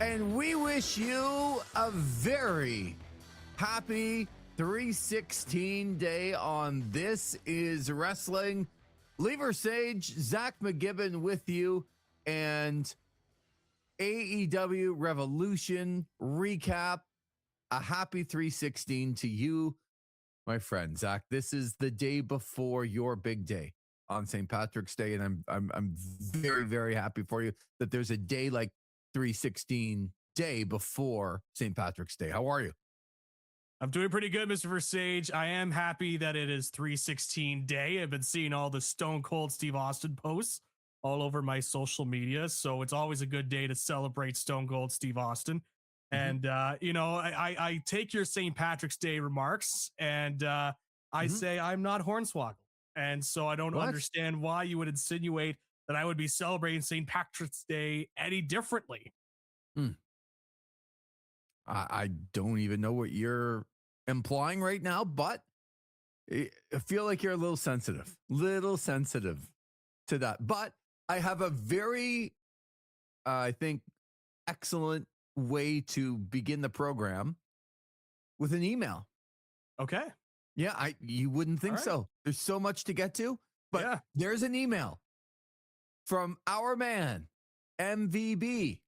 And we wish you a very happy 316 day on This Is Wrestling. Lee Versage, Zach McGibbon with you, and AEW Revolution recap. A happy 316 to you, my friend Zach. This is the day before your big day on St. Patrick's Day, and I'm very, very happy for you that there's a day like 316 day before St. Patrick's Day. How are you? I'm doing pretty good, Mr. Versage. I am happy that it is 316 day. I've been seeing all the Stone Cold Steve Austin posts all over my social media, so it's always a good day to celebrate Stone Cold Steve Austin. And, I take your St. Patrick's Day remarks and I say I'm not Hornswoggle. And so I don't understand why you would insinuate that I would be celebrating St. Patrick's Day any differently. I don't even know what you're implying right now, but I feel like you're a little sensitive to that. But I have a very, I think, excellent way to begin the program with an email. Okay. Yeah, you wouldn't think so. There's so much to get to, but there's an email from our man, MVB,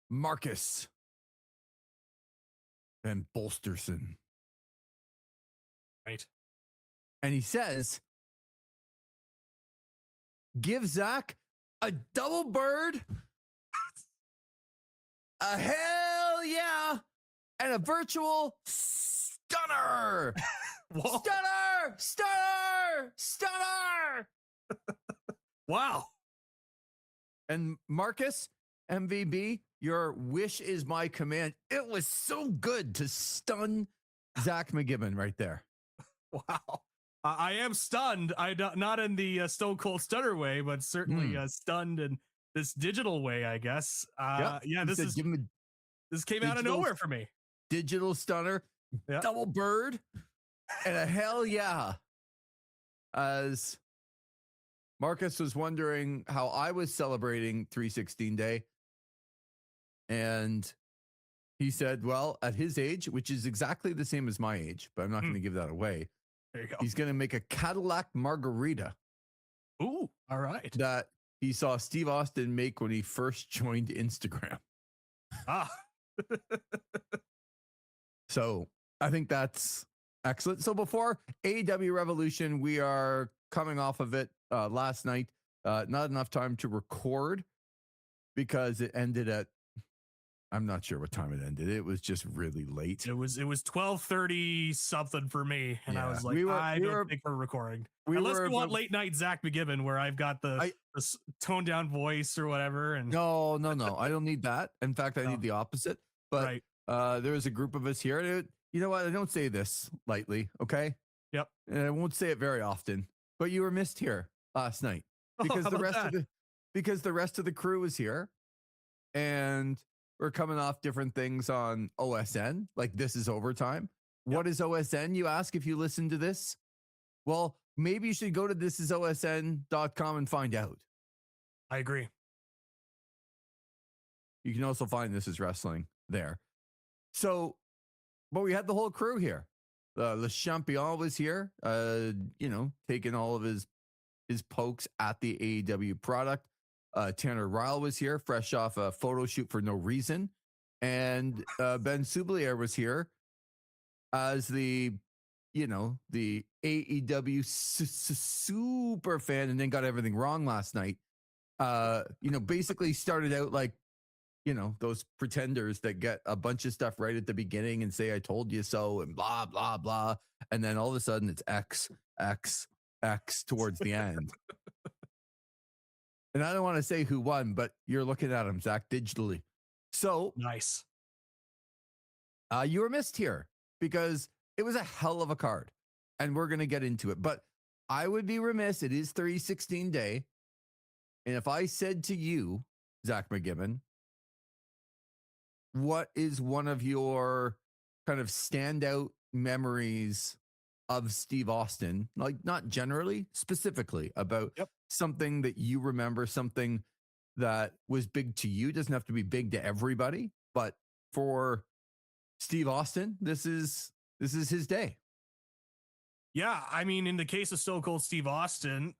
Marcus Van Bolsterson. Right. And he says, give Zach a double bird, a hell yeah, and a virtual stunner. Stunner. Wow. And Marcus, MVB, your wish is my command. It was so good to stun Zach McGibbon right there. Wow. I am stunned. Not in the Stone Cold Stunner way, but certainly stunned in this digital way, I guess. This came out of nowhere for me. Digital stunner, double bird, and a hell yeah. As Marcus was wondering how I was celebrating 316 Day. And he said, well, at his age, which is exactly the same as my age, but I'm not going to give that away. There you go. He's going to make a Cadillac margarita. Ooh, all right. That he saw Steve Austin make when he first joined Instagram. So I think that's excellent. So before AEW Revolution, we are coming off of it last night. Not enough time to record because it ended at, I'm not sure what time it ended. It was just really late. It was 12:30 something for me, and I was like, I don't think we're recording. Unless you want late night Zach McGibbon, where I've got the toned down voice or whatever. And no, I don't need that. In fact, I need the opposite. But there was a group of us here. And you know what? I don't say this lightly, okay? Yep. And I won't say it very often. But you were missed here last night because the rest of the crew was here, and we're coming off different things on OSN, like This Is Overtime. Yep. What is OSN, you ask, if you listen to this? Well, maybe you should go to thisisosn.com and find out. I agree. You can also find This Is Wrestling there. So, but we had the whole crew here. Le Champion was here, taking all of his pokes at the AEW product. Tanner Ryle was here, fresh off a photo shoot for no reason. And Ben Soublier was here as the AEW super fan, and then got everything wrong last night. Basically started out like, those pretenders that get a bunch of stuff right at the beginning and say, I told you so, and blah, blah, blah. And then all of a sudden it's X towards the end. And I don't want to say who won, but you're looking at him, Zach, digitally. So nice. You were missed here because it was a hell of a card, and we're going to get into it. But I would be remiss. It is 316 Day. And if I said to you, Zach McGibbon, what is one of your kind of standout memories of Steve Austin, like not generally, specifically about something that you remember, something that was big to you. It doesn't have to be big to everybody, but for Steve Austin, this is his day. Yeah, I mean, in the case of Stone Cold Steve Austin,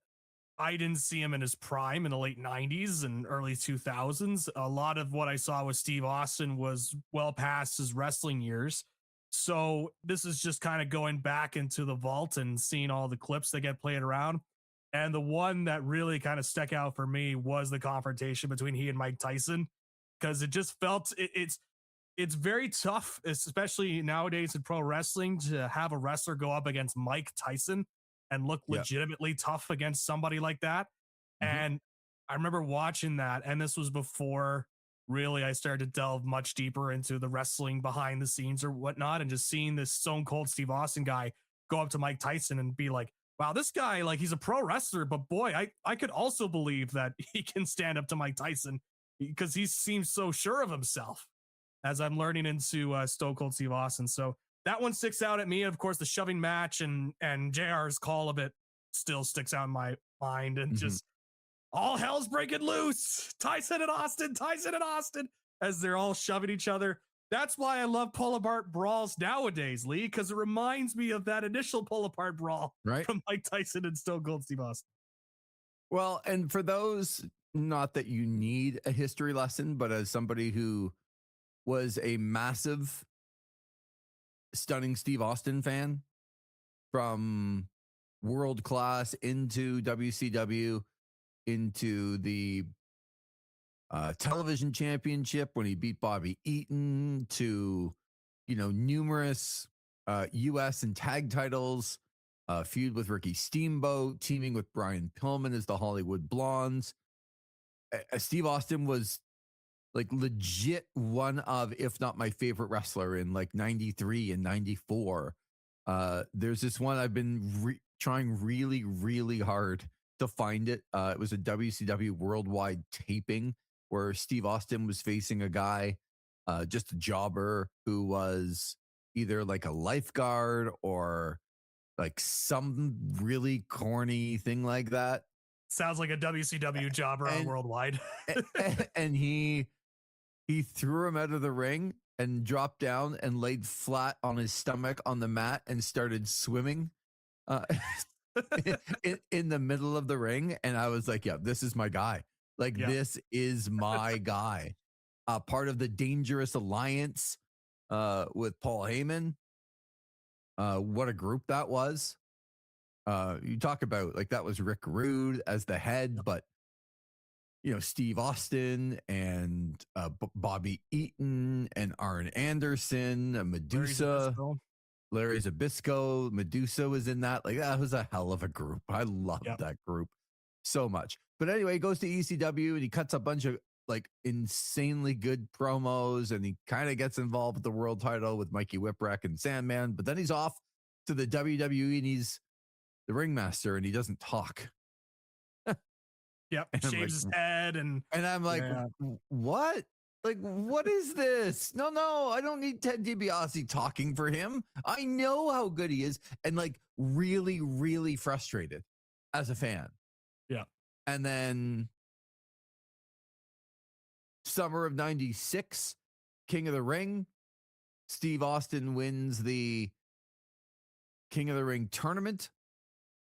I didn't see him in his prime in the late 90s and early 2000s. A lot of what I saw with Steve Austin was well past his wrestling years. So this is just kind of going back into the vault and seeing all the clips that get played around. And the one that really kind of stuck out for me was the confrontation between he and Mike Tyson, because it just felt it's very tough, especially nowadays in pro wrestling, to have a wrestler go up against Mike Tyson and look legitimately tough against somebody like that. Mm-hmm. And I remember watching that, and this was before really I started to delve much deeper into the wrestling behind the scenes or whatnot, and just seeing this Stone Cold Steve Austin guy go up to Mike Tyson and be like, wow, this guy, like, he's a pro wrestler, but boy, I could also believe that he can stand up to Mike Tyson because he seems so sure of himself, as I'm learning into Stone Cold Steve Austin. So that one sticks out at me. Of course, the shoving match and JR's call of it still sticks out in my mind, and just all hell's breaking loose. Tyson and Austin, as they're all shoving each other. That's why I love pull apart brawls nowadays, Lee, because it reminds me of that initial pull apart brawl from Mike Tyson and Stone Cold Steve Austin. Well, and for those, not that you need a history lesson, but as somebody who was a massive Stunning Steve Austin fan from World Class into WCW, into the television championship when he beat Bobby Eaton, to, numerous US and tag titles, feud with Ricky Steamboat, teaming with Brian Pillman as the Hollywood Blondes. Steve Austin was like legit one of, if not my favorite wrestler in like 93 and 94. There's this one I've been trying really, really hard to find it. It was a WCW worldwide taping where Steve Austin was facing a guy, just a jobber, who was either like a lifeguard or like some really corny thing like that. Sounds like a WCW jobber on Worldwide. and he threw him out of the ring and dropped down and laid flat on his stomach on the mat and started swimming in the middle of the ring. And I was like, yeah, this is my guy. Like, this is my guy. Part of the Dangerous Alliance with Paul Heyman. What a group that was. You talk about, like, that was Rick Rude as the head, but Steve Austin and Bobby Eaton and Arn Anderson, Medusa, Larry Zbyszko, Medusa was in that. Like, that was a hell of a group. I loved that group so much. But anyway, he goes to ECW and he cuts a bunch of like insanely good promos, and he kind of gets involved with the world title with Mikey Whipwreck and Sandman. But then he's off to the WWE and he's the ringmaster and he doesn't talk. Shaves his head and I'm like, what? Like, what is this? No, I don't need Ted DiBiase talking for him. I know how good he is, and like really, really frustrated as a fan. Yeah. And then summer of 96, King of the Ring, Steve Austin wins the King of the Ring tournament.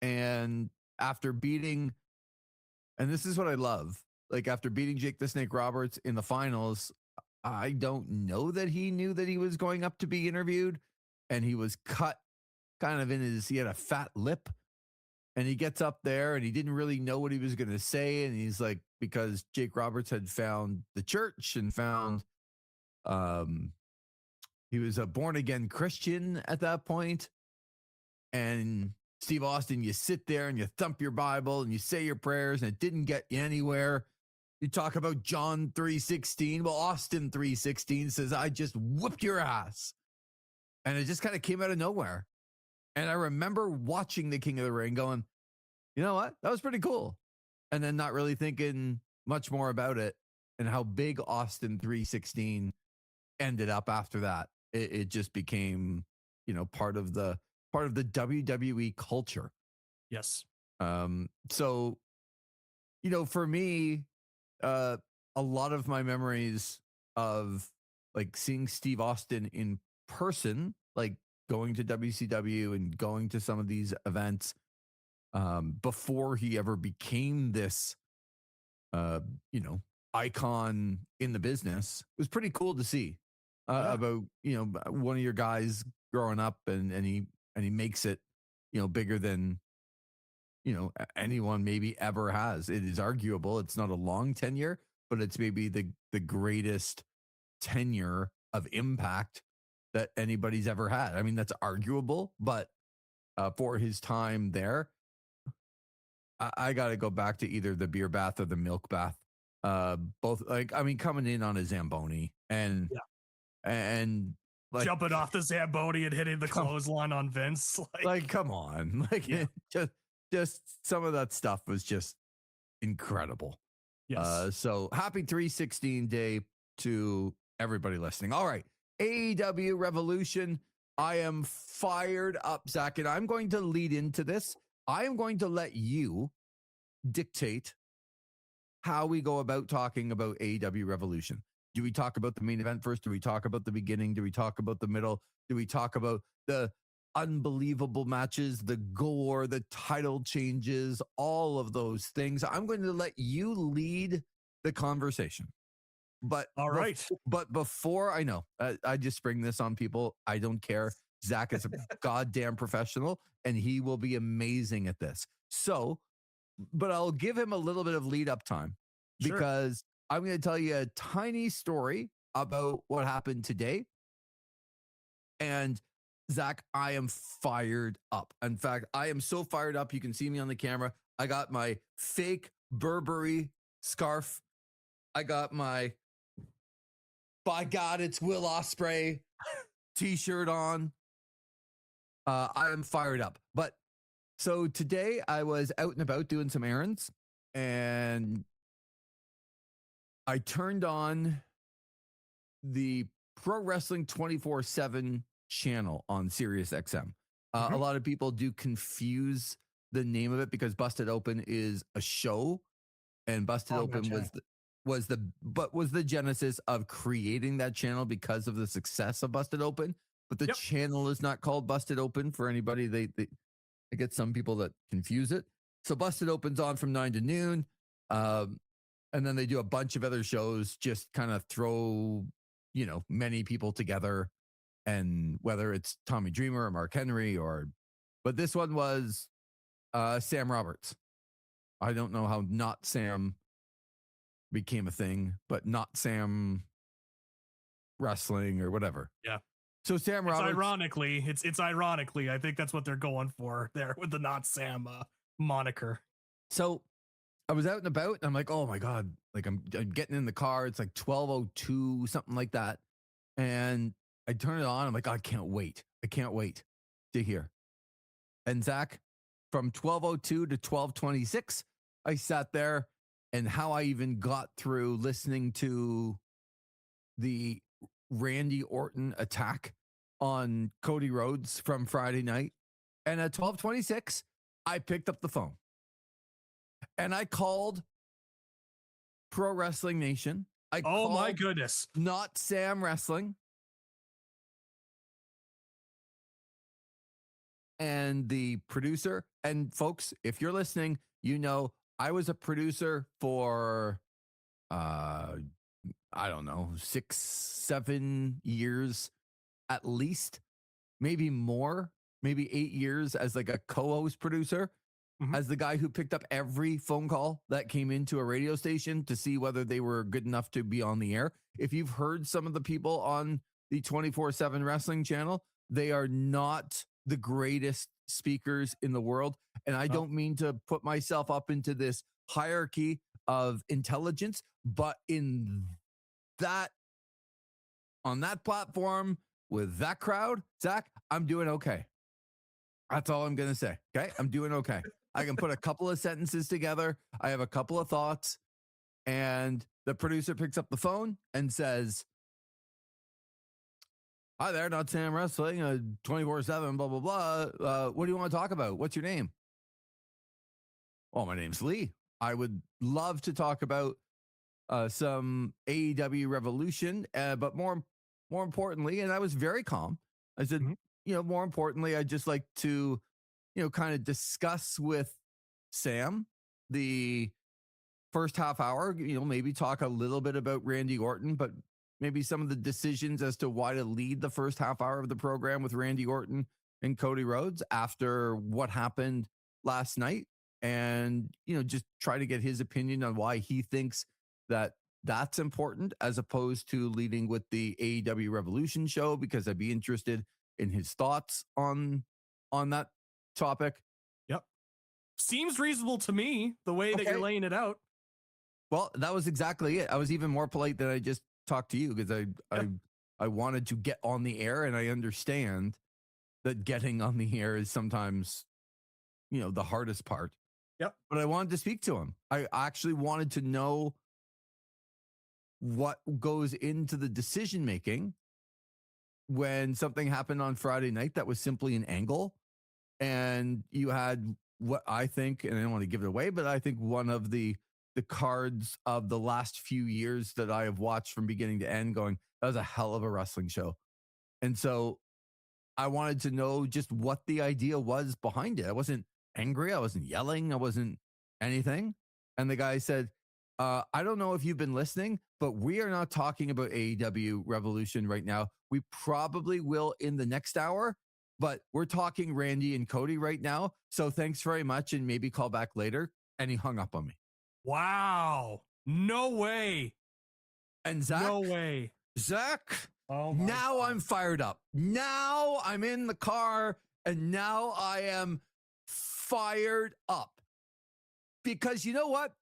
And after beating, and this is what I love, like after beating Jake the Snake Roberts in the finals, I don't know that he knew that he was going up to be interviewed, and he was cut kind of he had a fat lip, and he gets up there and he didn't really know what he was going to say. And he's like, because Jake Roberts had found the church and found, he was a born again Christian at that point. And Steve Austin, you sit there and you thump your Bible and you say your prayers, and it didn't get you anywhere. You talk about John 3:16. Well, Austin 3:16 says, I just whooped your ass. And it just kind of came out of nowhere. And I remember watching the King of the Ring going, you know what? That was pretty cool. And then not really thinking much more about it and how big Austin 3:16 ended up after that. It just became, part of the WWE culture. Yes. So, for me, a lot of my memories of like seeing Steve Austin in person, like going to WCW and going to some of these events before he ever became this, uh, you know, icon in the business. It was pretty cool to see Yeah. about, one of your guys growing up and he makes it, bigger than, anyone maybe ever has. It is arguable. It's not a long tenure, but it's maybe the greatest tenure of impact that anybody's ever had. I mean, that's arguable, but for his time there, I got to go back to either the beer bath or the milk bath. Both, like, I mean, coming in on a Zamboni and Yeah. and like Jumping off the Zamboni and hitting the clothesline on Vince. like come on, like Yeah. just some of that stuff was just incredible. Yes. So happy 316 day to everybody listening. All right, AEW Revolution. I am fired up, Zach, and I'm going to lead into this. I am going to let you dictate how we go about talking about AEW Revolution. Do we talk about the main event first? Do we talk about the beginning? Do we talk about the middle? Do we talk about the unbelievable matches, the gore, the title changes, all of those things? I'm going to let you lead the conversation. But all right. But before I know, I just spring this on people. I don't care. Zach is a goddamn professional, and he will be amazing at this. So, but I'll give him a little bit of lead up time because I'm going to tell you a tiny story about what happened today. And Zach, I am fired up. In fact, I am so fired up. You can see me on the camera. I got my fake Burberry scarf. I got my, by God, it's Will Ospreay t-shirt on. I am fired up. But so today I was out and about doing some errands and I turned on the Pro Wrestling 24/7 channel on Sirius XM. A lot of people do confuse the name of it because Busted Open is a show, and Busted Open was the genesis of creating that channel because of the success of Busted Open. But the channel is not called Busted Open for anybody. They I get some people that confuse it. So Busted Open's on from 9 to noon. And then they do a bunch of other shows, just kind of throw, many people together. And whether it's Tommy Dreamer or Mark Henry but this one was Sam Roberts. I don't know how Not Sam became a thing, but Not Sam Wrestling or whatever. Yeah. So Sam Roberts. It's ironically, I think that's what they're going for there with the Not Sam moniker. So I was out and about and I'm like, oh my God, like I'm getting in the car. It's like 12:02, something like that. And I turn it on. I'm like, I can't wait. I can't wait to hear. And Zach, from 12:02 to 12:26, I sat there, and how I even got through listening to the Randy Orton attack on Cody Rhodes from Friday night. And at 12:26, I picked up the phone and I called Pro Wrestling Nation. Oh my goodness. Not Sam Wrestling. And the producer, and folks, if you're listening, I was a producer for, I don't know, 6-7 years at least, maybe more, maybe 8 years as like a co-host producer, as the guy who picked up every phone call that came into a radio station to see whether they were good enough to be on the air. If you've heard some of the people on the 24/7 wrestling channel, they are not the greatest speakers in the world. And I don't mean to put myself up into this hierarchy of intelligence, but on that platform with that crowd, Zach, I'm doing okay. That's all I'm going to say. Okay. I'm doing okay. I can put a couple of sentences together. I have a couple of thoughts, and the producer picks up the phone and says, hi there, Not Sam Wrestling, 24/7, blah, blah, blah. What do you want to talk about? What's your name? Oh, my name's Lee. I would love to talk about some AEW Revolution, but more importantly, and I was very calm. I said, Mhm. more importantly, I'd just like to, kind of discuss with Sam the first half hour, maybe talk a little bit about Randy Orton, but maybe some of the decisions as to why to lead the first half hour of the program with Randy Orton and Cody Rhodes after what happened last night. And, just try to get his opinion on why he thinks that that's important as opposed to leading with the AEW Revolution show, because I'd be interested in his thoughts on that topic. Yep. Seems reasonable to me the way that you're Okay. laying it out. Well, that was exactly it. I was even more polite than I just talked to you because Yep. I wanted to get on the air, and I understand that getting on the air is sometimes, the hardest part. Yep. But I wanted to speak to him. I actually wanted to know what goes into the decision making when something happened on Friday night that was simply an angle, and you had what I think, and I don't want to give it away, but I think one of the cards of the last few years that I have watched from beginning to end, going, that was a hell of a wrestling show. And so I wanted to know just what the idea was behind it. I wasn't angry. I wasn't yelling. I wasn't anything. And the guy said, I don't know if you've been listening, but we are not talking about AEW Revolution right now. We probably will in the next hour, but we're talking Randy and Cody right now. So thanks very much, and maybe call back later. And he hung up on me. Wow. No way. And Zach, No way. Zach, Oh my now God. I'm fired up. Now I'm in the car, and now I am fired up. Because you know what?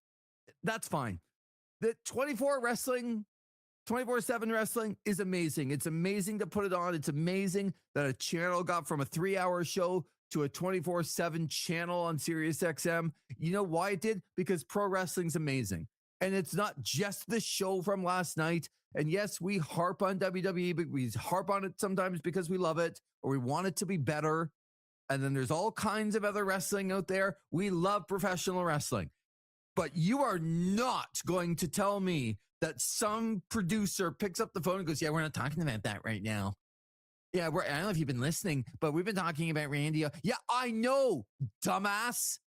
That's fine. The 24/7 wrestling is amazing. It's amazing to put it on. It's amazing that a channel got from a 3-hour show to a 24/7 channel on Sirius XM. You know why it did? Because pro wrestling's amazing. And it's not just the show from last night. And yes, we harp on WWE, but we harp on it sometimes because we love it or we want it to be better. And then there's all kinds of other wrestling out there. We love professional wrestling. But you are not going to tell me that some producer picks up the phone and goes, yeah, we're not talking about that right now. Yeah, I don't know if you've been listening, but we've been talking about Randy. Yeah, I know, dumbass.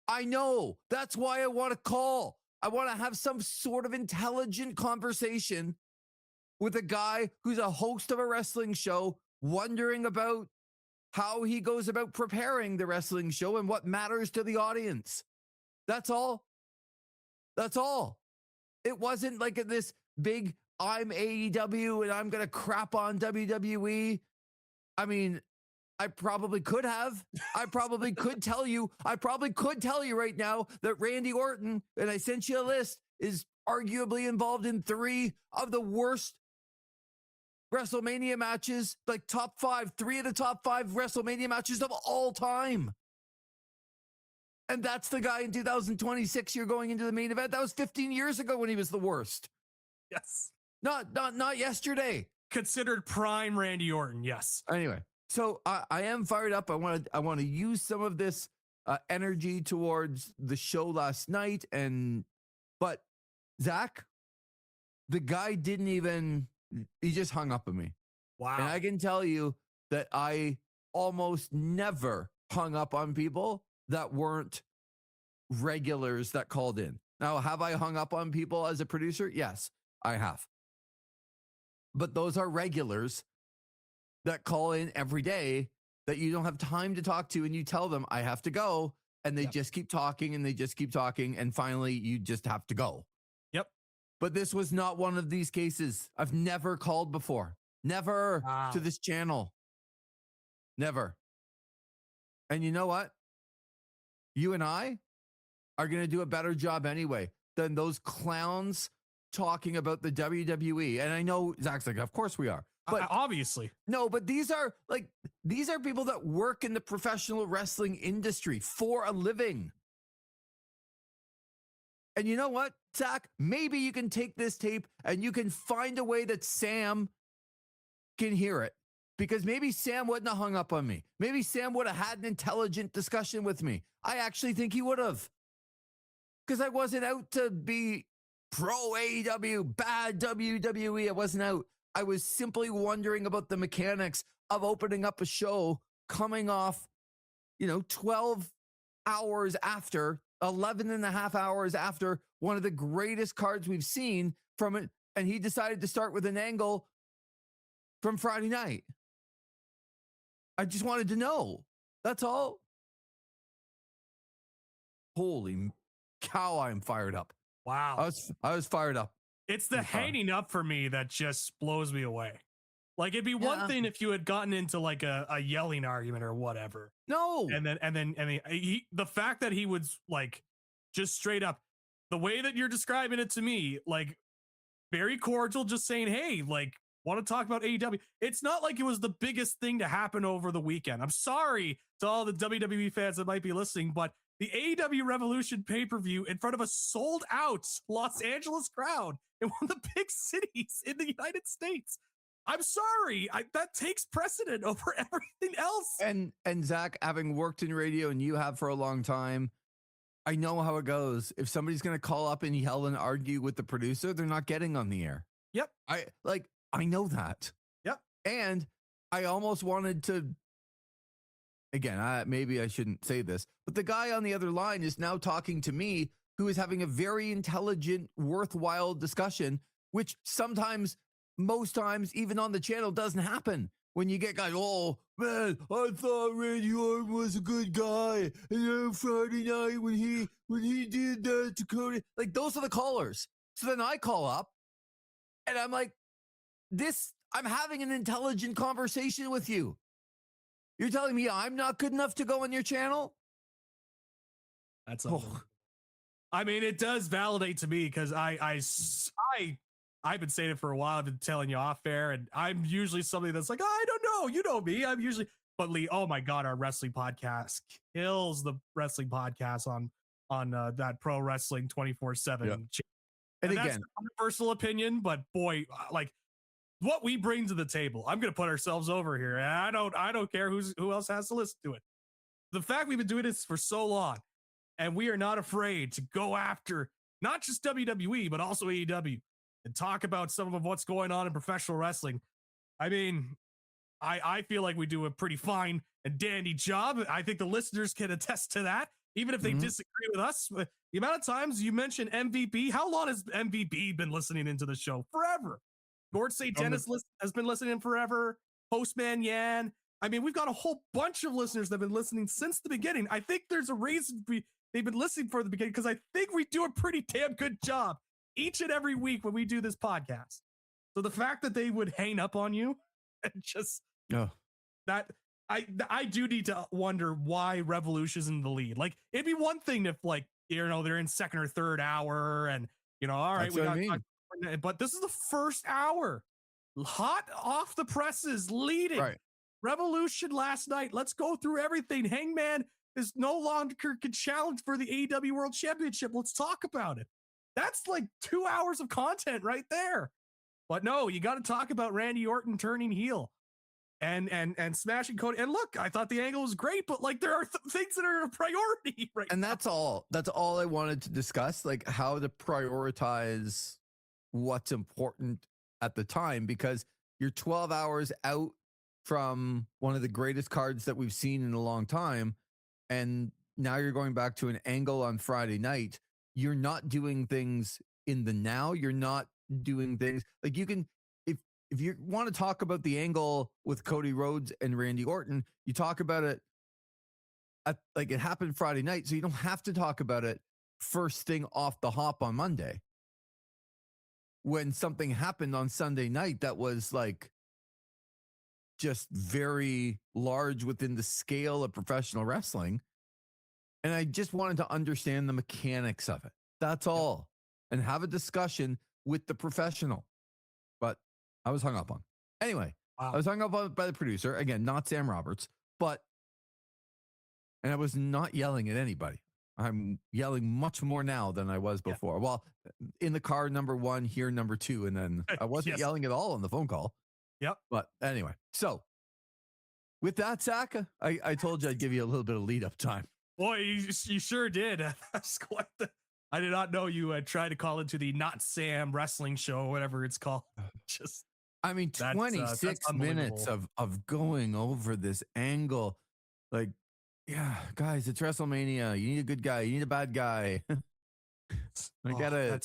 I know. That's why I want to call. I want to have some sort of intelligent conversation with a guy who's a host of a wrestling show, wondering about how he goes about preparing the wrestling show and what matters to the audience. That's all. That's all. It wasn't like this big, I'm AEW and I'm going to crap on WWE. I mean, I probably could have. I probably could tell you. I probably could tell you right now that Randy Orton, and I sent you a list, is arguably involved in 3 of the worst WrestleMania matches, like top 5, 3 of the top 5 WrestleMania matches of all time. And that's the guy in 2026 you're going into the main event. That was 15 years ago when he was the worst. Yes. Not yesterday. Considered prime Randy Orton. Yes. Anyway, so I am fired up. I want to use some of this energy towards the show last night. But Zach, the guy he just hung up on me. Wow. And I can tell you that I almost never hung up on people that weren't regulars that called in. Now, have I hung up on people as a producer? Yes, I have. But those are regulars that call in every day that you don't have time to talk to, and you tell them, I have to go. And they just keep talking and they just keep talking. And finally, you just have to go. Yep. But this was not one of these cases. I've never called before. Never. Wow. To this channel. Never. And you know what? You and I are going to do a better job anyway than those clowns talking about the WWE. And I know Zach's like, of course we are. But obviously. No, but these are people that work in the professional wrestling industry for a living. And you know what, Zach? Maybe you can take this tape and you can find a way that Sam can hear it. Because maybe Sam wouldn't have hung up on me. Maybe Sam would have had an intelligent discussion with me. I actually think he would have. Because I wasn't out to be pro AEW, bad WWE. I wasn't out. I was simply wondering about the mechanics of opening up a show coming off, 12 hours after, 11 and a half hours after one of the greatest cards we've seen from it. And he decided to start with an angle from Friday night. I just wanted to know. That's all. Holy cow, I'm fired up. Wow. I was fired up. It's the hanging up for me that just blows me away. Like, it'd be one thing if you had gotten into like a yelling argument or whatever. No. And then the fact that he would like just straight up, the way that you're describing it to me, like very cordial, just saying, hey, like, want to talk about AEW. It's not like it was the biggest thing to happen over the weekend. I'm sorry to all the WWE fans that might be listening, but the AEW Revolution pay-per-view in front of a sold-out Los Angeles crowd in one of the big cities in the United States. I'm sorry. That takes precedent over everything else. And Zach, having worked in radio and you have for a long time, I know how it goes. If somebody's going to call up and yell and argue with the producer, they're not getting on the air. Yep. I know that. Yep. And I almost wanted to, again, maybe I shouldn't say this, but the guy on the other line is now talking to me, who is having a very intelligent, worthwhile discussion, which sometimes, most times, even on the channel, doesn't happen. When you get guys, oh man, I thought Randy Orton was a good guy, and then Friday night when he did that to Cody, like those are the callers. So then I call up, and I'm like, I'm having an intelligent conversation with you. You're telling me I'm not good enough to go on your channel? That's I mean, it does validate to me because I've been saying it for a while. I've been telling you off air, and I'm usually somebody that's like, oh, I don't know. You know me. I'm usually, but Lee, oh my God, our wrestling podcast kills the wrestling podcast on that Pro Wrestling 24/7. Yeah. And again, that's my personal opinion, but boy, like what we bring to the table, I'm going to put ourselves over here. And I don't care who else has to listen to it. The fact we've been doing this for so long, and we are not afraid to go after not just WWE, but also AEW and talk about some of what's going on in professional wrestling. I mean, I feel like we do a pretty fine and dandy job. I think the listeners can attest to that, even if they disagree with us. The amount of times you mention MVP, how long has MVP been listening into the show? Forever. Gord St. Dennis has been listening forever. Postman Yan. I mean, we've got a whole bunch of listeners that have been listening since the beginning. I think there's a reason they've been listening for the beginning, because I think we do a pretty damn good job each and every week when we do this podcast. So the fact that they would hang up on you and just that, I do need to wonder why Revolution's in the lead. Like, it'd be one thing if, like, they're in second or third hour and, all right, but this is the first hour, hot off the presses, leading. Right. Revolution last night. Let's go through everything. Hangman is no longer can challenge for the AEW World Championship. Let's talk about it. That's like 2 hours of content right there. But no, you got to talk about Randy Orton turning heel and smashing Cody. And look, I thought the angle was great, but like there are things that are a priority right and now. That's all I wanted to discuss, like how to prioritize what's important at the time, because you're 12 hours out from one of the greatest cards that we've seen in a long time. And now you're going back to an angle on Friday night. You're not doing things in the now. You're not doing things like you can, if you want to talk about the angle with Cody Rhodes and Randy Orton, you talk about it like it happened Friday night. So you don't have to talk about it first thing off the hop on Monday. When something happened on Sunday night that was like just very large within the scale of professional wrestling. And I just wanted to understand the mechanics of it. That's all. And have a discussion with the professional. But I was hung up on. Anyway, I was hung up on by the producer. Again, not Sam Roberts. And I was not yelling at anybody. I'm yelling much more now than I was before. Yeah. Well, in the car, number one, here, number two. And then I wasn't yelling at all on the phone call. Yep. But anyway, so with that, Zach, I told you I'd give you a little bit of lead up time. Boy, you sure did. That's I did not know you tried to call into the Not Sam wrestling show or whatever it's called. Just I mean, that's 26 minutes of going over this angle. Like, yeah, guys, it's WrestleMania. You need a good guy. You need a bad guy. I gotta.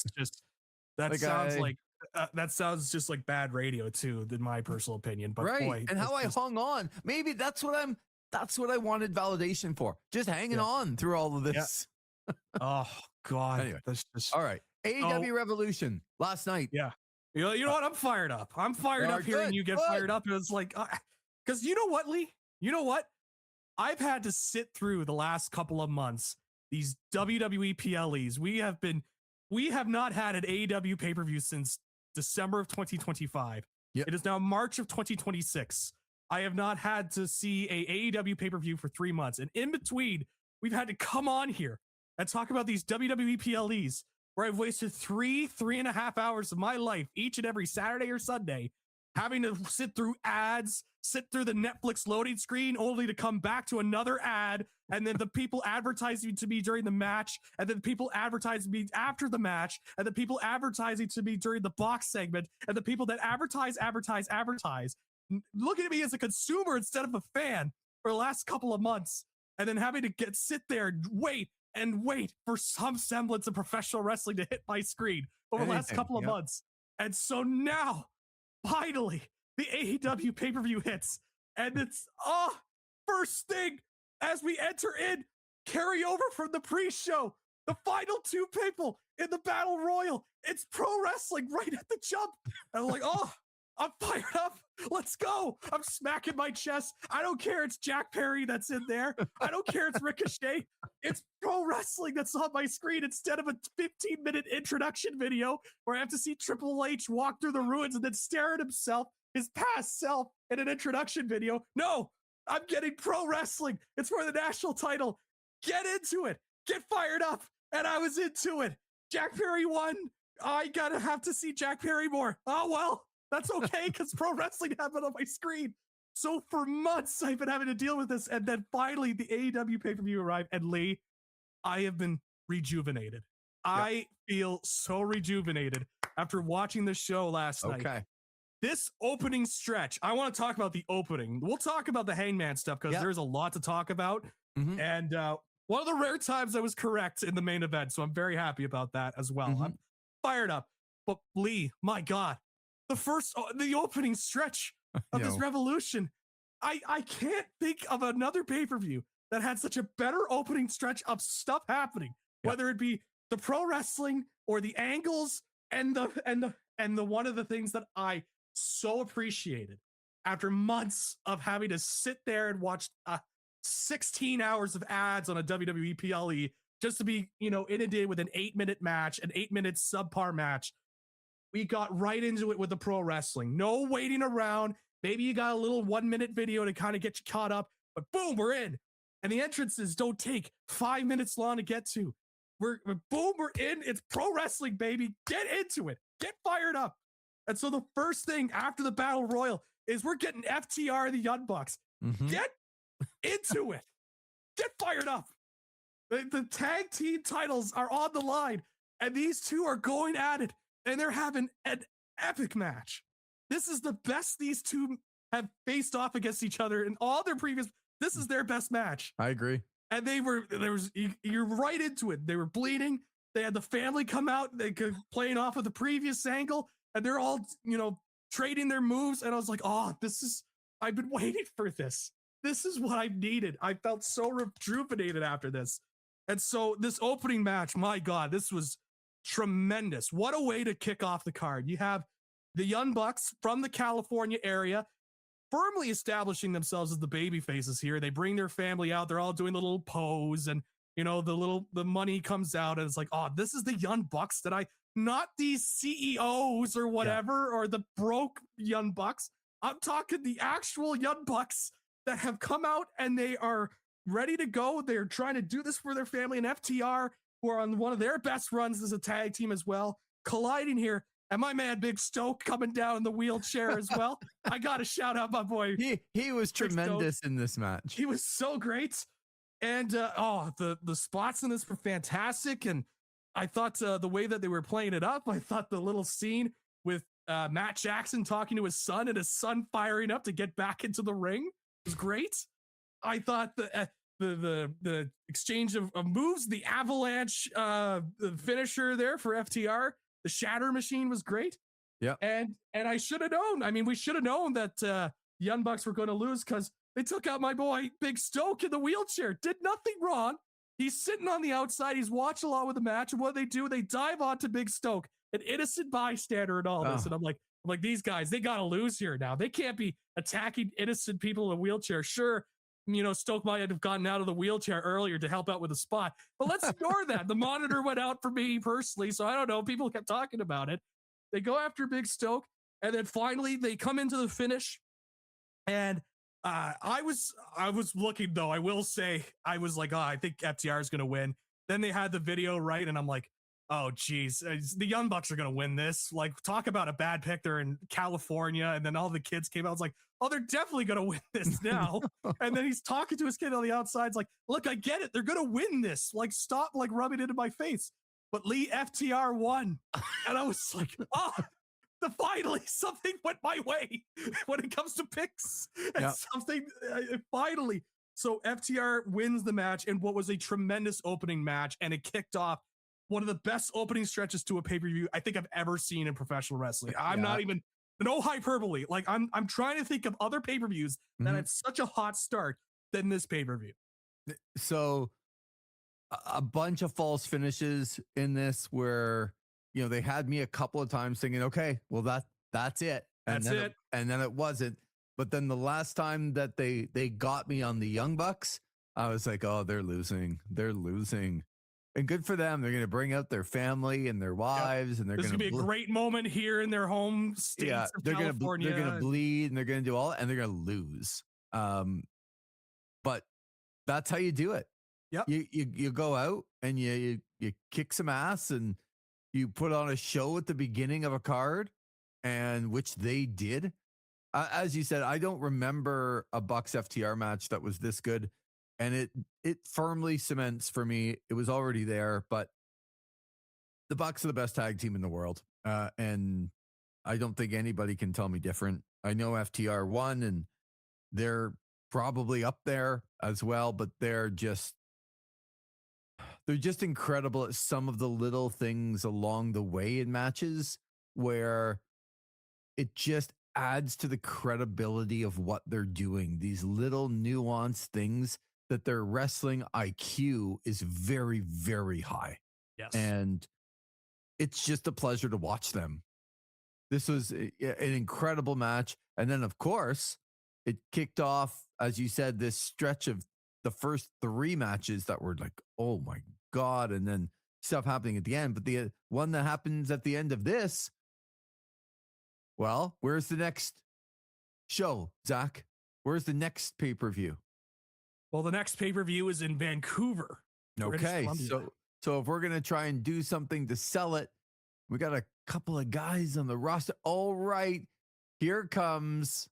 That sounds just like bad radio too, in my personal opinion. But right. boy, And how I hung on. Maybe that's what I wanted validation for. Just hanging on through all of this. Yeah. Oh God. Anyway. That's just all right. AEW Revolution last night. Yeah. You know what? I'm fired up. I'm fired up hearing you get fired up. It's like, because you know what, Lee? You know what? I've had to sit through the last couple of months these WWE PLEs. We have not had an AEW pay-per-view since December of 2025. Yep. It is now March of 2026. I have not had to see a AEW pay-per-view for 3 months. And in between, we've had to come on here and talk about these WWE PLEs where I've wasted 3.5 hours of my life each and every Saturday or Sunday having to sit through ads, sit through the Netflix loading screen, only to come back to another ad, and then the people advertising to me during the match, and then people advertising me after the match, and the people advertising to me during the box segment, and the people that advertise, looking at me as a consumer instead of a fan for the last couple of months, and then having to sit there and wait for some semblance of professional wrestling to hit my screen over the last couple of months. And so now, finally, the AEW pay-per-view hits, and it's first thing as we enter in, carry over from the pre-show, the final two people in the battle royal. It's pro wrestling right at the jump. And I'm like, I'm fired up. Let's go. I'm smacking my chest. I don't care. It's Jack Perry that's in there. I don't care. It's Ricochet. It's pro wrestling that's on my screen instead of a 15-minute introduction video where I have to see Triple H walk through the ruins and then stare at himself, his past self, in an introduction video. No, I'm getting pro wrestling. It's for the national title. Get into it. Get fired up. And I was into it. Jack Perry won. I gotta have to see Jack Perry more. Oh, well. That's okay, because pro wrestling happened on my screen. So for months, I've been having to deal with this. And then finally, the AEW pay-per-view arrived. And Lee, I have been rejuvenated. I feel so rejuvenated after watching this show last night. This opening stretch, I want to talk about the opening. We'll talk about the Hangman stuff because there's a lot to talk about. Mm-hmm. And one of the rare times I was correct in the main event. So I'm very happy about that as well. Mm-hmm. I'm fired up. But Lee, my God. The opening stretch of this revolution, I can't think of another pay-per-view that had such a better opening stretch of stuff happening, whether it be the pro wrestling or the angles and the one of the things that I so appreciated after months of having to sit there and watch 16 hours of ads on a WWE PLE just to be, inundated with an 8-minute match, an 8-minute subpar match. We got right into it with the pro wrestling. No waiting around. Maybe you got a little 1-minute video to kind of get you caught up, but boom, we're in. And the entrances don't take 5 minutes long to get to. We're in. It's pro wrestling, baby. Get into it. Get fired up. And so the first thing after the battle royal is we're getting FTR and the Young Bucks. Mm-hmm. Get into it. Get fired up. The tag team titles are on the line, and these two are going at it. And they're having an epic match. This is the best these two have faced off against each other in all their previous. This is their best match. I agree. And you're right into it. They were bleeding. They had the family come out. They could playing off of the previous angle, and they're all, trading their moves. And I was like, I've been waiting for this. This is what I've needed. I felt so rejuvenated after this. And so this opening match, my God, this was tremendous. What a way to kick off the card. You have the Young Bucks from the California area firmly establishing themselves as the baby faces here. They bring their family out. They're all doing the little pose, and the money comes out, and it's like, this is the Young Bucks not these CEOs or whatever, or the broke Young Bucks. I'm talking the actual Young Bucks that have come out and they are ready to go. They're trying to do this for their family, and FTR, who are on one of their best runs as a tag team as well, colliding here. And my man, Big Stoke, coming down in the wheelchair as well. I got to shout out my boy. He was tremendous in this match. He was so great. And, the spots in this were fantastic. And I thought the way that they were playing it up, I thought the little scene with Matt Jackson talking to his son and his son firing up to get back into the ring was great. I thought the exchange of moves, the avalanche, the finisher there for FTR, the shatter machine was great. Yeah. And I should have known. I mean, we should have known that Young Bucks were going to lose because they took out my boy Big Stoke in the wheelchair. Did nothing wrong. He's sitting on the outside. He's watching along with the match. And what do? They dive onto Big Stoke, an innocent bystander and all this. And I'm like, these guys, they got to lose here now. They can't be attacking innocent people in a wheelchair. Sure, Stoke might have gotten out of the wheelchair earlier to help out with a spot, but let's ignore that. The monitor went out for me personally, so I don't know. People kept talking about it. They go after Big Stoke, and then finally they come into the finish. And I was looking, though. I will say, I was like, I think FTR is going to win. Then they had the video, right? And I'm like, oh, geez, the Young Bucks are going to win this. Like, talk about a bad pick. They're in California. And then all the kids came out. I was like, oh, they're definitely going to win this now. And then he's talking to his kid on the outside. It's like, look, I get it. They're going to win this. Like, stop, like, rubbing it into my face. But Lee, FTR won. And I was like, oh, finally something went my way when it comes to picks. And something, finally. So FTR wins the match in what was a tremendous opening match. And it kicked off one of the best opening stretches to a pay-per-view I think I've ever seen in professional wrestling. I'm not even, no hyperbole. Like, I'm trying to think of other pay-per-views that had such a hot start than this pay-per-view. So a bunch of false finishes in this where, they had me a couple of times thinking, okay, well, that's it. And that's it. And then it wasn't. But then the last time that they got me on the Young Bucks, I was like, oh, they're losing. They're losing. And good for them. They're going to bring out their family and their wives, and they're going to be a great moment here in their home state of California. They're going to bleed, and they're going to do all, and they're going to lose. But that's how you do it. Yep. You go out and you kick some ass, and you put on a show at the beginning of a card, and which they did. As you said, I don't remember a Bucks FTR match that was this good. And it firmly cements for me. It was already there, but the Bucks are the best tag team in the world. And I don't think anybody can tell me different. I know FTR won, and they're probably up there as well, but they're just incredible at some of the little things along the way in matches where it just adds to the credibility of what they're doing. These little nuanced things that their wrestling IQ is very, very high. Yes. And it's just a pleasure to watch them. This was an incredible match. And then, of course, it kicked off, as you said, this stretch of the first 3 matches that were like, oh my God. And then stuff happening at the end. But the one that happens at the end of this, well, where's the next show, Zach? Where's the next pay-per-view? Well, the next pay-per-view is in Vancouver. Okay, so if we're going to try and do something to sell it, we got a couple of guys on the roster. All right, here comes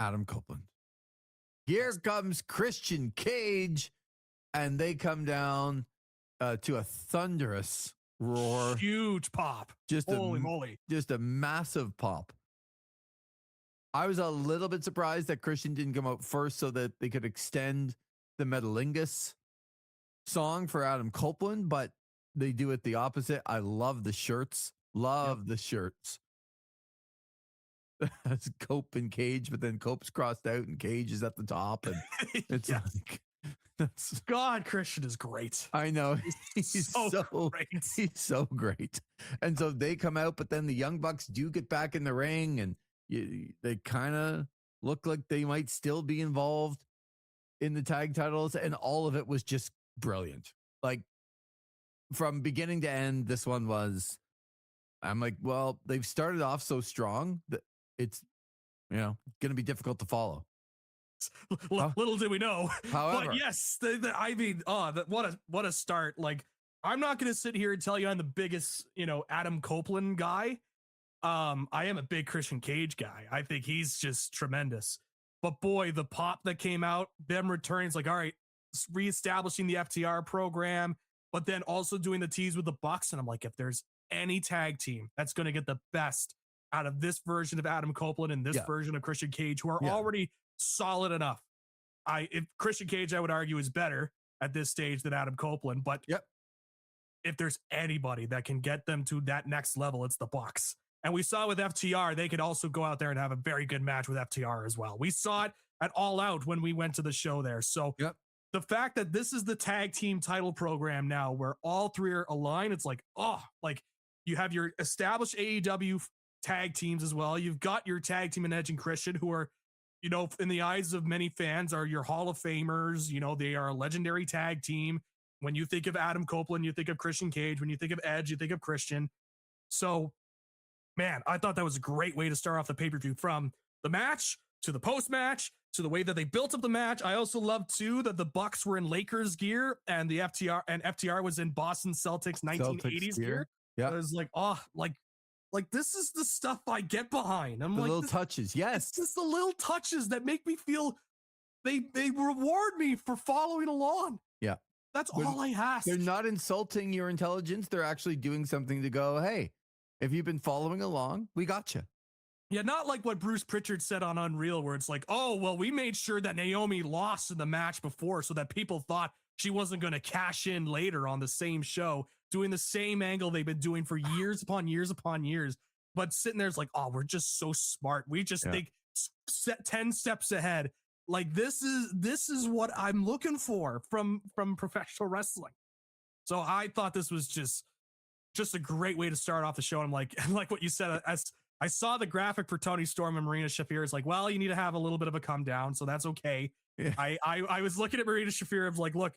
Adam Copeland. Here comes Christian Cage, and they come down to a thunderous roar. Huge pop. Holy moly. Just a massive pop. I was a little bit surprised that Christian didn't come out first so that they could extend the Metalingus song for Adam Copeland, but they do it the opposite. I love the shirts. The shirts. That's Cope and Cage, but then Cope's crossed out and Cage is at the top. And it's like, God, Christian is great. I know. He's so great. He's so great. And so they come out, but then the Young Bucks do get back in the ring, and they kind of look like they might still be involved in the tag titles, and all of it was just brilliant. Like, from beginning to end, this one was, I'm like, well, they've started off so strong that it's, going to be difficult to follow. Little did we know. However, but yes, what a start. Like, I'm not going to sit here and tell you I'm the biggest, Adam Copeland guy. I am a big Christian Cage guy. I think he's just tremendous. But boy, the pop that came out, them returns, like, all right, reestablishing the FTR program, but then also doing the tease with the Bucks. And I'm like, if there's any tag team that's going to get the best out of this version of Adam Copeland and this version of Christian Cage, who are already solid enough. If Christian Cage, I would argue, is better at this stage than Adam Copeland, but if there's anybody that can get them to that next level, it's the Bucks. And we saw with FTR, they could also go out there and have a very good match with FTR as well. We saw it at All Out when we went to the show there. So the fact that this is the tag team title program now where all three are aligned, it's like, oh, like you have your established AEW tag teams as well. You've got your tag team in Edge and Christian, who are, you know, in the eyes of many fans, are your Hall of Famers. You know, they are a legendary tag team. When you think of Adam Copeland, you think of Christian Cage. When you think of Edge, you think of Christian. So, man, I thought that was a great way to start off the pay-per-view, from the match to the post-match to the way that they built up the match. I also loved too that the Bucks were in Lakers gear and the FTR was in Boston Celtics 1980s gear. Yeah, I was like, oh, like this is the stuff I get behind. I'm the like, little touches. Yes, it's just the little touches that make me feel they reward me for following along. Yeah, that's all I ask. They're not insulting your intelligence. They're actually doing something to go, hey, if you've been following along, we got you. Yeah, not like what Bruce Pritchard said on Unreal, where it's like, oh, well, we made sure that Naomi lost in the match before so that people thought she wasn't going to cash in later on the same show, doing the same angle they've been doing for years upon years upon years. But sitting there's like, oh, we're just so smart. We just think 10 steps ahead. Like this is what I'm looking for from professional wrestling. So I thought this was just a great way to start off the show. And I'm like what you said, as I saw the graphic for Tony Storm and Marina Shafir. It's like, well, you need to have a little bit of a come down, so that's okay. Yeah. I was looking at Marina Shafir. I was like, look,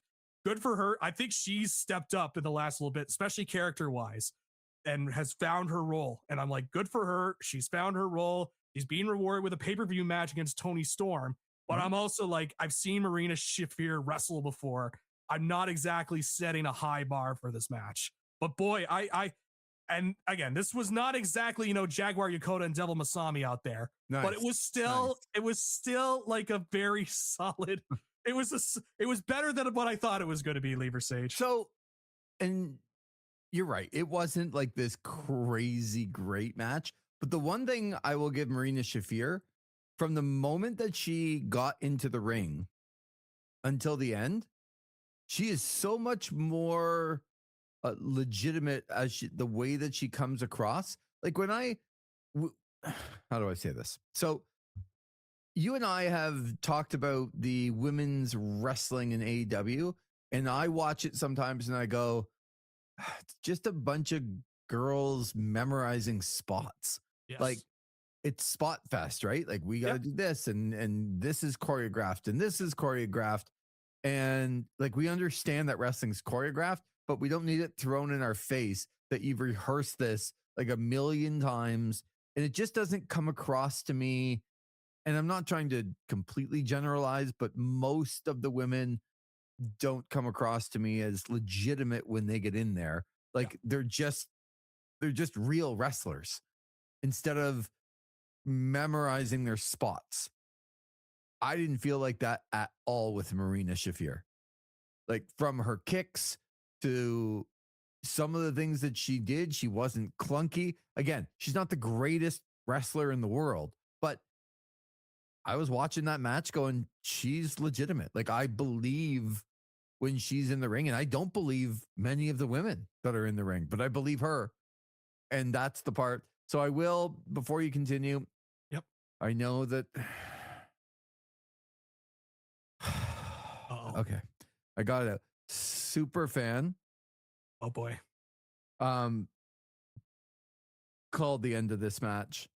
good for her. I think she's stepped up in the last little bit, especially character wise, and has found her role. And I'm like, good for her. She's found her role. She's being rewarded with a pay-per-view match against Tony Storm. But I'm also like, I've seen Marina Shafir wrestle before. I'm not exactly setting a high bar for this match. But boy, and again, this was not exactly, you know, Jaguar Yokota and Devil Masami out there, but it was still like a very solid. It was better than what I thought it was going to be, Lever Sage. So, and you're right, it wasn't like this crazy great match, but the one thing I will give Marina Shafir, from the moment that she got into the ring until the end, she is so much more legitimate as the way that she comes across. Like when how do I say this? So you and I have talked about the women's wrestling in AEW, and I watch it sometimes and I go, it's just a bunch of girls memorizing spots. Yes. Like it's spot fest, right? Like we got to do this and this is choreographed and this is choreographed. And like, we understand that wrestling's choreographed, but we don't need it thrown in our face that you've rehearsed this like a million times. And it just doesn't come across to me. And I'm not trying to completely generalize, but most of the women don't come across to me as legitimate when they get in there. Like they're just real wrestlers instead of memorizing their spots. I didn't feel like that at all with Marina Shafir. Like from her kicks to some of the things that she did, she wasn't clunky. Again, she's not the greatest wrestler in the world, but I was watching that match going, she's legitimate. Like I believe when she's in the ring, and I don't believe many of the women that are in the ring, but I believe her. And that's the part. So I will, before you continue. Yep. I know that. Okay. I got a super fan. Oh boy. Called the end of this match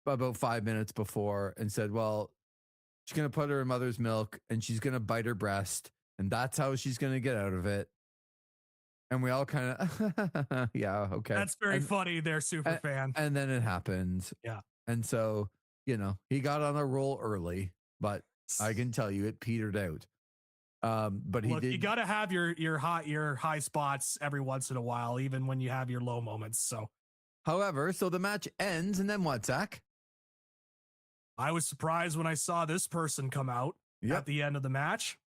about 5 minutes before and said, well, she's going to put her in mother's milk and she's going to bite her breast. And that's how she's going to get out of it. And we all kind of, yeah, okay. That's very funny. They're super fan. And then it happened. Yeah. And so, you know, he got on a roll early, but I can tell you it petered out. But he did. You got to have your high spots every once in a while, even when you have your low moments. So, however, so the match ends, and then what, Zach? I was surprised when I saw this person come out at the end of the match.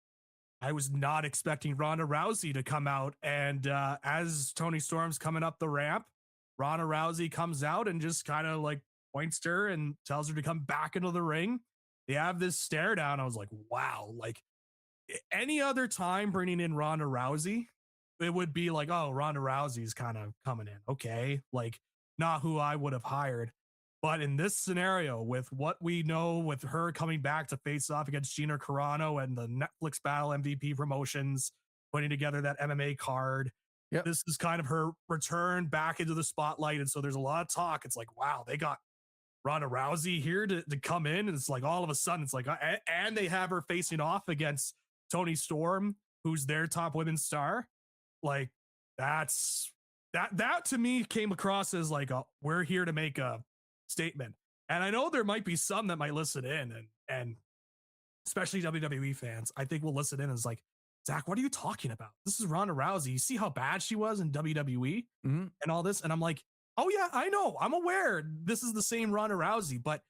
I was not expecting Ronda Rousey to come out. And as Tony Storm's coming up the ramp, Ronda Rousey comes out and just kind of like points to her and tells her to come back into the ring. They have this stare down. I was like, wow, like any other time bringing in Ronda Rousey, it would be like, oh, Ronda Rousey's kind of coming in. Okay. Like, not who I would have hired. But in this scenario, with what we know, with her coming back to face off against Gina Carano and the Netflix Battle MVP promotions, putting together that MMA card, this is kind of her return back into the spotlight. And so there's a lot of talk. It's like, wow, they got Ronda Rousey here to come in. And it's like all of a sudden, it's like, and they have her facing off against Tony Storm, who's their top women's star. Like, that to me came across as like, we're here to make a statement. And I know there might be some that might listen in, and especially WWE fans, I think will listen in and is like, Zach, what are you talking about? This is Ronda Rousey. You see how bad she was in WWE and all this? And I'm like, oh yeah, I know. I'm aware this is the same Ronda Rousey, but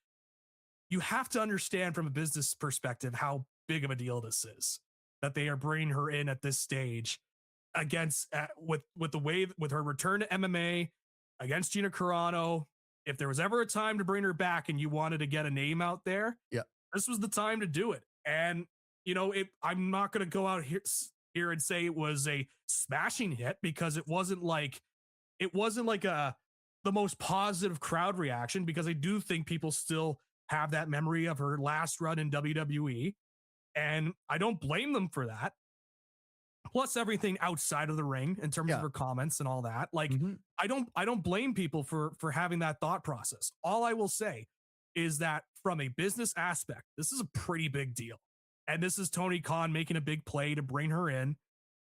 you have to understand from a business perspective how big of a deal this is, that they are bringing her in at this stage against with the way with her return to MMA against Gina Carano. If there was ever a time to bring her back and you wanted to get a name out there, this was the time to do it. And you know, I'm not going to go out here and say it was a smashing hit, because it wasn't like the most positive crowd reaction, because I do think people still have that memory of her last run in WWE, and I don't blame them for that. Plus everything outside of the ring in terms of her comments and all that. Like, I don't blame people for having that thought process. All I will say is that from a business aspect, this is a pretty big deal. And this is Tony Khan making a big play to bring her in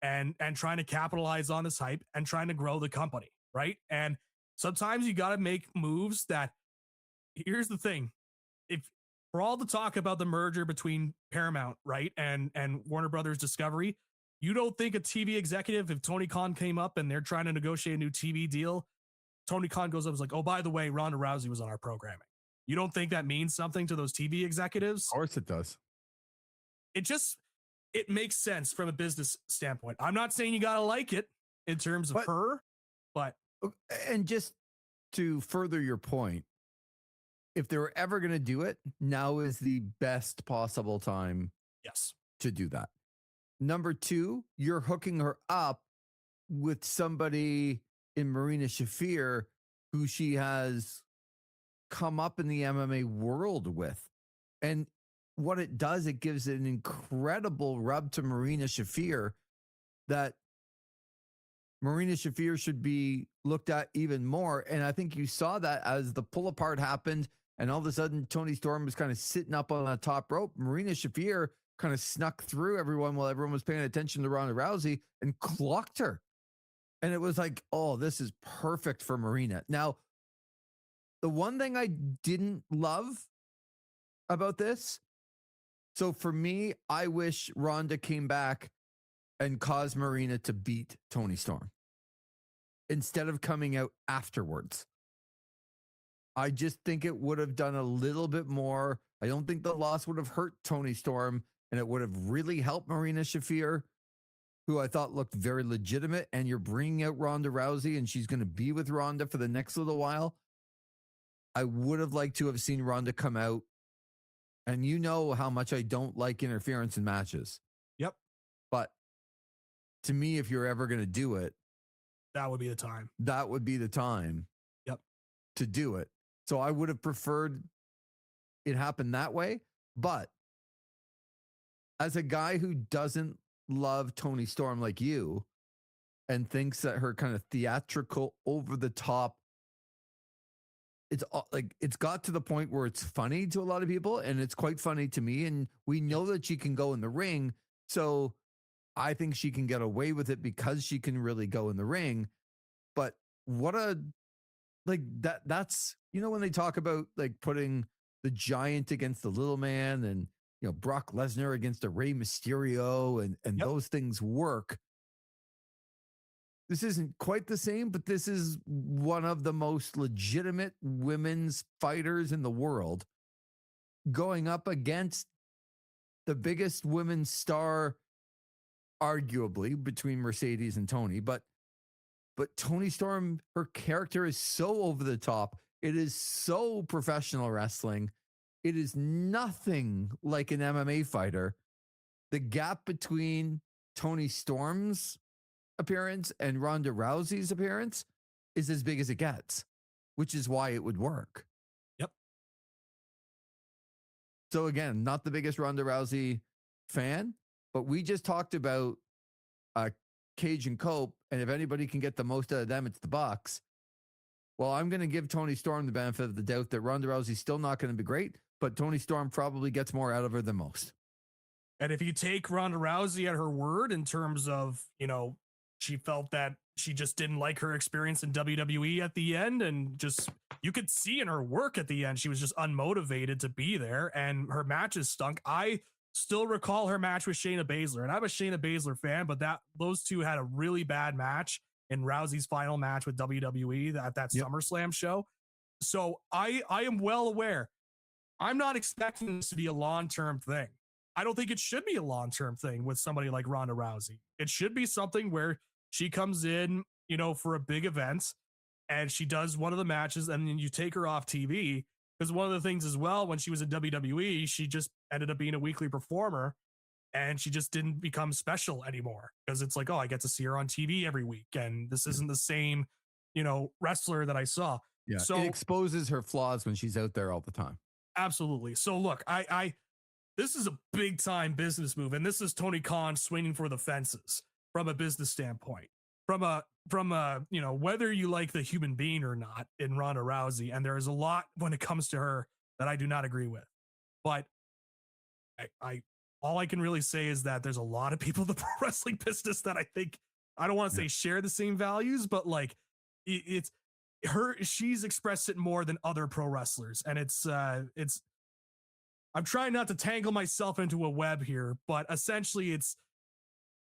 and trying to capitalize on this hype and trying to grow the company, right? And sometimes you got to make moves that, here's the thing. If for all the talk about the merger between Paramount, right, and Warner Brothers Discovery, you don't think a TV executive, if Tony Khan came up and they're trying to negotiate a new TV deal, Tony Khan goes up and is like, oh, by the way, Ronda Rousey was on our programming. You don't think that means something to those TV executives? Of course it does. It makes sense from a business standpoint. I'm not saying you got to like it in terms of her, but. And just to further your point, if they were ever going to do it, now is the best possible time to do that. Number two, you're hooking her up with somebody in Marina Shafir who she has come up in the MMA world with. And what it does, it gives an incredible rub to Marina Shafir that Marina Shafir should be looked at even more. And I think you saw that as the pull apart happened and all of a sudden Tony Storm was kind of sitting up on the top rope. Marina Shafir kind of snuck through everyone while everyone was paying attention to Ronda Rousey and clocked her. And it was like, oh, this is perfect for Marina. Now, the one thing I didn't love about this, so for me, I wish Ronda came back and caused Marina to beat Tony Storm instead of coming out afterwards. I just think it would have done a little bit more. I don't think the loss would have hurt Tony Storm, and it would have really helped Marina Shafir, who I thought looked very legitimate. And you're bringing out Ronda Rousey, and she's going to be with Ronda for the next little while. I would have liked to have seen Ronda come out. And you know how much I don't like interference in matches. Yep. But to me, if you're ever going to do it, that would be the time. That would be the time. Yep. To do it. So I would have preferred it happen that way. But as a guy who doesn't love Tony Storm like you and thinks that her kind of theatrical, over the top, it's got to the point where it's funny to a lot of people, and it's quite funny to me. And we know that she can go in the ring. So I think she can get away with it because she can really go in the ring. But that's, you know, when they talk about like putting the giant against the little man and, you know, Brock Lesnar against a Rey Mysterio and those things work. This isn't quite the same, but this is one of the most legitimate women's fighters in the world going up against the biggest women's star arguably between Mercedes and Tony, but Tony Storm, her character is so over the top. It is so professional wrestling. It is nothing like an MMA fighter. The gap between Tony Storm's appearance and Ronda Rousey's appearance is as big as it gets, which is why it would work. Yep. So again, not the biggest Ronda Rousey fan, but we just talked about Cage and Cope, and if anybody can get the most out of them, it's the Bucks. Well, I'm going to give Tony Storm the benefit of the doubt that Ronda Rousey's still not going to be great, but Tony Storm probably gets more out of her than most. And if you take Ronda Rousey at her word in terms of, she felt that she just didn't like her experience in WWE at the end, and just, you could see in her work at the end, she was just unmotivated to be there, and her matches stunk. I still recall her match with Shayna Baszler, and I'm a Shayna Baszler fan, but those two had a really bad match in Rousey's final match with WWE at that SummerSlam show. So I am well aware. I'm not expecting this to be a long-term thing. I don't think it should be a long-term thing with somebody like Ronda Rousey. It should be something where she comes in, for a big event, and she does one of the matches, and then you take her off TV. Because one of the things as well, when she was in WWE, she just ended up being a weekly performer, and she just didn't become special anymore. Because it's like, oh, I get to see her on TV every week, and this isn't the same, wrestler that I saw. Yeah, so it exposes her flaws when she's out there all the time. Absolutely. So look, this is a big time business move, and this is Tony Khan swinging for the fences from a business standpoint. From a whether you like the human being or not in Ronda Rousey, and there is a lot when it comes to her that I do not agree with. But I all I can really say is that there's a lot of people in the pro wrestling business that I think, I don't want to say share the same values, but like it's she's expressed it more than other pro wrestlers, and it's I'm trying not to tangle myself into a web here, but essentially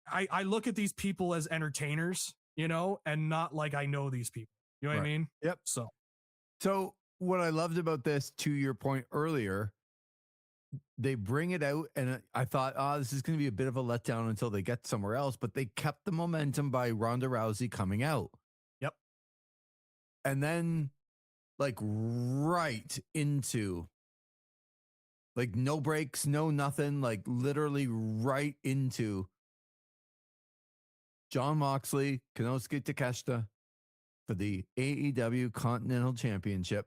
I look at these people as entertainers, and not like I know these people. You know what I mean? Yep. So what I loved about this, to your point earlier, they bring it out, and I thought, this is going to be a bit of a letdown until they get somewhere else, but they kept the momentum by Ronda Rousey coming out. Yep. And then like right into like no breaks, no nothing, like literally right into Jon Moxley, Konosuke Takeshita for the AEW Continental Championship.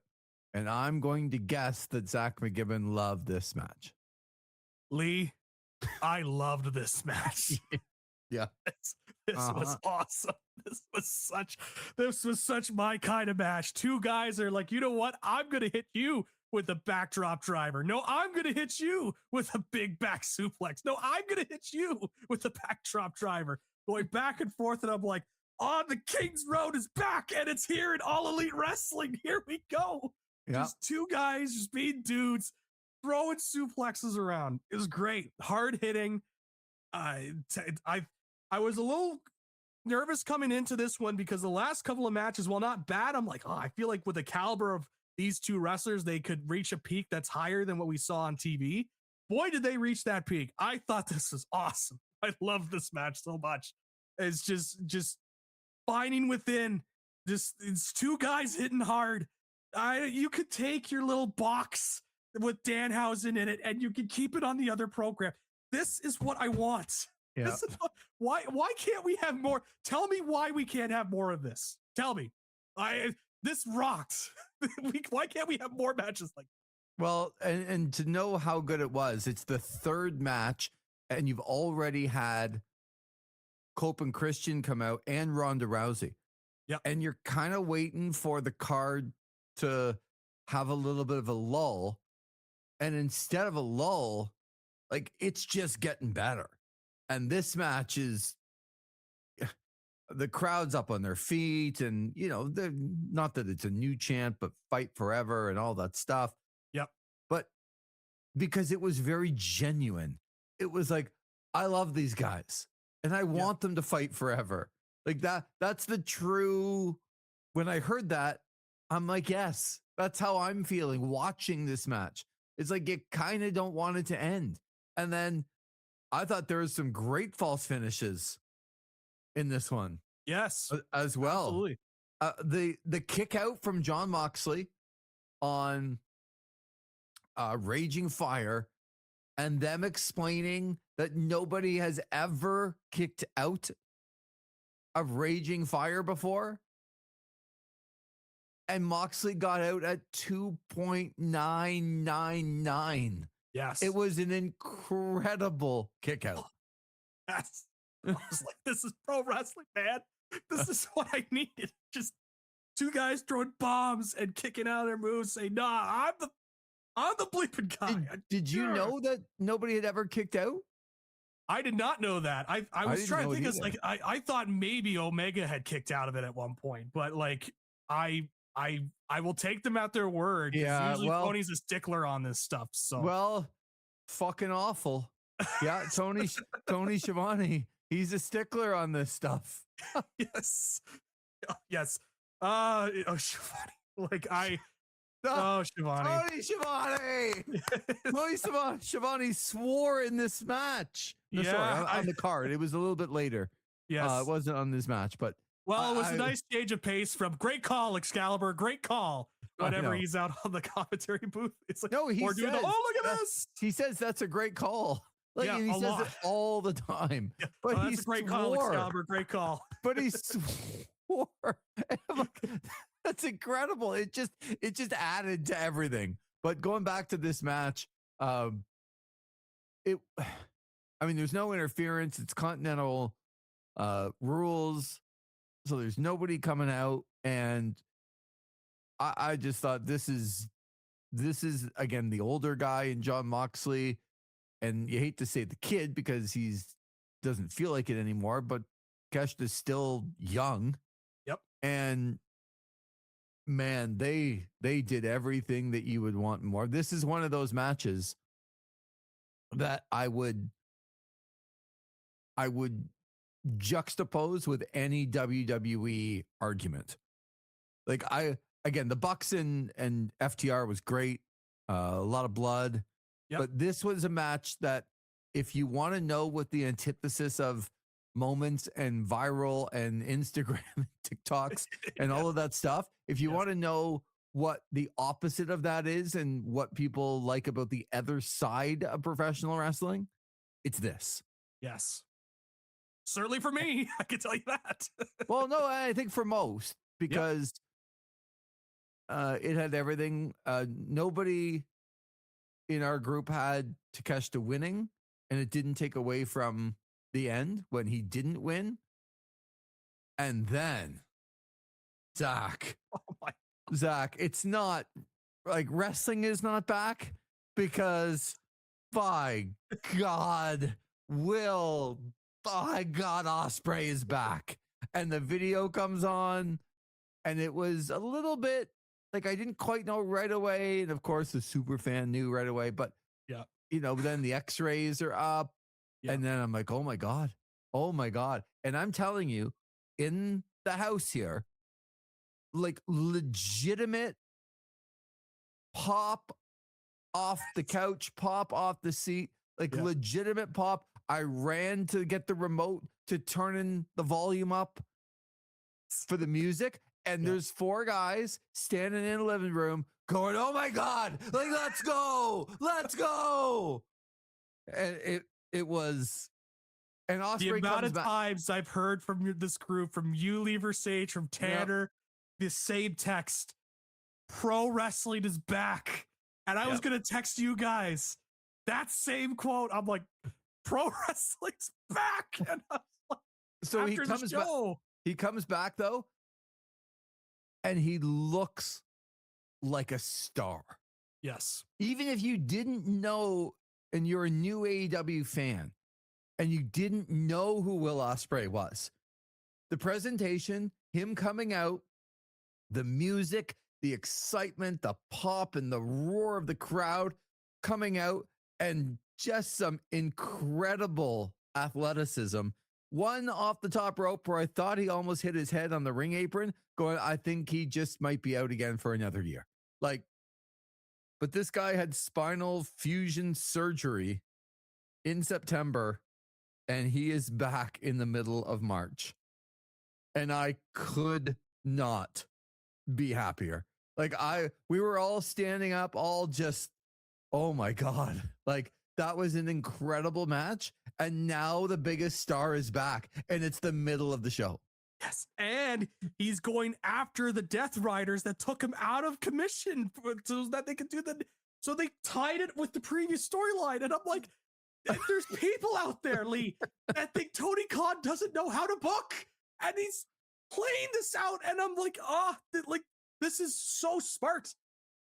And I'm going to guess that Zach McGibbon loved this match. Lee, I loved this match. Yeah. This was awesome. This was such my kind of match. Two guys are like, you know what? I'm going to hit you with a backdrop driver. No, I'm going to hit you with a big back suplex. No, I'm going to hit you with a backdrop driver. Going back and forth, and I'm like, the King's Road is back, and it's here in All Elite Wrestling. Here we go. Yeah. Just two guys just being dudes, throwing suplexes around. It was great. Hard hitting. I was a little nervous coming into this one because the last couple of matches, while not bad, I'm like, I feel like with the caliber of these two wrestlers, they could reach a peak that's higher than what we saw on TV. Boy, did they reach that peak. I thought this was awesome. I love this match so much. It's just finding within. It's two guys hitting hard. You could take your little box with Danhausen in it, and you can keep it on the other program. This is what I want. Yeah. Why can't we have more? Tell me why we can't have more of this. Tell me. This rocks. Why can't we have more matches like this? Well, and to know how good it was, it's the third match, and you've already had Cope and Christian come out and Ronda Rousey. Yeah. And you're kind of waiting for the card to have a little bit of a lull. And instead of a lull, like, it's just getting better. And this match is, the crowd's up on their feet, and, they're not that it's a new chant, but fight forever and all that stuff. Yep. But because it was very genuine, it was like, I love these guys and I want them to fight forever. Like that's the true, when I heard that, I'm like, yes, that's how I'm feeling watching this match. It's like, you kind of don't want it to end. And then I thought there was some great false finishes in this one Yes, as well. absolutely. The kick out from John Moxley on Raging Fire, and them explaining that nobody has ever kicked out of Raging Fire before. And Moxley got out at 2.999. Yes. It was an incredible kick out. Yes. I was like, this is pro wrestling, man. This is what I needed. Just two guys throwing bombs and kicking out of their moves, saying, nah, I'm the bleeping guy. Did you know that nobody had ever kicked out? I did not know that. I was trying to think of, like, I thought maybe Omega had kicked out of it at one point, but like I will take them at their word. Yeah, usually Tony's a stickler on this stuff. So well, fucking awful. Yeah, Tony Schiavone, he's a stickler on this stuff. Yes. Yes. Schiavone. Like Schiavone. Tony Schiavone. Tony Schiavone swore in this match. No, Yeah, sorry, on the card. It was a little bit later. Yes. It wasn't on this match, but well, it was a nice change of pace from great call, Excalibur, great call. Whenever he's out on the commentary booth, it's like, no, he says, look at this. He says that's a great call. Like, yeah, and he says it all the time. Yeah. But that's a great call, Excalibur. Great call. But he swore. Like, that's incredible. It just added to everything. But going back to this match, there's no interference. It's Continental rules. So there's nobody coming out. And I just thought this is again the older guy in John Moxley. And you hate to say the kid because doesn't feel like it anymore, but Kesh is still young. Yep. And man, they did everything that you would want more. This is one of those matches that I would juxtapose with any WWE argument. Like the Bucks and FTR was great. A lot of blood. Yep. But this was a match that if you want to know what the antithesis of moments and viral and Instagram and TikToks and all of that stuff, if you want to know what the opposite of that is and what people like about the other side of professional wrestling, it's this. Yes. Certainly for me, I can tell you that. Well, no, I think for most, because it had everything. Nobody in our group had Takeshita winning, and it didn't take away from the end when he didn't win. And then Zach, it's not like wrestling is not back because by God, Ospreay is back. And the video comes on, and it was a little bit like I didn't quite know right away. And of course, the super fan knew right away. But, then the x-rays are up. Yeah. And then I'm like, oh, my God. Oh, my God. And I'm telling you, in the house here, like legitimate pop off the couch, pop off the seat, like legitimate pop. I ran to get the remote to turn in the volume up for the music. And there's four guys standing in a living room going, oh my God, like, let's go. And it was, and Ospreay the amount of back. times I've heard from this group, from you, Lee Versage, from Tanner, the same text, pro wrestling is back. And I was going to text you guys that same quote. I'm like, pro wrestling's back. And I was like, so he comes back though. And he looks like a star. Yes. Even if you didn't know, and you're a new AEW fan, and you didn't know who Will Ospreay was, the presentation, him coming out, the music, the excitement, the pop, and the roar of the crowd coming out, and just some incredible athleticism. One off the top rope where I thought he almost hit his head on the ring apron, going, I think he just might be out again for another year. Like, but this guy had spinal fusion surgery in September, and he is back in the middle of March. And I could not be happier. Like we were all standing up, all just, oh my God. Like that was an incredible match. And now the biggest star is back and it's the middle of the show. Yes. And he's going after the Death Riders that took him out of commission so that they could do so they tied it with the previous storyline. And I'm like, there's people out there, Lee, that think Tony Khan doesn't know how to book. And he's playing this out. And I'm like, this is so smart.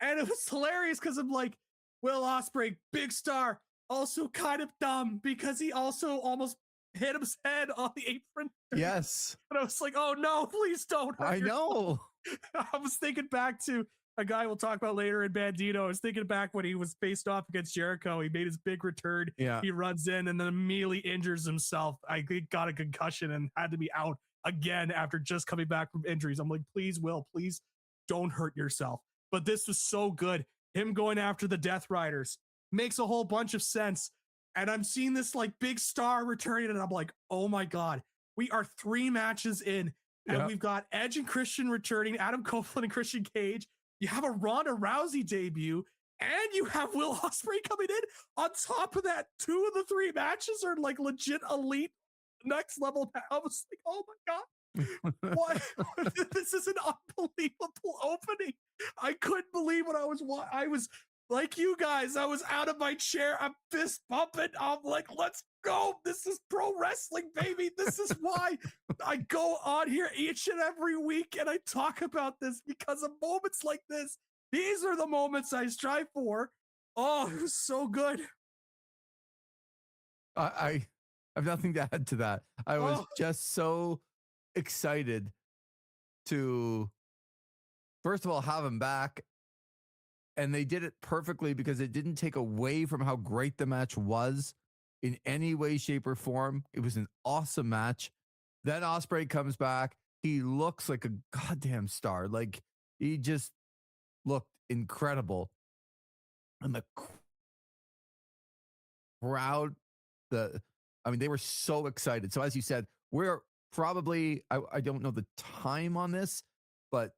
And it was hilarious because I'm like, Will Ospreay, big star, also kind of dumb because he also almost hit his head on the apron. Yes. And I was like, oh no, please don't. I know. I was thinking back to a guy we'll talk about later in Bandito. I was thinking back when he was faced off against Jericho. He made his big return. Yeah. He runs in and then immediately injures himself. I think got a concussion and had to be out again after just coming back from injuries. I'm like, please, Will, please don't hurt yourself. But this was so good. Him going after the Death Riders makes a whole bunch of sense. And I'm seeing this like big star returning and I'm like, oh my God, we are 3 matches in and we've got Edge and Christian returning, Adam Copeland and Christian Cage. You have a Ronda Rousey debut and you have Will Ospreay coming in. On top of that, 2 of the 3 matches are like legit elite next level. I was like, oh my God, what? This is an unbelievable opening. I couldn't believe what I was like you guys. I was out of my chair. I'm fist pumping. I'm like, let's go. This is pro wrestling, baby. This is why I go on here each and every week and I talk about this, because of moments like this. These are the moments I strive for. Oh, it was so good. I have nothing to add to that. I was just so excited to, first of all, have him back. And they did it perfectly because it didn't take away from how great the match was in any way, shape, or form. It was an awesome match. Then Ospreay comes back. He looks like a goddamn star. Like he just looked incredible. And the crowd, they were so excited. So as you said, we're probably, I don't know the time on this, but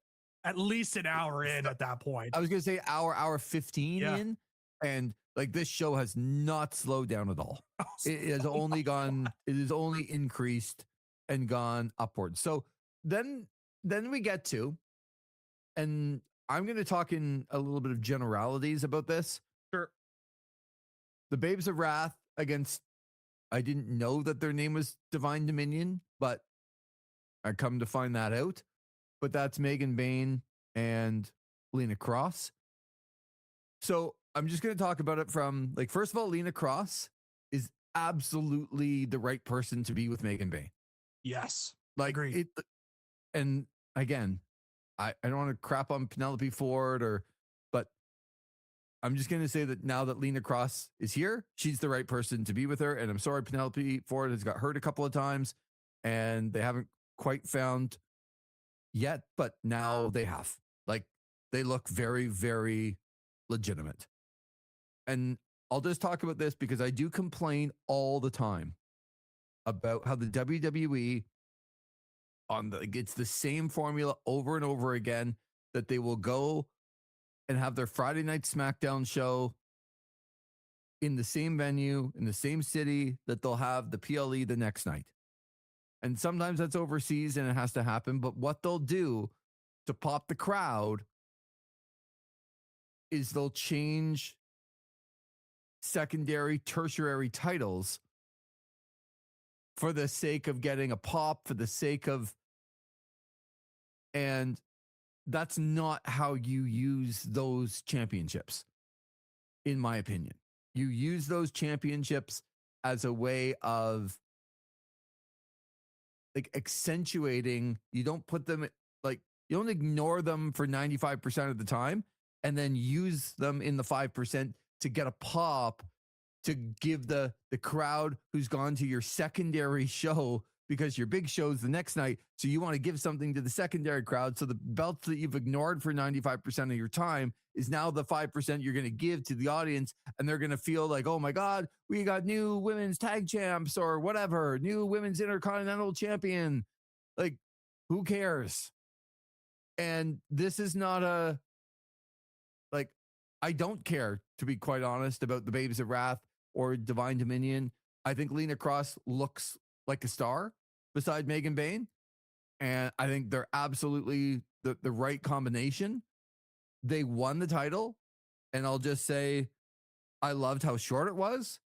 at least an hour in at that point. I was going to say hour 15 in. And like this show has not slowed down at all. It has only increased and gone upwards. So then we get to, and I'm going to talk in a little bit of generalities about this. Sure. The Babes of Wrath against, I didn't know that their name was Divine Dominion, but I come to find that out. But that's Megan Bayne and Lena Cross. So I'm just going to talk about it from, like, first of all, Lena Cross is absolutely the right person to be with Megan Bayne. Yes. Like, agreed. And again, I don't want to crap on Penelope Ford but I'm just going to say that now that Lena Cross is here, she's the right person to be with her. And I'm sorry, Penelope Ford has got hurt a couple of times and they haven't quite found yet, but now they have. Like, they look very, very legitimate. And I'll just talk about this because I do complain all the time about how the WWE it's the same formula over and over again, that they will go and have their Friday night SmackDown show in the same venue, in the same city, that they'll have the PLE the next night. And sometimes that's overseas and it has to happen. But what they'll do to pop the crowd is they'll change secondary, tertiary titles for the sake of getting a pop, for the sake of, and that's not how you use those championships, in my opinion. You use those championships as a way of like accentuating. You don't put them, like, you don't ignore them for 95% of the time and then use them in the 5% to get a pop, to give the crowd who's gone to your secondary show because your big show's the next night. So you want to give something to the secondary crowd. So the belts that you've ignored for 95% of your time is now the 5% you're going to give to the audience. And they're going to feel like, oh my God, we got new women's tag champs or whatever, new women's intercontinental champion. Like, who cares? And this is not a, like, I don't care, to be quite honest, about the Babes of Wrath or Divine Dominion. I think Lena Cross looks like a star beside Megan Bayne. And I think they're absolutely the right combination. They won the title. And I'll just say, I loved how short it was.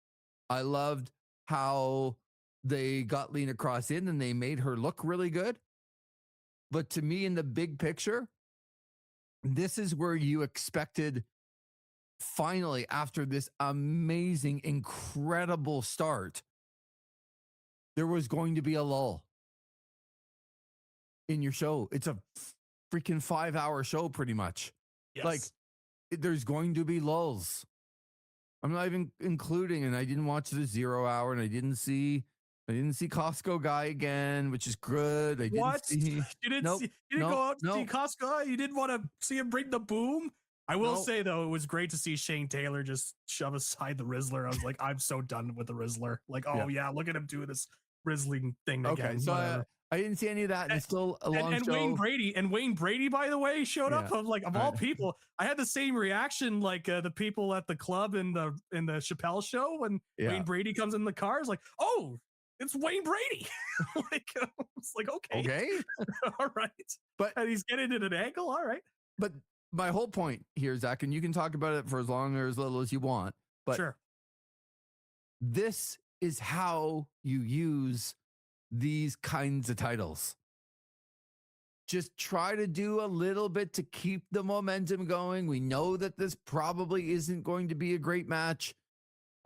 I loved how they got Lena Cross in and they made her look really good. But to me, in the big picture, this is where you expected, finally, after this amazing, incredible start, there was going to be a lull in your show. It's a freaking 5-hour show, pretty much. Yes. Like, there's going to be lulls. I'm not even including, and I didn't watch the 0 hour, and I didn't see Costco guy again, which is good. I didn't see. You didn't Nope, see, you didn't nope, go out to see nope. Costco. You didn't want to see him bring the boom. I will Nope. say though, it was great to see Shane Taylor just shove aside the Rizzler. I was like, I'm so done with the Rizzler. Like, oh yeah, look at him do this Rizzling thing Okay, again. so I didn't see any of that, and it's still a long and show. Wayne Brady, by the way, showed up. Yeah. Of like, of all people, I had the same reaction like the people at the club in the Chappelle show when Wayne Brady comes in the car. It's like, oh, it's Wayne Brady. Like, it's like, okay, all right, and he's getting at an angle. All right, but my whole point here, Zach, and you can talk about it for as long or as little as you want, but sure, this is how you use these kinds of titles. Just try to do a little bit to keep the momentum going. We know that this probably isn't going to be a great match.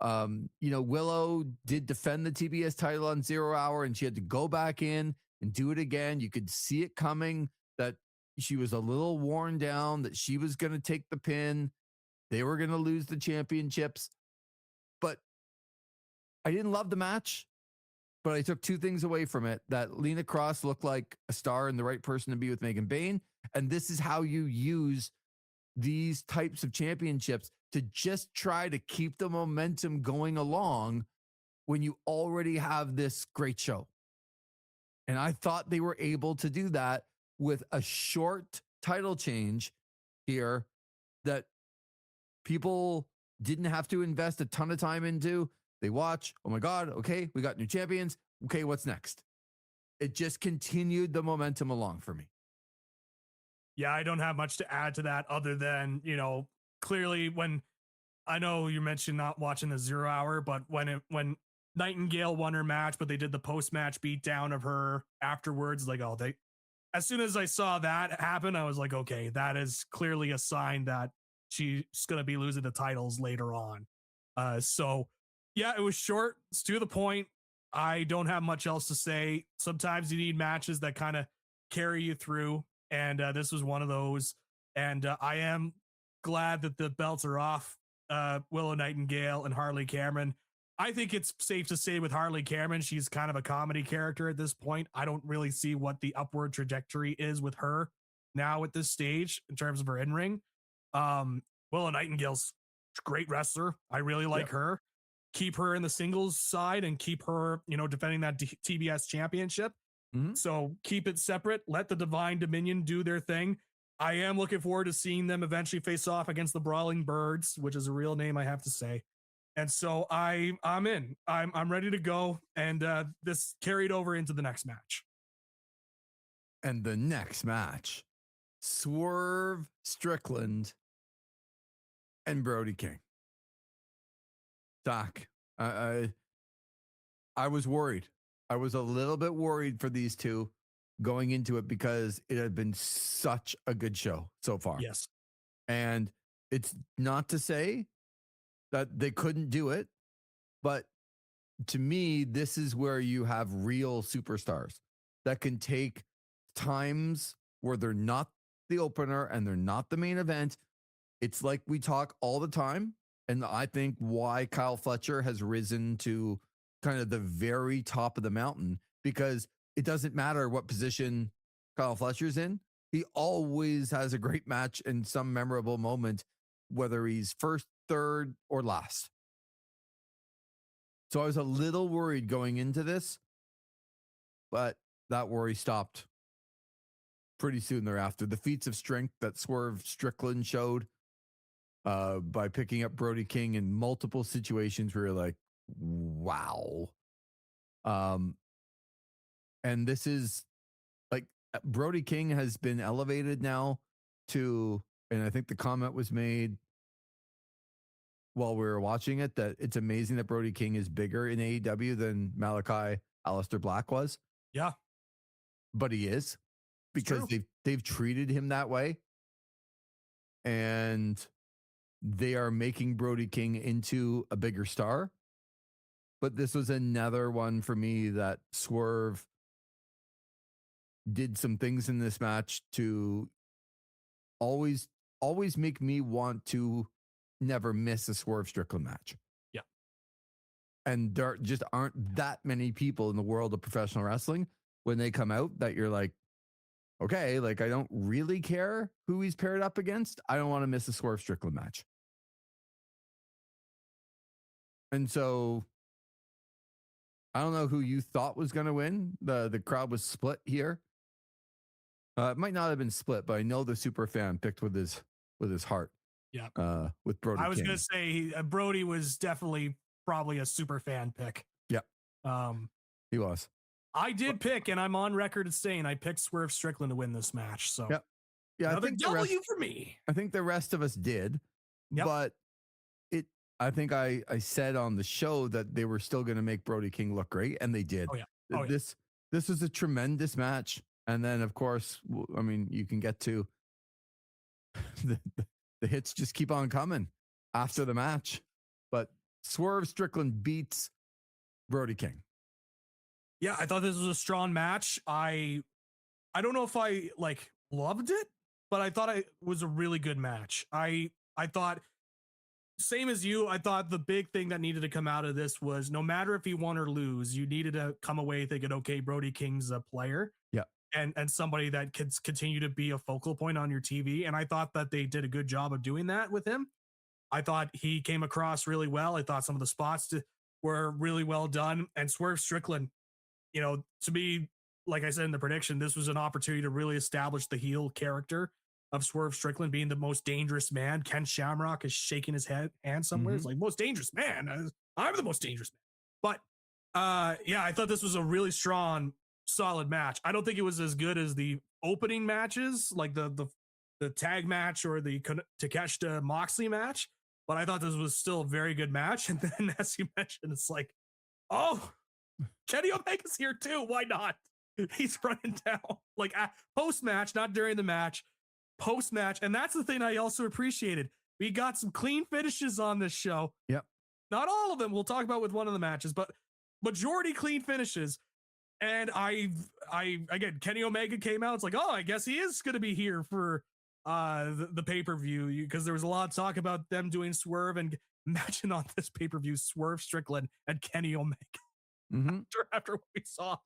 Willow did defend the TBS title on 0 hour, and she had to go back in and do it again. You could see it coming, that she was a little worn down, that she was going to take the pin. They were going to lose the championships. But I didn't love the match, but I took two things away from it: that Lena Cross looked like a star and the right person to be with Megan Bayne. And this is how you use these types of championships, to just try to keep the momentum going along when you already have this great show. And I thought they were able to do that with a short title change here that people didn't have to invest a ton of time into. They watch, oh my God, okay, we got new champions. Okay, what's next? It just continued the momentum along for me. Yeah, I don't have much to add to that other than, clearly when I know you mentioned not watching the 0 hour, but when Nightingale won her match, but they did the post-match beatdown of her afterwards, like, as soon as I saw that happen, I was like, okay, that is clearly a sign that she's going to be losing the titles later on. So yeah, it was short. It's to the point. I don't have much else to say. Sometimes you need matches that kind of carry you through. And this was one of those. And I am glad that the belts are off Willow Nightingale and Harley Cameron. I think it's safe to say with Harley Cameron, she's kind of a comedy character at this point. I don't really see what the upward trajectory is with her now at this stage in terms of her in-ring. Willow Nightingale's a great wrestler. I really like her. Keep her in the singles side and keep her, defending that TBS championship. Mm-hmm. So keep it separate. Let the Divine Dominion do their thing. I am looking forward to seeing them eventually face off against the Brawling Birds, which is a real name, I have to say. And so I'm in. I'm ready to go. And this carried over into the next match. And the next match, Swerve Strickland and Brody King. Doc, I was worried. I was a little bit worried for these two going into it because it had been such a good show so far. Yes. And it's not to say that they couldn't do it, but to me, this is where you have real superstars that can take times where they're not the opener and they're not the main event. It's like we talk all the time. And I think why Kyle Fletcher has risen to kind of the very top of the mountain because it doesn't matter what position Kyle Fletcher's in. He always has a great match and some memorable moment, whether he's first, third, or last. So I was a little worried going into this, but that worry stopped pretty soon thereafter. The feats of strength that Swerve Strickland showed by picking up Brody King in multiple situations where you're like, wow. And this is like Brody King has been elevated now to, and I think the comment was made while we were watching it, that it's amazing that Brody King is bigger in AEW than Malachi Aleister Black was. Yeah. But he is, because they've treated him that way. And they are making Brody King into a bigger star. But this was another one for me that Swerve did some things in this match to always make me want to never miss a Swerve Strickland match. Yeah. And there just aren't that many people in the world of professional wrestling when they come out that you're like, okay, like I don't really care who he's paired up against. I don't want to miss a Swerve Strickland match. And so I don't know who you thought was going to win. The crowd was split here. It might not have been split, but I know the super fan picked with his heart. Yeah. With Brody. I was going to say Brody was definitely probably a super fan pick. Yeah. He was. I did pick, and I'm on record as saying I picked Swerve Strickland to win this match. So yeah, another W for me. I think the rest of us did, but I think I said on the show that they were still going to make Brody King look great, and they did. This was a tremendous match. And then, of course, I mean, you can get to the hits just keep on coming after the match. But Swerve Strickland beats Brody King. Yeah, I thought this was a strong match. I don't know if I loved it, but I thought it was a really good match. I thought, same as you, I thought the big thing that needed to come out of this was no matter if you won or lose, you needed to come away thinking, okay, Brody King's a player. Yeah. And somebody that could continue to be a focal point on your TV. And I thought that they did a good job of doing that with him. I thought he came across really well. I thought some of the spots were really well done. And Swerve Strickland, to me, like I said in the prediction, this was an opportunity to really establish the heel character of Swerve Strickland being the most dangerous man. Ken Shamrock is shaking his hand somewhere. It's like, most dangerous man. I'm the most dangerous man. But I thought this was a really strong, solid match. I don't think it was as good as the opening matches, like the tag match or the Takeshita Moxley match. But I thought this was still a very good match. And then, as you mentioned, it's like, oh, Kenny Omega's here too. Why not? He's running down like post match, not during the match, post match. And that's the thing I also appreciated. We got some clean finishes on this show. Yep. Not all of them. We'll talk about with one of the matches, but majority clean finishes. And again, Kenny Omega came out. It's like, oh, I guess he is going to be here for the pay-per-view, because there was a lot of talk about them doing Swerve, and imagine on this pay-per-view, Swerve Strickland and Kenny Omega after what we saw.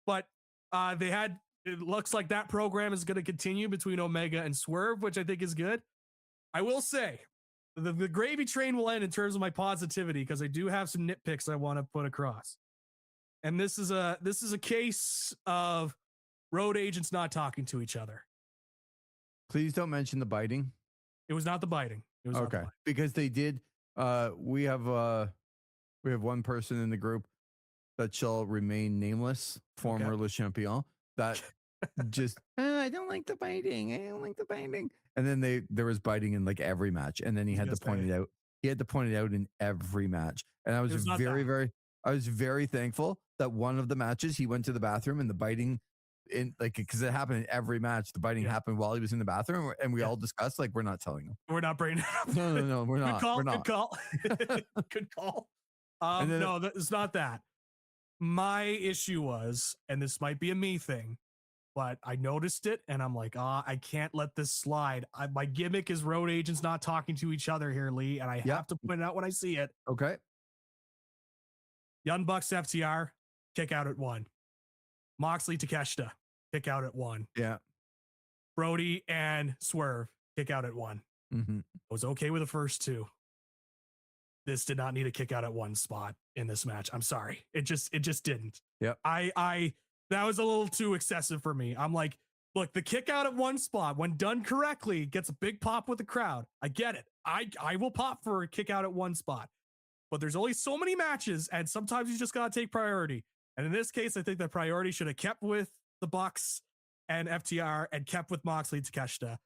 But it looks like that program is going to continue between Omega and Swerve, which I think is good. I will say the gravy train will end in terms of my positivity, because I do have some nitpicks I want to put across. And this is a case of road agents not talking to each other. Please don't mention the biting. It was not the biting. It was okay, because they did. We have one person in the group that shall remain nameless, former Le Champion, that just I don't like the biting. I don't like the biting. And then there was biting in like every match, and then he had to point it out. He had to point it out in every match, and I was very thankful that one of the matches he went to the bathroom and the biting. Because it happened in every match, the biting happened while he was in the bathroom, and we all discussed, like, we're not telling him. We're not bringing it up. No, we're not. Good call. Good call. No, it's not that. My issue was, and this might be a me thing, but I noticed it, and I'm like, I can't let this slide. My gimmick is road agents not talking to each other here, Lee, and I have to point it out when I see it. Okay. Young Bucks FTR, kick out at 1. Moxley Takeshita, kick out at 1. Yeah. Brody and Swerve, kick out at 1. Mm-hmm. I was okay with the first 2. This did not need a kick out at 1 spot in this match. I'm sorry. It just didn't. Yeah. That was a little too excessive for me. I'm like, look, the kick out at 1 spot, when done correctly, gets a big pop with the crowd. I get it. I will pop for a kick out at 1 spot. But there's only so many matches, and sometimes you just got to take priority. And in this case, I think that priority should have kept with the Bucks and FTR and kept with Moxley Takeshita.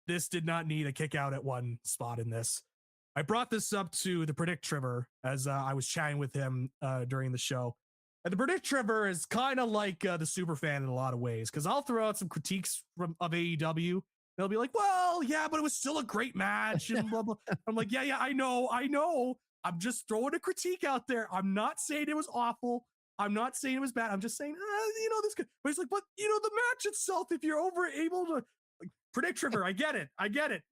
This did not need a kick out at 1 spot in this. I brought this up to the Predict Trevor as I was chatting with him during the show. And the Predict Trevor is kind of like the super fan in a lot of ways, because I'll throw out some critiques of AEW. They'll be like, well, yeah, but it was still a great match. And blah, blah. I'm like, yeah, I know. I'm just throwing a critique out there. I'm not saying it was awful. I'm not saying it was bad. I'm just saying, this could. But he's like, but the match itself, if you're able to Predict Trevor, I get it.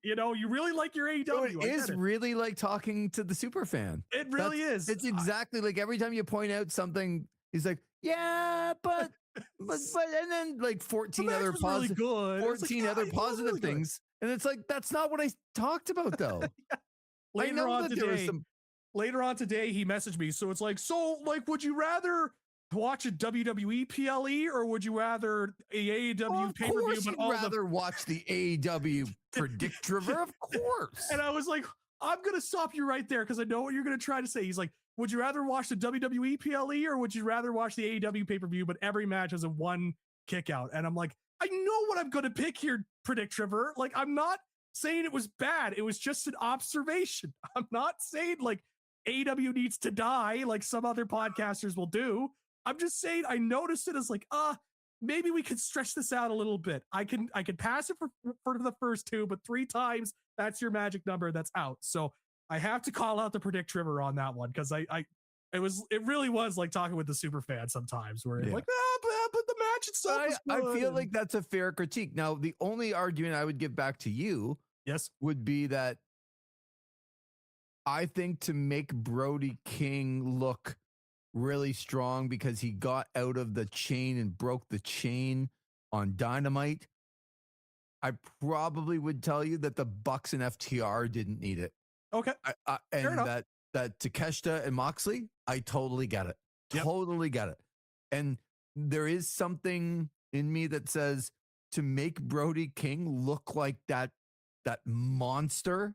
You really like your AEW. It is really like talking to the super fan. It really is. It's exactly like every time you point out something, he's like, yeah, but and then like 14 other positive, really 14 like, other positive really things. And it's like, that's not what I talked about though. Yeah. Later on today, he messaged me. So it's like, would you rather watch a WWE PLE or would you rather a AEW pay-per-view? Of course you'd rather watch the AEW Predict Trevor, of course. And I was like, I'm going to stop you right there because I know what you're going to try to say. He's like, would you rather watch the WWE PLE or would you rather watch the AEW pay-per-view, but every match has a 1 kick out? And I'm like, I know what I'm going to pick here, Predict Trevor. Like, I'm not saying it was bad. It was just an observation. I'm not saying like AEW needs to die like some other podcasters will do. I'm just saying I noticed it as like, maybe we could stretch this out a little bit. I can pass it for the first 2, but 3 times, that's your magic number that's out. So I have to call out the Predict Trevor on that one because it really was like talking with the super fan sometimes where you're like, but the match itself is good. I feel like that's a fair critique. Now, the only argument I would give back to you would be that I think to make Brody King look really strong because he got out of the chain and broke the chain on Dynamite, I probably would tell you that the Bucks and FTR didn't need it. Okay. And that Takeshita and Moxley, I totally get it. Totally get it. And there is something in me that says to make Brody King look like that monster,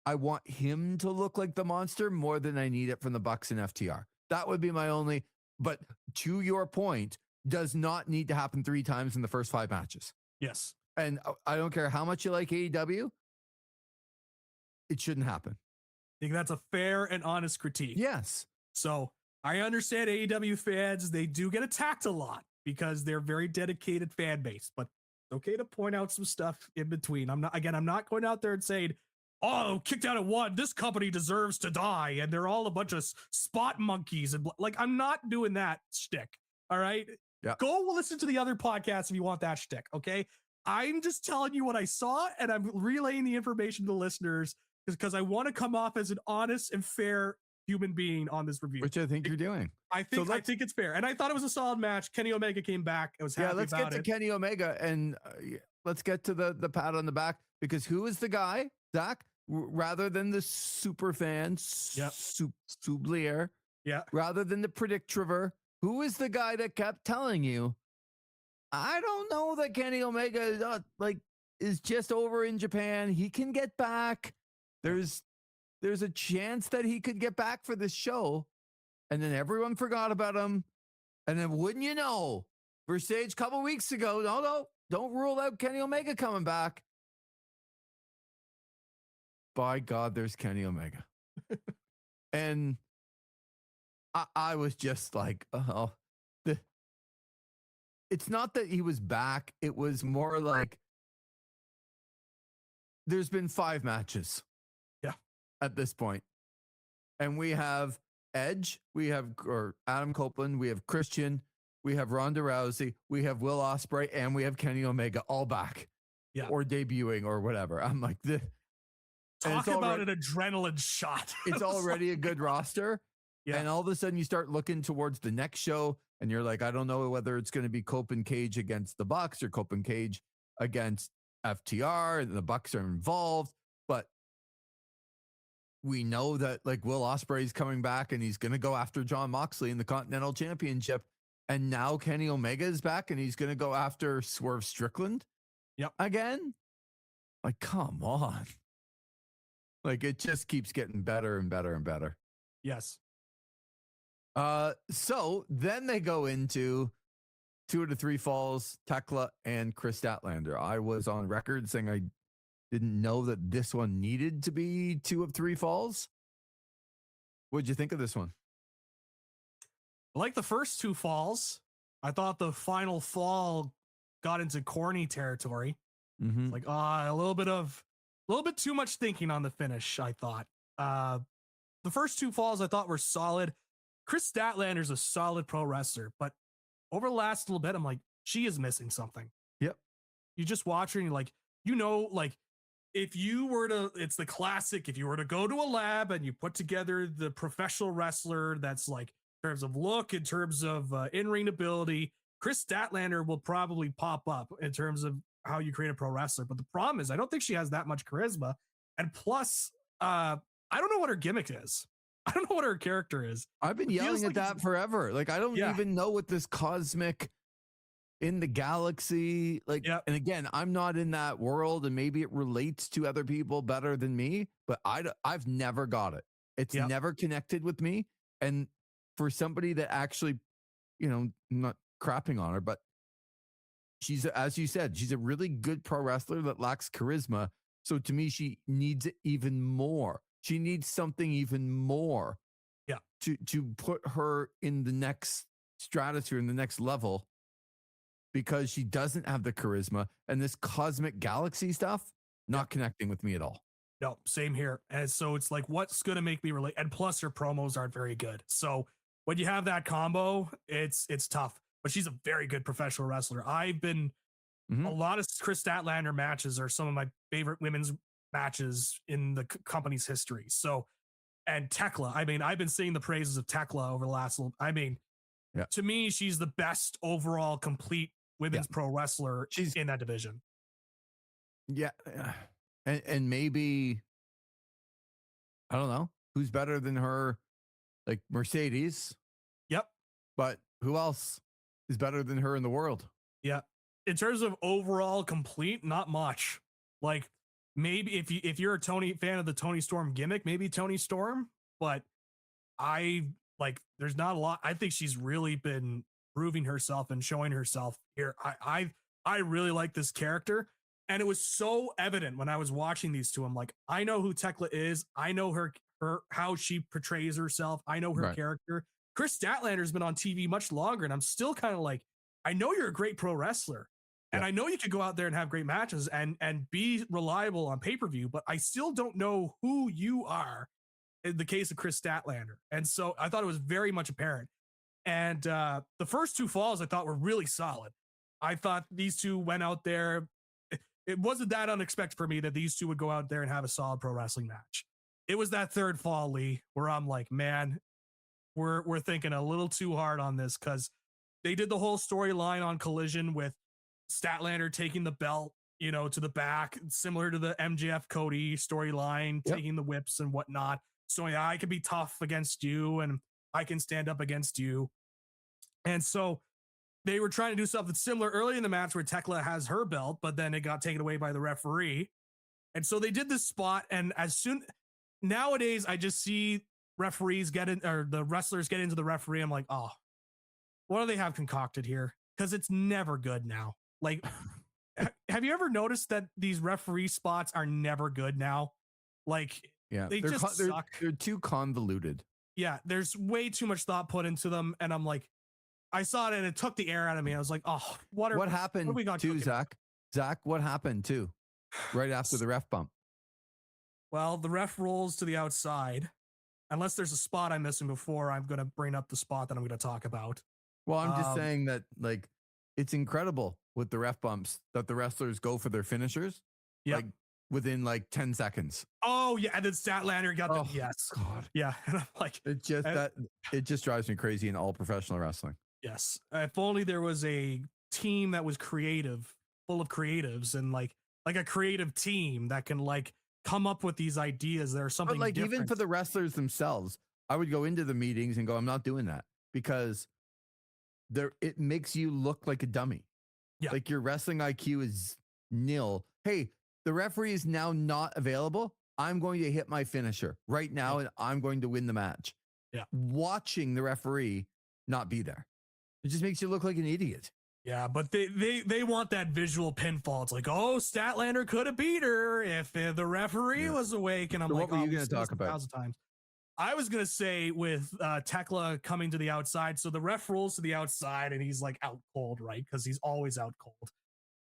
I want him to look like the monster more than I need it from the Bucks and FTR. That would be my only, but to your point, does not need to happen 3 times in the first 5 matches. Yes. And I don't care how much you like AEW, it shouldn't happen. I think that's a fair and honest critique. Yes. So I understand AEW fans, they do get attacked a lot because they're very dedicated fan base, but it's okay to point out some stuff in between. I'm not going out there and saying, oh, kicked out at 1, this company deserves to die, and they're all a bunch of spot monkeys. And like, I'm not doing that shtick. All right. Yeah. Go listen to the other podcasts if you want that shtick. Okay. I'm just telling you what I saw, and I'm relaying the information to the listeners because I want to come off as an honest and fair human being on this review. Which I think you're doing. I think it's fair. And I thought it was a solid match. Kenny Omega came back. I was happy about it. Yeah, let's get to Kenny Omega and let's get to the pat on the back because who is the guy, Zach? Rather than the super fan, Sublier, rather than the Predict Trevor, who is the guy that kept telling you, I don't know that Kenny Omega is just over in Japan. He can get back. There's a chance that he could get back for this show. And then everyone forgot about him. And then wouldn't you know, Versage a couple weeks ago, no, don't rule out Kenny Omega coming back. By God, there's Kenny Omega. And I was just like, it's not that he was back. It was more like there's been 5 matches. Yeah. At this point. And we have Edge, we have Adam Copeland, we have Christian, we have Ronda Rousey, we have Will Ospreay, and we have Kenny Omega all back. Yeah. Or debuting or whatever. I'm like, talk about an adrenaline shot. It's already a good roster. Yeah. And all of a sudden you start looking towards the next show and you're like, I don't know whether it's going to be Cope and Cage against the Bucks or Cope and Cage against FTR, and the Bucks are involved, but we know that like Will Ospreay's coming back and he's going to go after Jon Moxley in the Continental Championship. And now Kenny Omega is back and he's going to go after Swerve Strickland. Yep. Again. Like, come on. Like, it just keeps getting better and better and better. Yes. So then they go into 2 out of 3 falls, Tekla and Chris Statlander. I was on record saying I didn't know that this one needed to be 2 of 3 falls. What'd you think of this one? Like the first 2 falls, I thought the final fall got into corny territory. Mm-hmm. Like, a little bit too much thinking on the finish, I thought. The first 2 falls I thought were solid. Chris Statlander's a solid pro wrestler, but over the last little bit, I'm like, she is missing something. Yep. You just watch her and you're like, like if you were to, it's the classic, if you were to go to a lab and you put together the professional wrestler that's like, in terms of look, in terms of in-ring ability, Chris Statlander will probably pop up in terms of how you create a pro wrestler. But the problem is, I don't think she has that much charisma. And plus, I don't know what her gimmick is. I don't know what her character is. I've been yelling at that forever. Like, I don't even know what this cosmic in the galaxy, like, and again, I'm not in that world and maybe it relates to other people better than me, but I've never got it. It's never connected with me. And for somebody that actually, I'm not crapping on her, but she's, as you said, she's a really good pro wrestler that lacks charisma. So to me, she needs it even more. She needs something even more to put her in the next stratosphere, in the next level, because she doesn't have the charisma, and this cosmic galaxy stuff not connecting with me at all. No, same here. And so it's like, what's going to make me relate? And plus her promos aren't very good. So when you have that combo, it's tough, but she's a very good professional wrestler. I've been a lot of Chris Statlander matches are some of my favorite women's matches in the company's history. So, and Tekla, I mean, I've been seeing the praises of Tekla over the last little, to me, she's the best overall complete women's pro wrestler in that division. Yeah. And maybe, I don't know, who's better than her? Like Mercedes. Yep. But who else is better than her in the world? Yeah. In terms of overall complete, not much. Like, maybe if you're a fan of the Tony Storm gimmick, maybe Tony Storm, but there's not a lot. I think she's really been proving herself and showing herself here. I really like this character, and it was so evident when I was watching these two. I'm like, I know who Tekla is. I know her how she portrays herself. I know her character. Chris Statlander's been on TV much longer, and I'm still kind of like, I know you're a great pro wrestler. And I know you could go out there and have great matches and be reliable on pay-per-view, but I still don't know who you are in the case of Chris Statlander. And so I thought it was very much apparent. And the first 2 falls I thought were really solid. I thought these two went out there. It wasn't that unexpected for me that these two would go out there and have a solid pro wrestling match. It was that third fall, Lee, where I'm like, man, we're thinking a little too hard on this, because they did the whole storyline on Collision with Statlander taking the belt, to the back, similar to the MJF Cody storyline, taking the whips and whatnot. So I can be tough against you and I can stand up against you. And so they were trying to do something similar early in the match where Tekla has her belt, but then it got taken away by the referee. And so they did this spot. And nowadays I just see the wrestlers get into the referee. I'm like, oh, what do they have concocted here? Because it's never good now. Like, have you ever noticed that these referee spots are never good now? Like, they just suck. They're too convoluted. Yeah, there's way too much thought put into them, and I'm like, I saw it and it took the air out of me. I was like, oh, what happened we got to Zach? Zach, what happened too? Right after the ref bump. Well, the ref rolls to the outside. Unless there's a spot I'm missing before, I'm going to bring up the spot that I'm going to talk about. Well, I'm just saying that, like, it's incredible with the ref bumps that the wrestlers go for their finishers, like within like 10 seconds. Oh yeah, and then Statlander got the yes. God. Yeah, and I'm like, it just drives me crazy in all professional wrestling. Yes. If only there was a team that was creative, full of creatives, and like a creative team that can like come up with these ideas that are But something like even different. for the wrestlers themselves, I would go into the meetings and go, I'm not doing that because it makes you look like a dummy. Yeah. Like your wrestling IQ is nil. Hey, the referee is now not available. I'm going to hit my finisher right now and I'm going to win the match. Yeah. Watching the referee not be there. It just makes you look like an idiot. Yeah, but they want that visual pinfall. It's like, oh, Statlander could have beat her if the referee was awake. And I'm So like, what were you we've going to seen this talk about? 1,000 times. I was gonna say with Tekla coming to the outside, so the ref rolls to the outside and he's like out cold, right? Because he's always out cold.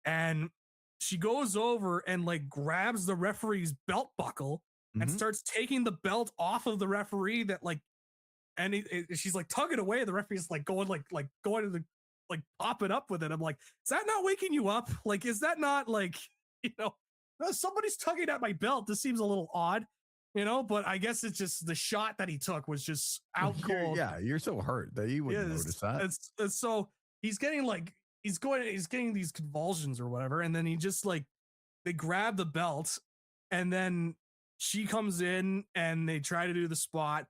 And she goes over and like grabs the referee's belt buckle and starts taking the belt off of the referee. That like, and she's like tugging away. The referee's like going going to the like popping up with it. I'm like, is that not waking you up? Like, is that not like, you know, somebody's tugging at my belt? This seems a little odd. You know, but I guess it's just the shot that he took was just out cold. Yeah, you're so hurt that you wouldn't notice that. It's so he's getting like he's getting these convulsions or whatever, and then he just like they grab the belt, and then she comes in and they try to do the spot,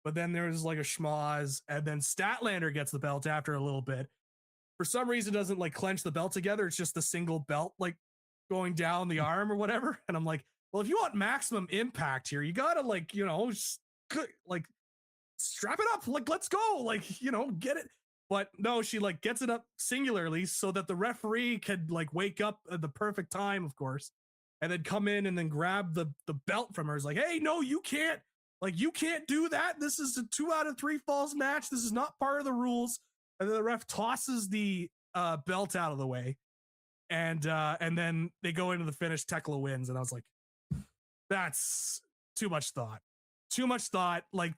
but then there's like a schmoz, and then Statlander gets the belt after a little bit. For some reason, doesn't like clench the belt together. It's just a single belt like going down the arm or whatever, and I'm like, well, if you want maximum impact here, you gotta like, you know, like strap it up, like let's go, like, you know, get it. But no, she like gets it up singularly so that the referee could like wake up at the perfect time, of course, and then come in and then grab the belt from her. It's like, hey, no, you can't do that. This is a 2 out of 3 falls match. This is not part of the rules. And then the ref tosses the belt out of the way, and then they go into the finish. Tekla wins, and I was like, that's too much thought. Like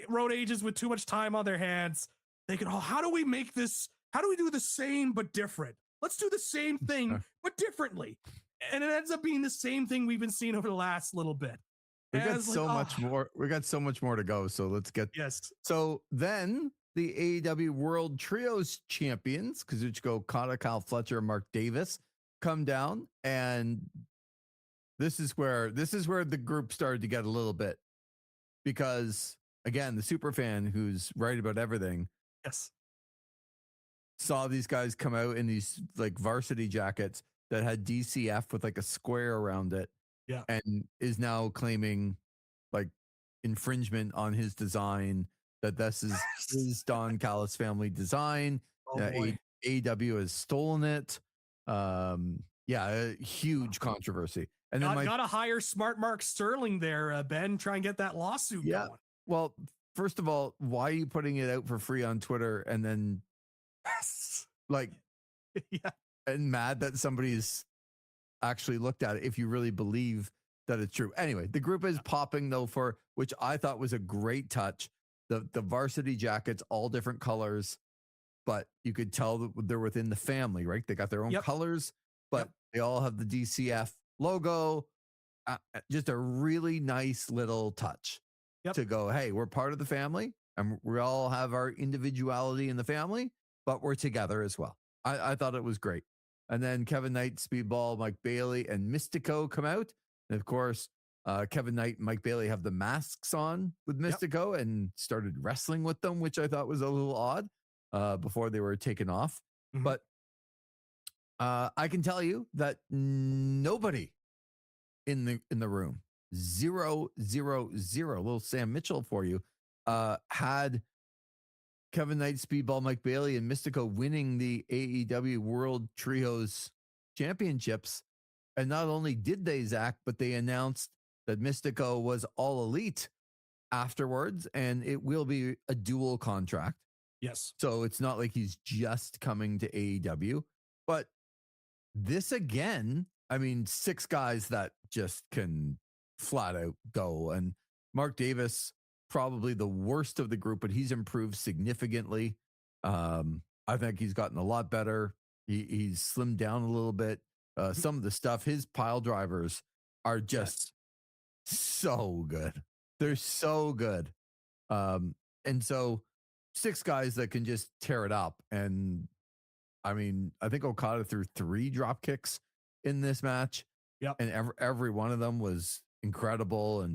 road agents with too much time on their hands. They can, how do we make this? How do we do the same but different? Let's do the same thing but differently. And it ends up being the same thing we've been seeing over the last little bit. We got so much more. We got so much more to go. So let's get. Yes. So then the AEW World Trios champions, Kazuchika Okada, Kyle Fletcher, and Mark Davis, come down, and this is where the group started to get a little bit, because again, the super fan who's right about everything, yes, saw these guys come out in these like varsity jackets that had DCF with like a square around it, yeah, and is now claiming like infringement on his design, that this is his Don Callis family design. AEW has stolen it. A huge controversy. And then gotta hire Smart Mark Sterling there, Ben. Try and get that lawsuit going. Well, first of all, why are you putting it out for free on Twitter and then like and mad that somebody's actually looked at it if you really believe that it's true? Anyway, the group is popping though, for which I thought was a great touch. The varsity jackets, all different colors, but you could tell that they're within the family, right? They got their own colors, but they all have the DCF logo. Just a really nice little touch to go, hey, we're part of the family and we all have our individuality in the family, but we're together as well. I thought it was great. And then Kevin Knight, Speedball, Mike Bailey, and Mystico come out. And of course, Kevin Knight and Mike Bailey have the masks on with Mystico and started wrestling with them, which I thought was a little odd before they were taken off. But I can tell you that nobody in the room, 0, 0, 0, little Sam Mitchell for you, had Kevin Knight, Speedball, Mike Bailey, and Mystico winning the AEW World Trios Championships. And not only did they, Zach, but they announced that Mystico was all elite afterwards, and it will be a dual contract. Yes. So it's not like he's just coming to AEW, but this again, I mean, 6 guys that just can flat out go. And Mark Davis, probably the worst of the group, but he's improved significantly. I think he's gotten a lot better. He's slimmed down a little bit. Some of the stuff, his pile drivers are just so good. They're so good. And so 6 guys that can just tear it up. And I mean, I think Okada threw 3 drop kicks in this match. Yep. And every one of them was incredible.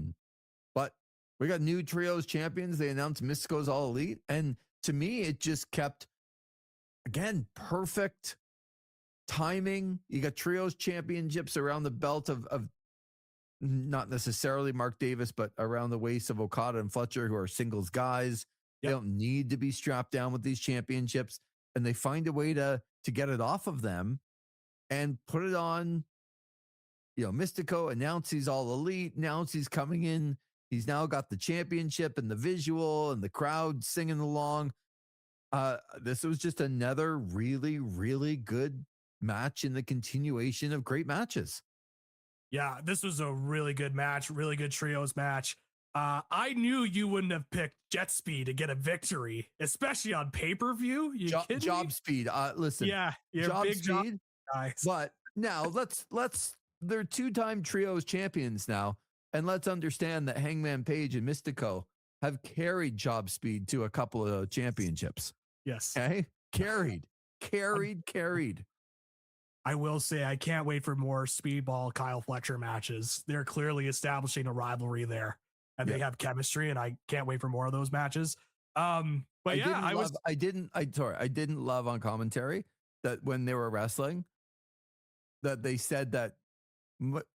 But we got new trios champions. They announced Mystico's All Elite. And to me, it just kept, again, perfect timing. You got trios championships around the belt of not necessarily Mark Davis, but around the waist of Okada and Fletcher, who are singles guys. Yep. They don't need to be strapped down with these championships, and they find a way to get it off of them and put it on. Mystico announced he's All Elite, announced he's coming in. He's now got the championship and the visual and the crowd singing along. This was just another really, really good match in the continuation of great matches. Yeah, this was a really good match, really good trios match. I knew you wouldn't have picked Jet Speed to get a victory, especially on pay-per-view. Job Speed. Listen. Yeah, Job big Speed. Guys. But now let's they're 2-time trios champions now, and let's understand that Hangman Page and Mystico have carried Job Speed to a couple of championships. Yes. Okay. Carried. I will say I can't wait for more Speedball Kyle Fletcher matches. They're clearly establishing a rivalry there, and they have chemistry, and I can't wait for more of those matches. But I didn't love on commentary that when they were wrestling that they said that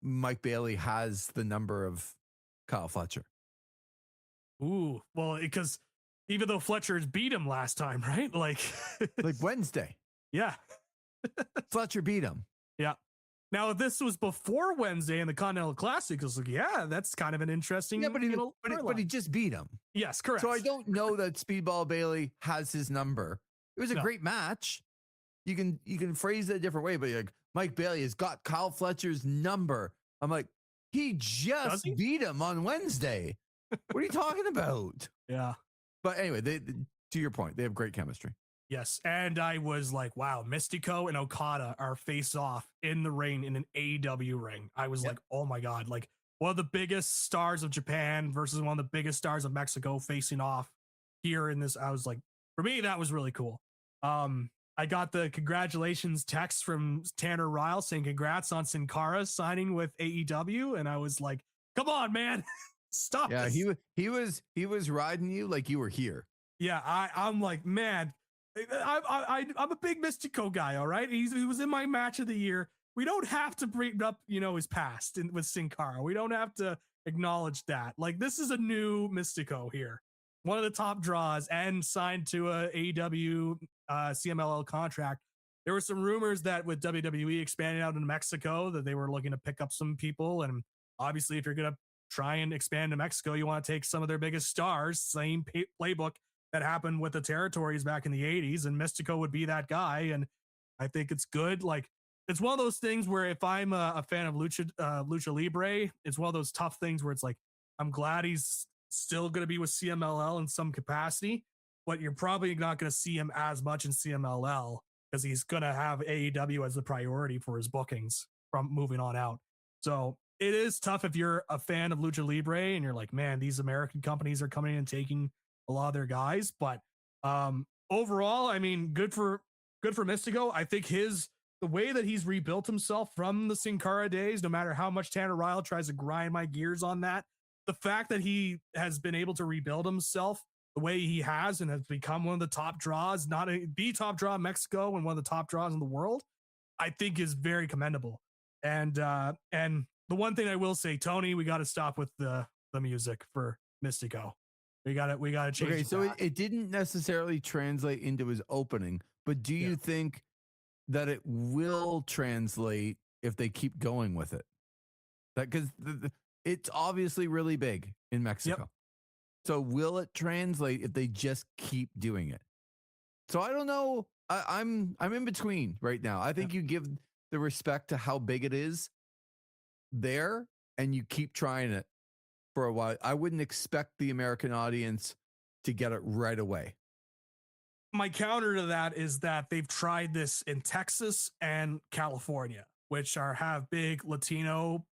Mike Bailey has the number of Kyle Fletcher. Ooh, well, because even though Fletcher's beat him last time, right? Like Wednesday. Yeah. Fletcher beat him. Yeah. Now, if this was before Wednesday in the Continental Classic, I was like, yeah, that's kind of an interesting. Yeah, but he just beat him. Yes, correct. So I don't know that Speedball Bailey has his number. It was a great match. You can phrase it a different way, but you're like, Mike Bailey has got Kyle Fletcher's number. I'm like, he just beat him on Wednesday. What are you talking about? Yeah. But anyway, to your point, they have great chemistry. Yes. And I was like, wow, Mystico and Okada are face off in the ring in an AEW ring. I was like, oh my God, like one of the biggest stars of Japan versus one of the biggest stars of Mexico facing off here in this. I was like, for me, that was really cool. I got the congratulations text from Tanner Ryle saying congrats on Sin Cara signing with AEW. And I was like, come on, man, stop. Yeah, this. He was riding you like you were here. Yeah, I'm like, man, I'm a big Mystico guy. All right, he was in my match of the year. We don't have to bring up his past with Sin Cara. We don't have to acknowledge that. Like, this is a new Mystico here, one of the top draws, and signed to a AEW CMLL contract. There were some rumors that with WWE expanding out into Mexico that they were looking to pick up some people, and obviously, if you're gonna try and expand to Mexico, you want to take some of their biggest stars. Same playbook that happened with the territories back in the 80s, and Mystico would be that guy. And I think it's good. Like, it's one of those things where if I'm a fan of Lucha Libre, it's one of those tough things where it's like, I'm glad he's still going to be with CMLL in some capacity, but you're probably not going to see him as much in CMLL because he's going to have AEW as the priority for his bookings from moving on out. So it is tough if you're a fan of Lucha Libre and you're like, man, these American companies are coming in and taking a lot of their guys. But overall, I mean, good for Mystico. I think the way that he's rebuilt himself from the Sin Cara days, no matter how much Tanner Ryle tries to grind my gears on that, the fact that he has been able to rebuild himself the way he has and has become one of the top draws, not the top draw in Mexico and one of the top draws in the world, I think is very commendable. And the one thing I will say, Tony, we got to stop with the music for Mystico. We got to change. Okay, so it didn't necessarily translate into his opening, but do you think that it will translate if they keep going with it? That because it's obviously really big in Mexico. Yep. So will it translate if they just keep doing it? So I don't know. I'm in between right now. I think you give the respect to how big it is there, and you keep trying it for a while. I wouldn't expect the American audience to get it right away. My counter to that is that they've tried this in Texas and California, which have big Latino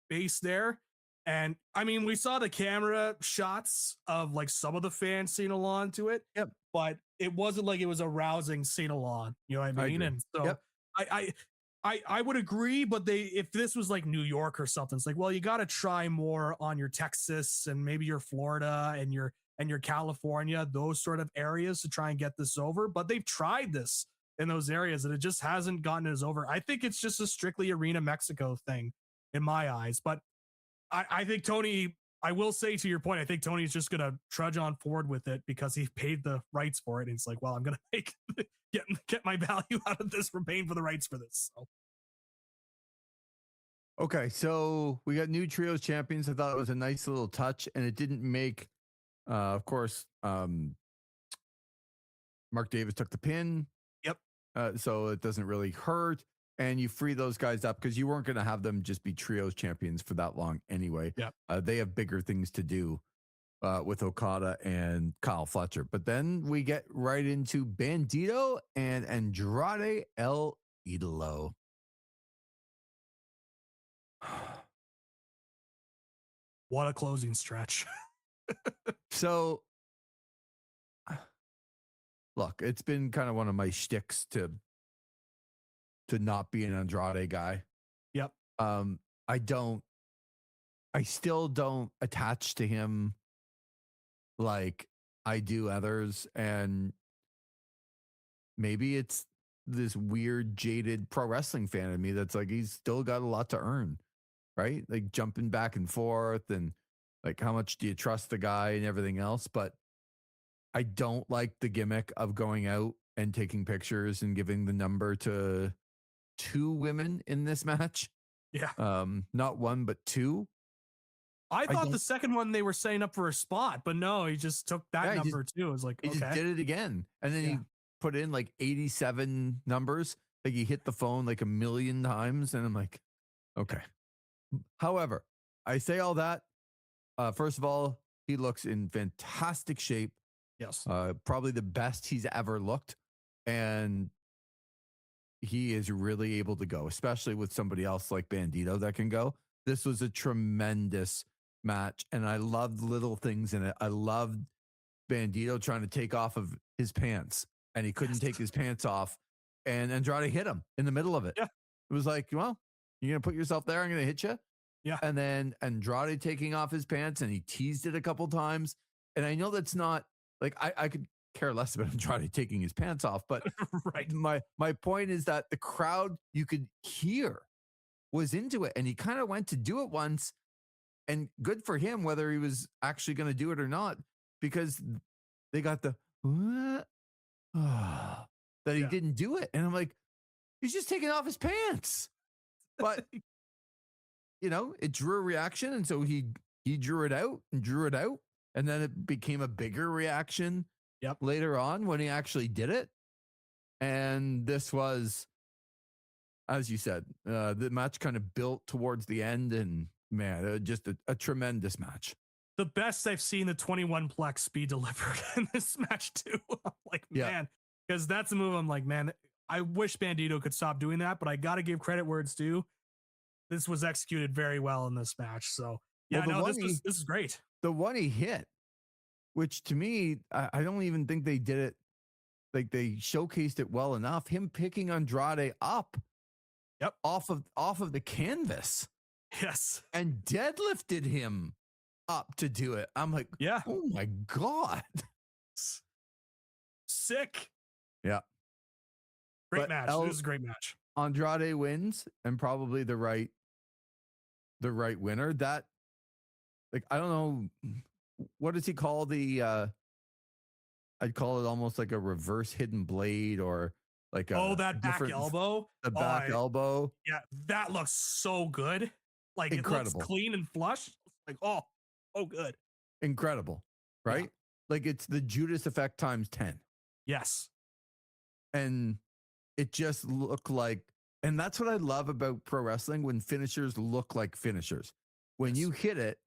base there. And I mean, we saw the camera shots of like some of the fans sing along to it, Yep. but it wasn't like it was a rousing sing along. You know what I I mean? agree. And so Yep. I would agree, but if this was like New York or something, it's like, well, you got to try more on your Texas and maybe your Florida and your California, those sort of areas to try and get this over. But they've tried this in those areas and it just hasn't gotten us over. I think it's just a strictly Arena Mexico thing in my eyes. But I think Tony, I will say to your point, I think Tony's just going to trudge on forward with it because he paid the rights for it. And it's like, well, I'm going to get my value out of this for paying for the rights for this. So. Okay, so we got new trios champions. I thought it was a nice little touch, and it didn't make, of course, Mark Davis took the pin. Yep. So it doesn't really hurt. And you free those guys up because you weren't going to have them just be trios champions for that long anyway. Yep. They have bigger things to do with Okada and Kyle Fletcher. But then we get right into Bandito and Andrade El Idolo. What a closing stretch. So, look, it's been kind of one of my shticks to not be an Andrade guy. Yep. I still don't attach to him like I do others. And maybe it's this weird, jaded pro wrestling fan of me that's like, he's still got a lot to earn, right? Like jumping back and forth and like, how much do you trust the guy and everything else? But I don't like the gimmick of going out and taking pictures and giving the number to 2 women in this match. Yeah. Not 1, but 2. I thought the second one they were setting up for a spot, but no, he just took that number too. It was like, he just did it again. And then he put in like 87 numbers. Like he hit the phone like 1 million times. And I'm like, okay. However, I say all that. First of all, he looks in fantastic shape. Yes. Probably the best he's ever looked. And he is really able to go, especially with somebody else like Bandito that can go. This was a tremendous match, and I loved little things in it. I loved Bandito trying to take off of his pants, and he couldn't take his pants off, and Andrade hit him in the middle of it. Yeah. It was like, well, you're going to put yourself there, I'm going to hit you. Yeah. And then Andrade taking off his pants, and he teased it a couple times. And I know that's not, like, I could care less about Andrade taking his pants off, but right. My point is that the crowd, you could hear, was into it, and he kind of went to do it once, and good for him whether he was actually going to do it or not, because they got the that he didn't do it, and I'm like, he's just taking off his pants. But you know, it drew a reaction, and so he drew it out, and then it became a bigger reaction later on when he actually did it. And this was, as you said, the match kind of built towards the end, and man, just a tremendous match. The best I've seen the 21 plex be delivered in this match too. I'm like, man, because that's a move. I'm like, man, I wish Bandito could stop doing that, but I got to give credit where it's due. This was executed very well in this match. So yeah, well, this is great. The one he hit, which to me, I don't even think they did it. Like they showcased it well enough. Him picking Andrade up, off of the canvas, and deadlifted him up to do it. I'm like, oh my god, sick. Yeah, great match. This is a great match. Andrade wins, and probably the right winner. That, like, I don't know, what does he call the? I'd call it almost like a reverse hidden blade, or like that back elbow. The back elbow. Yeah, that looks so good. Like incredible. It looks clean and flush. Like, oh good. Incredible, right? Yeah. Like it's the Judas effect times 10. Yes. And it just looked like, and that's what I love about pro wrestling, when finishers look like finishers. When you hit it,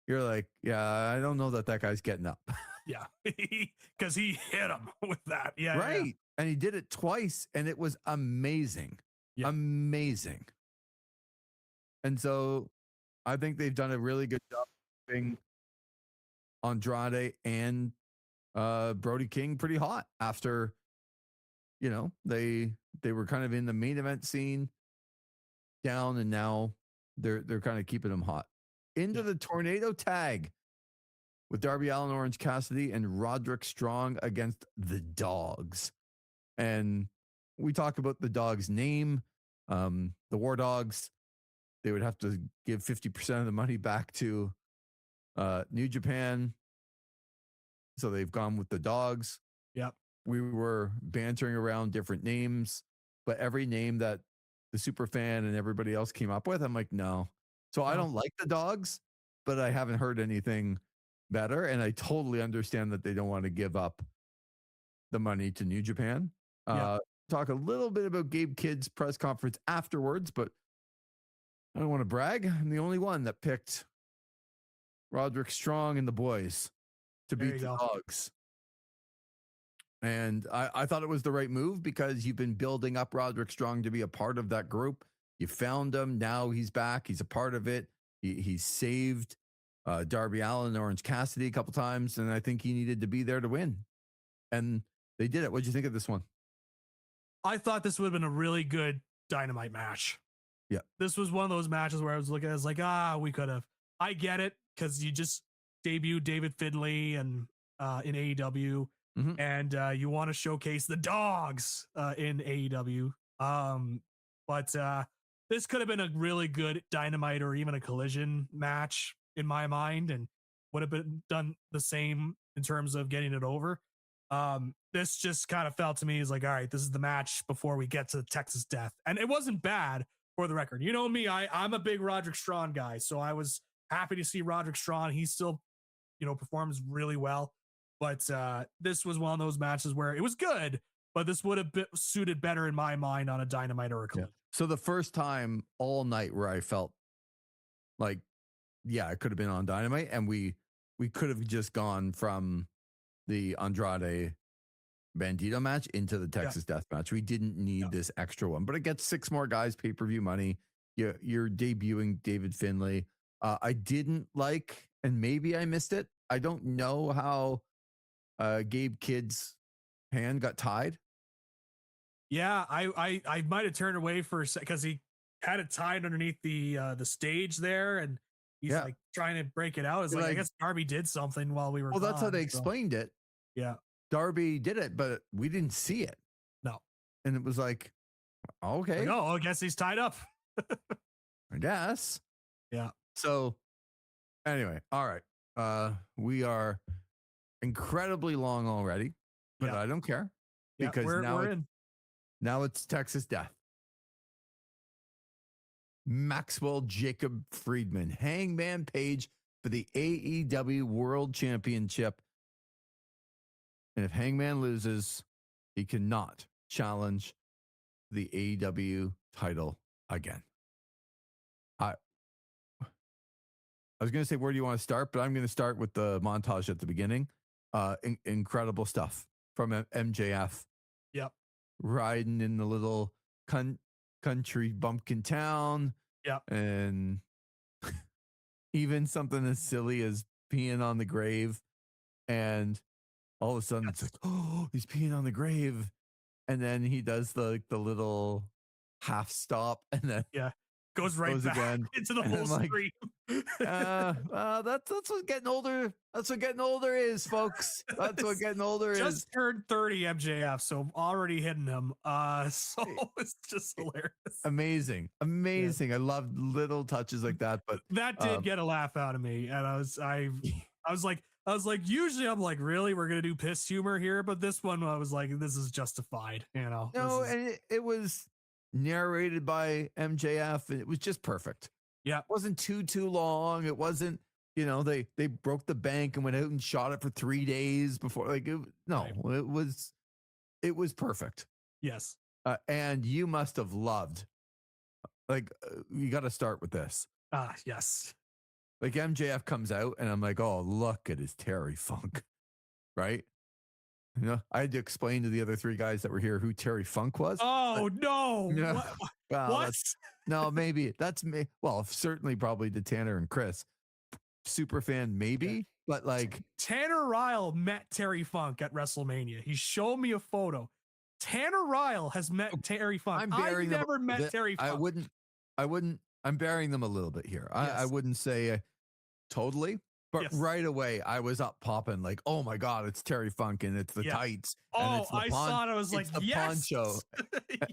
you're like, yeah, I don't know that guy's getting up. Yeah, because he hit him with that. Yeah, right. Yeah. And he did it twice, and it was amazing. Amazing. And so I think they've done a really good job keeping Andrade and Brody King pretty hot after, they were kind of in the main event scene down, and now they're kind of keeping them hot. Into the tornado tag with Darby Allin, Orange Cassidy, and Roderick Strong against the Dogs. And we talk about the Dogs' name, the War Dogs. They would have to give 50% of the money back to New Japan. So they've gone with the Dogs. Yep. We were bantering around different names, but every name that the Superfan and everybody else came up with, I'm like, no. So I don't like the Dogs, but I haven't heard anything better. And I totally understand that they don't want to give up the money to New Japan. Talk a little bit about Gabe Kidd's press conference afterwards, but I don't want to brag. I'm the only one that picked Roderick Strong and the boys to beat the Dogs. And I thought it was the right move because you've been building up Roderick Strong to be a part of that group. You found him. Now he's back. He's a part of it. He saved Darby Allin and Orange Cassidy a couple times, and I think he needed to be there to win. And they did it. What'd you think of this one? I thought this would have been a really good Dynamite match. Yeah. This was one of those matches where I was looking, I was like, we could have. I get it, because you just debuted David Finlay and in AEW, and you want to showcase the Dogs in AEW. But this could have been a really good Dynamite or even a Collision match in my mind, and would have been done the same in terms of getting it over. This just kind of felt to me as like, all right, this is the match before we get to the Texas Death. And it wasn't bad, for the record. You know me, I'm a big Roderick Strong guy, so I was happy to see Roderick Strong. He still, performs really well. But this was one of those matches where it was good, but this would have suited better in my mind on a Dynamite or a Collision. So the first time all night where I felt like, it could have been on Dynamite, and we could have just gone from the Andrade Bandito match into the Texas Death match. We didn't need this extra one, but it gets 6 more guys, pay-per-view money. You're debuting David Finlay. I didn't like, and maybe I missed it, I don't know how Gabe Kidd's hand got tied. Yeah, I might have turned away for a second because he had it tied underneath the stage there, and he's like trying to break it out. It's like, I guess Darby did something while we were. Well, that's how they explained it. Yeah, Darby did it, but we didn't see it. No, and it was like, okay, no, I guess he's tied up. I guess. Yeah. So, anyway, all right. We are incredibly long already, but I don't care because now it's Texas Death. Maxwell Jacob Friedman, Hangman Page for the AEW World Championship. And if Hangman loses, he cannot challenge the AEW title again. I was going to say, where do you want to start? But I'm going to start with the montage at the beginning. Incredible stuff from MJF. Yep. Riding in the little country bumpkin town. Yep. And even something as silly as peeing on the grave. And all of a sudden it's like, oh, he's peeing on the grave. And then he does the little half stop, and then goes right back again into the whole screen. That's what getting older. That's what getting older is, folks. That's what getting older is. Just turned 30, MJF, so already hitting him. So it's just hilarious. Amazing. Yeah. I love little touches like that, but that did get a laugh out of me, and I was like, usually I'm like, really, we're gonna do piss humor here, but this one I was like, this is justified, No, and it was narrated by MJF, and it was just perfect. Yeah, it wasn't too long. It wasn't, they broke the bank and went out and shot it for 3 days before. Like, it was perfect. Yes, and you must have loved. Like, you got to start with this. Yes. Like, MJF comes out, and I'm like, oh, look at his Terry Funk, right? I had to explain to the other three guys that were here who Terry Funk was. Oh no! Yeah. Well, What? no, maybe that's me. Well, certainly probably to Tanner and Chris. Super fan, maybe, but like Tanner Ryle met Terry Funk at WrestleMania. He showed me a photo. Tanner Ryle has met Terry Funk. I never met Terry Funk. I wouldn't, I'm burying them a little bit here. Yes. I wouldn't say totally, but Yes. right away I was up popping like, oh my God, it's Terry Funk and it's the tights. And it's the I saw it. I was like, the yes. poncho.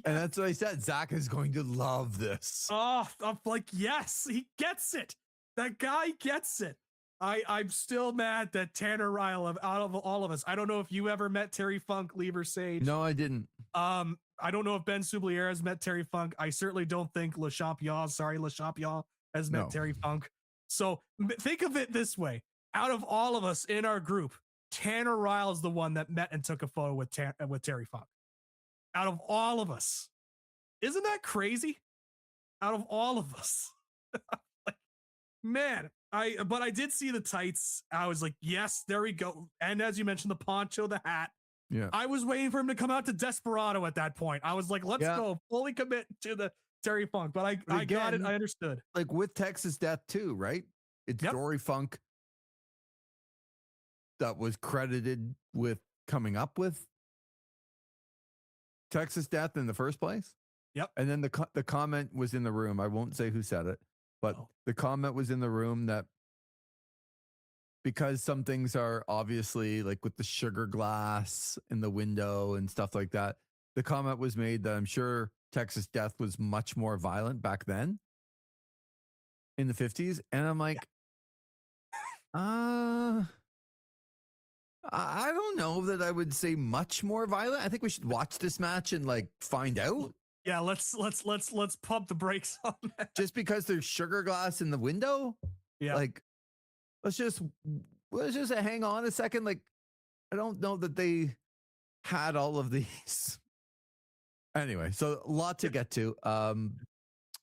And that's what I said. Zach is going to love this. Oh, I'm like, yes, he gets it. That guy gets it. I'm still mad that Tanner Ryle, out of all of us, I don't know if you ever met Terry Funk, Lever Sage. No, I didn't. I don't know if Ben Soublier has met Terry Funk. I certainly don't think Le Champion has met Terry Funk. So think of it this way. Out of all of us in our group, Tanner Ryle is the one that met and took a photo with Terry Funk. Out of all of us. Isn't that crazy? Out of all of us. Like, man, but I did see the tights. I was like, yes, there we go. And as you mentioned, the poncho, the hat. Yeah. I was waiting for him to come out to Desperado at that point. I was like, let's go fully commit to the Terry Funk. But I got it. I understood. Like with Texas Death too, right? It's Dory Funk that was credited with coming up with Texas Death in the first place. Yep. And then the comment was in the room. I won't say who said it, but the comment was in the room that because some things are obviously like with the sugar glass in the window and stuff like that, the comment was made that I'm sure Texas Death was much more violent back then in the 50s. And I'm like, I don't know that I would say much more violent. I think we should watch this match and like find out. Yeah, let's pump the brakes on that. Just because there's sugar glass in the window? Yeah. Like let's just hang on a second. Like, I don't know that they had all of these. Anyway, so a lot to get to. Can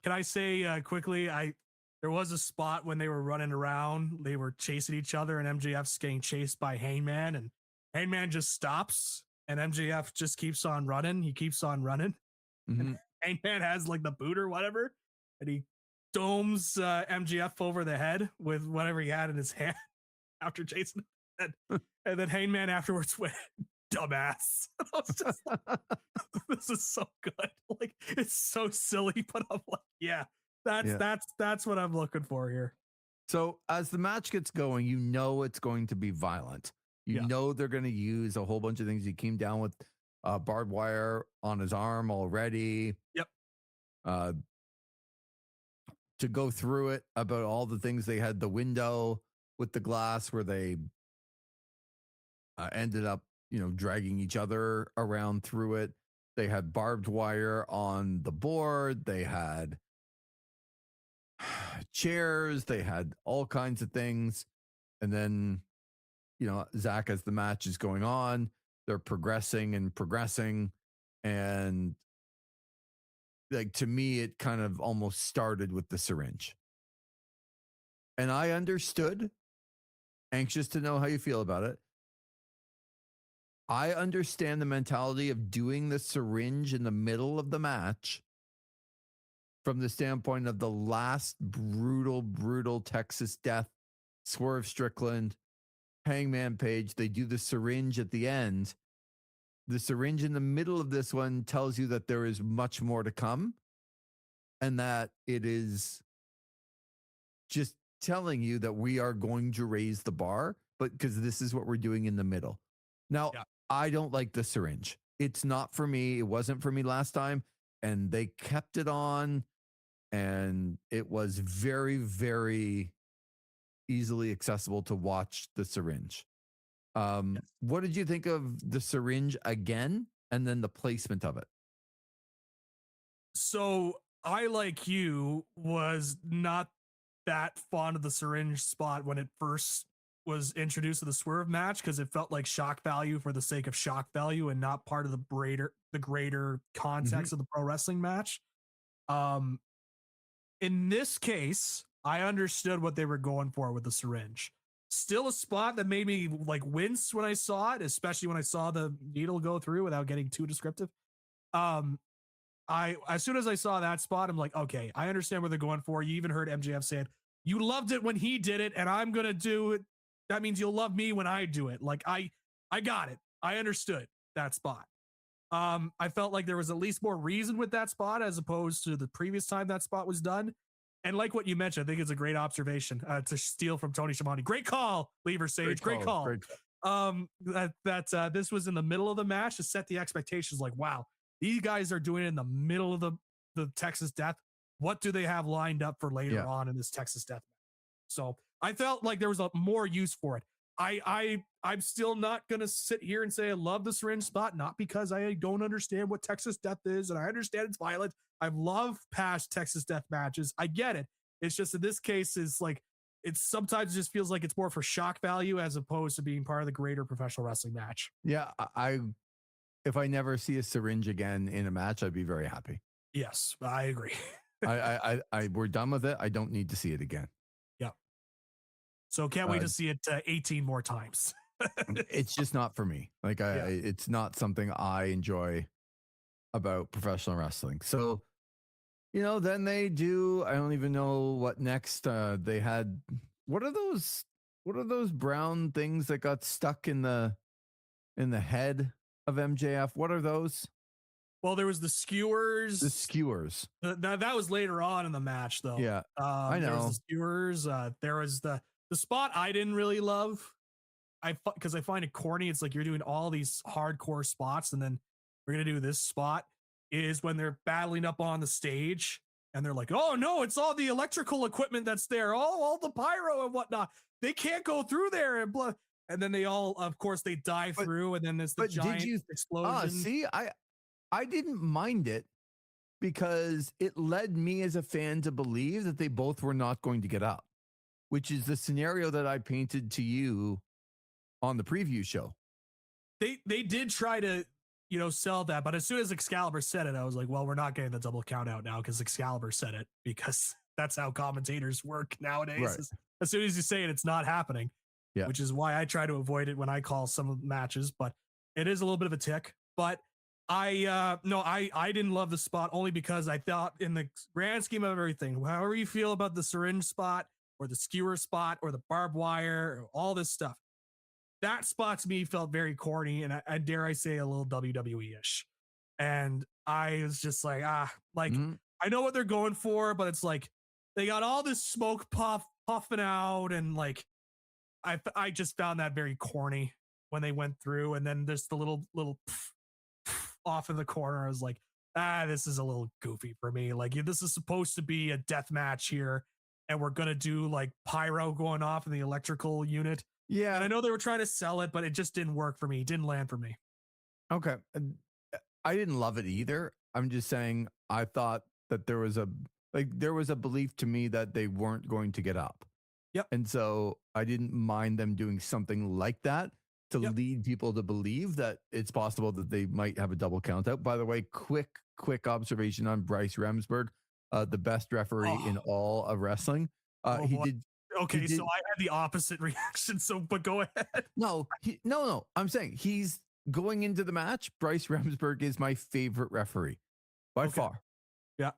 I say quickly, there was a spot when they were running around, they were chasing each other, and MJF's getting chased by Hangman, and Hangman just stops, and MJF just keeps on running. He keeps on running. Mm-hmm. And Hangman has like the boot or whatever, and he domes MJF over the head with whatever he had in his hand after chasing him. And then Hangman afterwards went, dumbass. I was just like, this is so good. Like, it's so silly, but I'm like, yeah, that's what I'm looking for here. So as the match gets going, you know it's going to be violent. You know they're going to use a whole bunch of things. He came down with barbed wire on his arm already. Yep. To go through it about all the things they had, the window with the glass where they ended up, dragging each other around through it. They had barbed wire on the board. They had chairs. They had all kinds of things. And then, Zach, as the match is going on, they're progressing. And like, to me, it kind of almost started with the syringe. And I understood, anxious to know how you feel about it. I understand the mentality of doing the syringe in the middle of the match from the standpoint of the last brutal Texas Death, Swerve Strickland, Hangman Page. They do the syringe at the end. The syringe in the middle of this one tells you that there is much more to come and that it is just telling you that we are going to raise the bar, but because this is what we're doing in the middle. Now, I don't like the syringe. It's not for me. It wasn't for me last time. And they kept it on, and it was very, very easily accessible to watch the syringe. What did you think of the syringe again, and then the placement of it? So I, like you, was not that fond of the syringe spot when it first was introduced to the Swerve match, because it felt like shock value for the sake of shock value and not part of the greater context of the pro wrestling match. In this case, I understood what they were going for with the syringe. Still a spot that made me like wince when I saw it, especially when I saw the needle go through without getting too descriptive. As soon as I saw that spot, I'm like, okay, I understand where they're going for. You even heard MJF saying, you loved it when he did it, and I'm gonna do it. That means you'll love me when I do it. Like I got it. I understood that spot. I felt like there was at least more reason with that spot as opposed to the previous time that spot was done. And like what you mentioned, I think it's a great observation to steal from Tony Schiavone. Great call, Lever Sage. Great call. That this was in the middle of the match to set the expectations. Like, wow, these guys are doing it in the middle of the Texas Death. What do they have lined up for later on in this Texas Death match? So I felt like there was a more use for it. I'm still not going to sit here and say I love the syringe spot, not because I don't understand what Texas Death is, and I understand it's violent. I've loved past Texas Death matches. I get it. It's just in this case, is like, it sometimes just feels like it's more for shock value as opposed to being part of the greater professional wrestling match. Yeah, if I never see a syringe again in a match, I'd be very happy. Yes, I agree. We're done with it. I don't need to see it again. Yeah. So can't wait to see it 18 more times. It's just not for me. Like it's not something I enjoy about professional wrestling. So, then they do, I don't even know what next. They had, what are those brown things that got stuck in the head of MJF? What are those? Well, there was the skewers. The skewers. That was later on in the match, though. Yeah, I know. There was the skewers. There was the spot I didn't really love. Because I find it corny. It's like you're doing all these hardcore spots, and then we're gonna do this spot. Is when they're battling up on the stage, and they're like, "Oh no, it's all the electrical equipment that's there. All the pyro and whatnot. They can't go through there and blah." And then they all, of course, they dive through, and then there's the giant explosion. See, I didn't mind it because it led me as a fan to believe that they both were not going to get up, which is the scenario that I painted to you on the preview show. They did try to, sell that, but as soon as Excalibur said it, I was like, well, we're not getting the double count out now because Excalibur said it, because that's how commentators work nowadays. Right. As soon as you say it, it's not happening. Yeah. Which is why I try to avoid it when I call some matches, but it is a little bit of a tick. But I didn't love the spot only because I thought in the grand scheme of everything, however you feel about the syringe spot or the skewer spot or the barbed wire or all this stuff, that spot to me felt very corny and I dare I say a little WWE-ish. And I was just like, I know what they're going for, but it's like they got all this smoke puffing out, and like I just found that very corny when they went through, and then there's the little off in the corner. I was like, this is a little goofy for me. Like, this is supposed to be a death match here, and we're gonna do like pyro going off in the electrical unit. Yeah, and I know they were trying to sell it, but it just didn't work for me. It didn't land for me. Okay, I didn't love it either. I'm just saying I thought that there was a belief to me that they weren't going to get up. Yep. And so I didn't mind them doing something like that to lead people to believe that it's possible that they might have a double count out. By the way, quick observation on Bryce Remsburg, the best referee in all of wrestling. He boy. did. Okay, so I had the opposite reaction. So, but go ahead. No. I'm saying he's going into the match. Bryce Remsburg is my favorite referee by far. Yeah.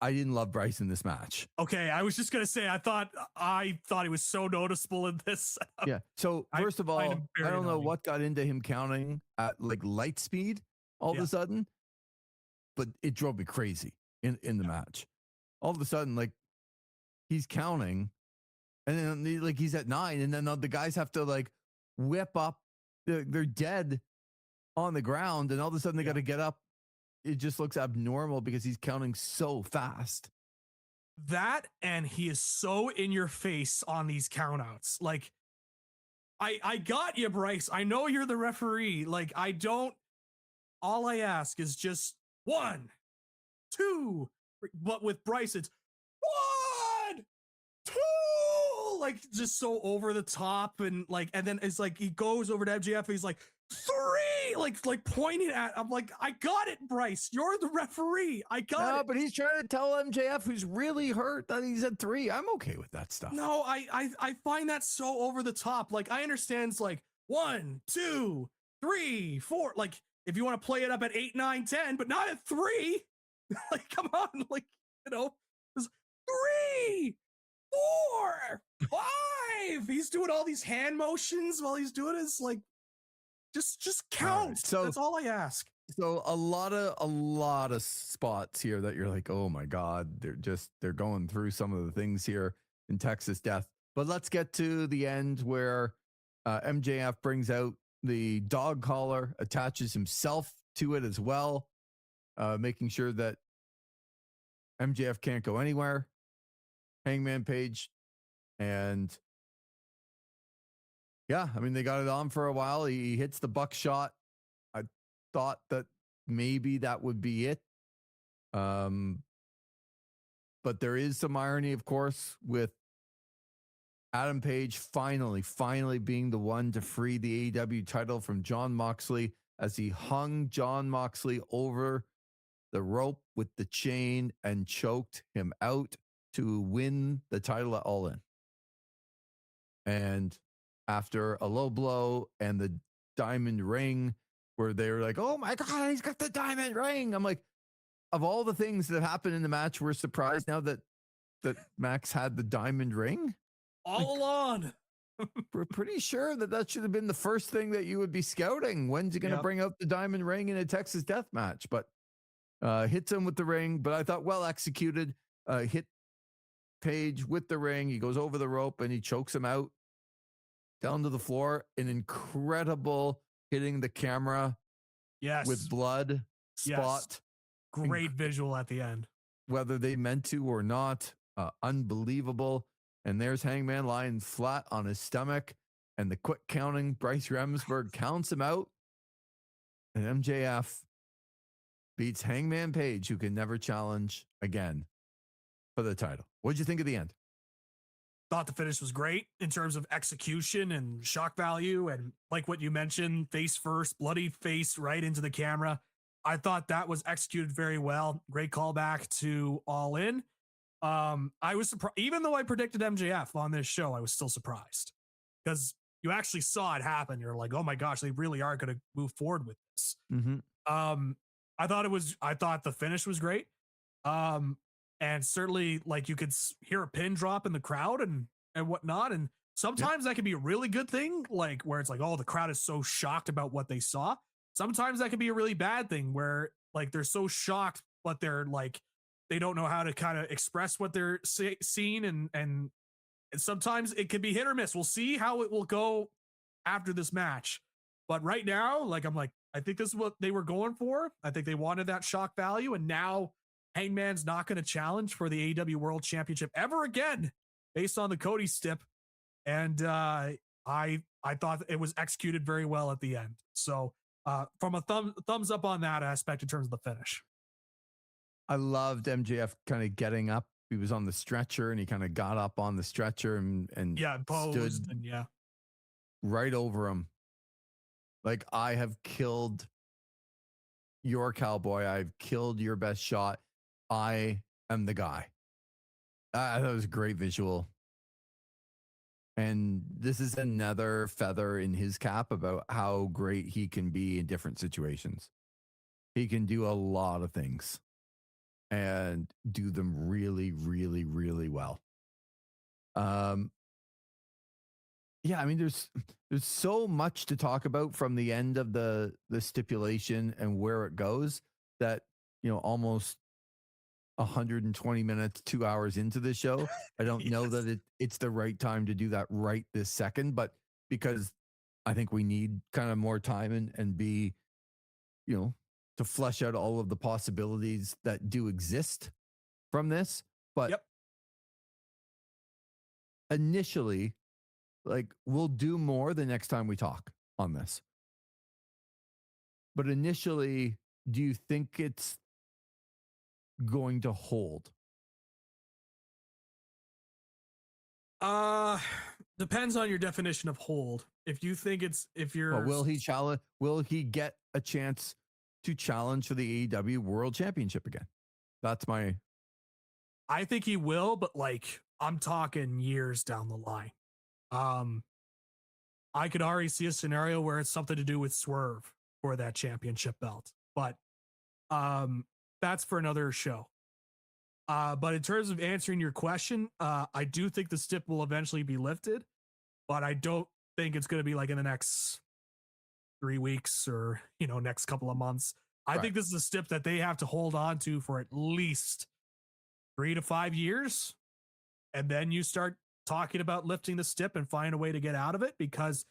I didn't love Bryce in this match. Okay, I was just gonna say I thought he was so noticeable in this. Yeah. So first of all, I don't know what got into him counting at like light speed all of a sudden, but it drove me crazy in the match. All of a sudden, like he's counting, and then like he's at 9, and then the guys have to like whip up. They're dead on the ground, and all of a sudden they got to get up. It just looks abnormal because he's counting so fast. That, and he is so in your face on these countouts. Like, I got you, Bryce. I know you're the referee. Like, all I ask is just 1, 2, but with Bryce, it's 1, 2, like just so over the top. And then it's like, he goes over to MJF and he's like, 3. like pointing at. I'm like, I got it, Bryce. You're the referee. I got it. But he's trying to tell MJF, who's really hurt, that he's at 3. I'm okay with that stuff. No, I find that so over the top. Like, I understand it's like 1, 2, 3, 4. Like, if you want to play it up at 8, 9, 10, but not at 3. Like, come on, like, you know, 3, 4, 5. He's doing all these hand motions while he's doing his like. Just count. So that's all I ask. So a lot of spots here that you're like, oh my God, they're going through some of the things here in Texas Death. But let's get to the end where MJF brings out the dog collar, attaches himself to it as well, making sure that MJF can't go anywhere. Hangman Page, and yeah, I mean, they got it on for a while. He hits the buckshot. I thought that maybe that would be it. But there is some irony, of course, with Adam Page finally being the one to free the AEW title from Jon Moxley as he hung Jon Moxley over the rope with the chain and choked him out to win the title at All In. And after a low blow and the diamond ring, where they were like, oh my God, he's got the diamond ring. I'm like, of all the things that happened in the match, we're surprised now that Max had the diamond ring. All along. We're pretty sure that should have been the first thing that you would be scouting. When's he going to bring out the diamond ring in a Texas death match? But hits him with the ring. But I thought, well executed. Hit Page with the ring. He goes over the rope and he chokes him out down to the floor. An incredible hitting the camera with blood spot. Great visual at the end. Whether they meant to or not, unbelievable. And there's Hangman lying flat on his stomach, and the quick counting. Bryce Remsburg counts him out, and MJF beats Hangman Page, who can never challenge again for the title. What'd you think of the end? Thought the finish was great in terms of execution and shock value, and like what you mentioned, face first, bloody face right into the camera. I thought that was executed very well. Great callback to All In. I was surprised, even though I predicted MJF on this show, I was still surprised because you actually saw it happen. You're like, oh my gosh, they really are going to move forward with this. Mm-hmm. I thought the finish was great. And certainly like you could hear a pin drop in the crowd and whatnot. And sometimes that can be a really good thing, like where it's like, oh, the crowd is so shocked about what they saw. Sometimes that can be a really bad thing where like they're so shocked, but they're like, they don't know how to kind of express what they're seeing. And sometimes it could be hit or miss. We'll see how it will go after this match. But right now, like, I'm like, I think this is what they were going for. I think they wanted that shock value. And now Hangman's not going to challenge for the AEW World Championship ever again, based on the Cody stip. And I thought it was executed very well at the end. So from a thumbs up on that aspect in terms of the finish. I loved MJF kind of getting up. He was on the stretcher and he kind of got up on the stretcher and posed stood and right over him. Like, I have killed your cowboy. I've killed your best shot. I am the guy. That was a great visual. And this is another feather in his cap about how great he can be in different situations. He can do a lot of things and do them really, really, really well. Yeah, I mean, there's so much to talk about from the end of the stipulation and where it goes that, you know, almost 120 minutes, 2 hours into the show, I don't know that it's the right time to do that right this second, but because I think we need kind of more time and be, you know, to flesh out all of the possibilities that do exist from this. But initially, like, we'll do more the next time we talk on this. But initially, do you think it's going to hold? Depends on your definition of hold. If you think if you're Well, will he challenge? Will he get a chance to challenge for the AEW World Championship again? That's my. I think he will, but like I'm talking years down the line. I could already see a scenario where it's something to do with Swerve for that championship belt, but that's for another show. But in terms of answering your question, I do think the stip will eventually be lifted, but I don't think it's going to be like in the next 3 weeks or, next couple of months. I think this is a stip that they have to hold on to for at least 3 to 5 years. And then you start talking about lifting the stip and find a way to get out of it, because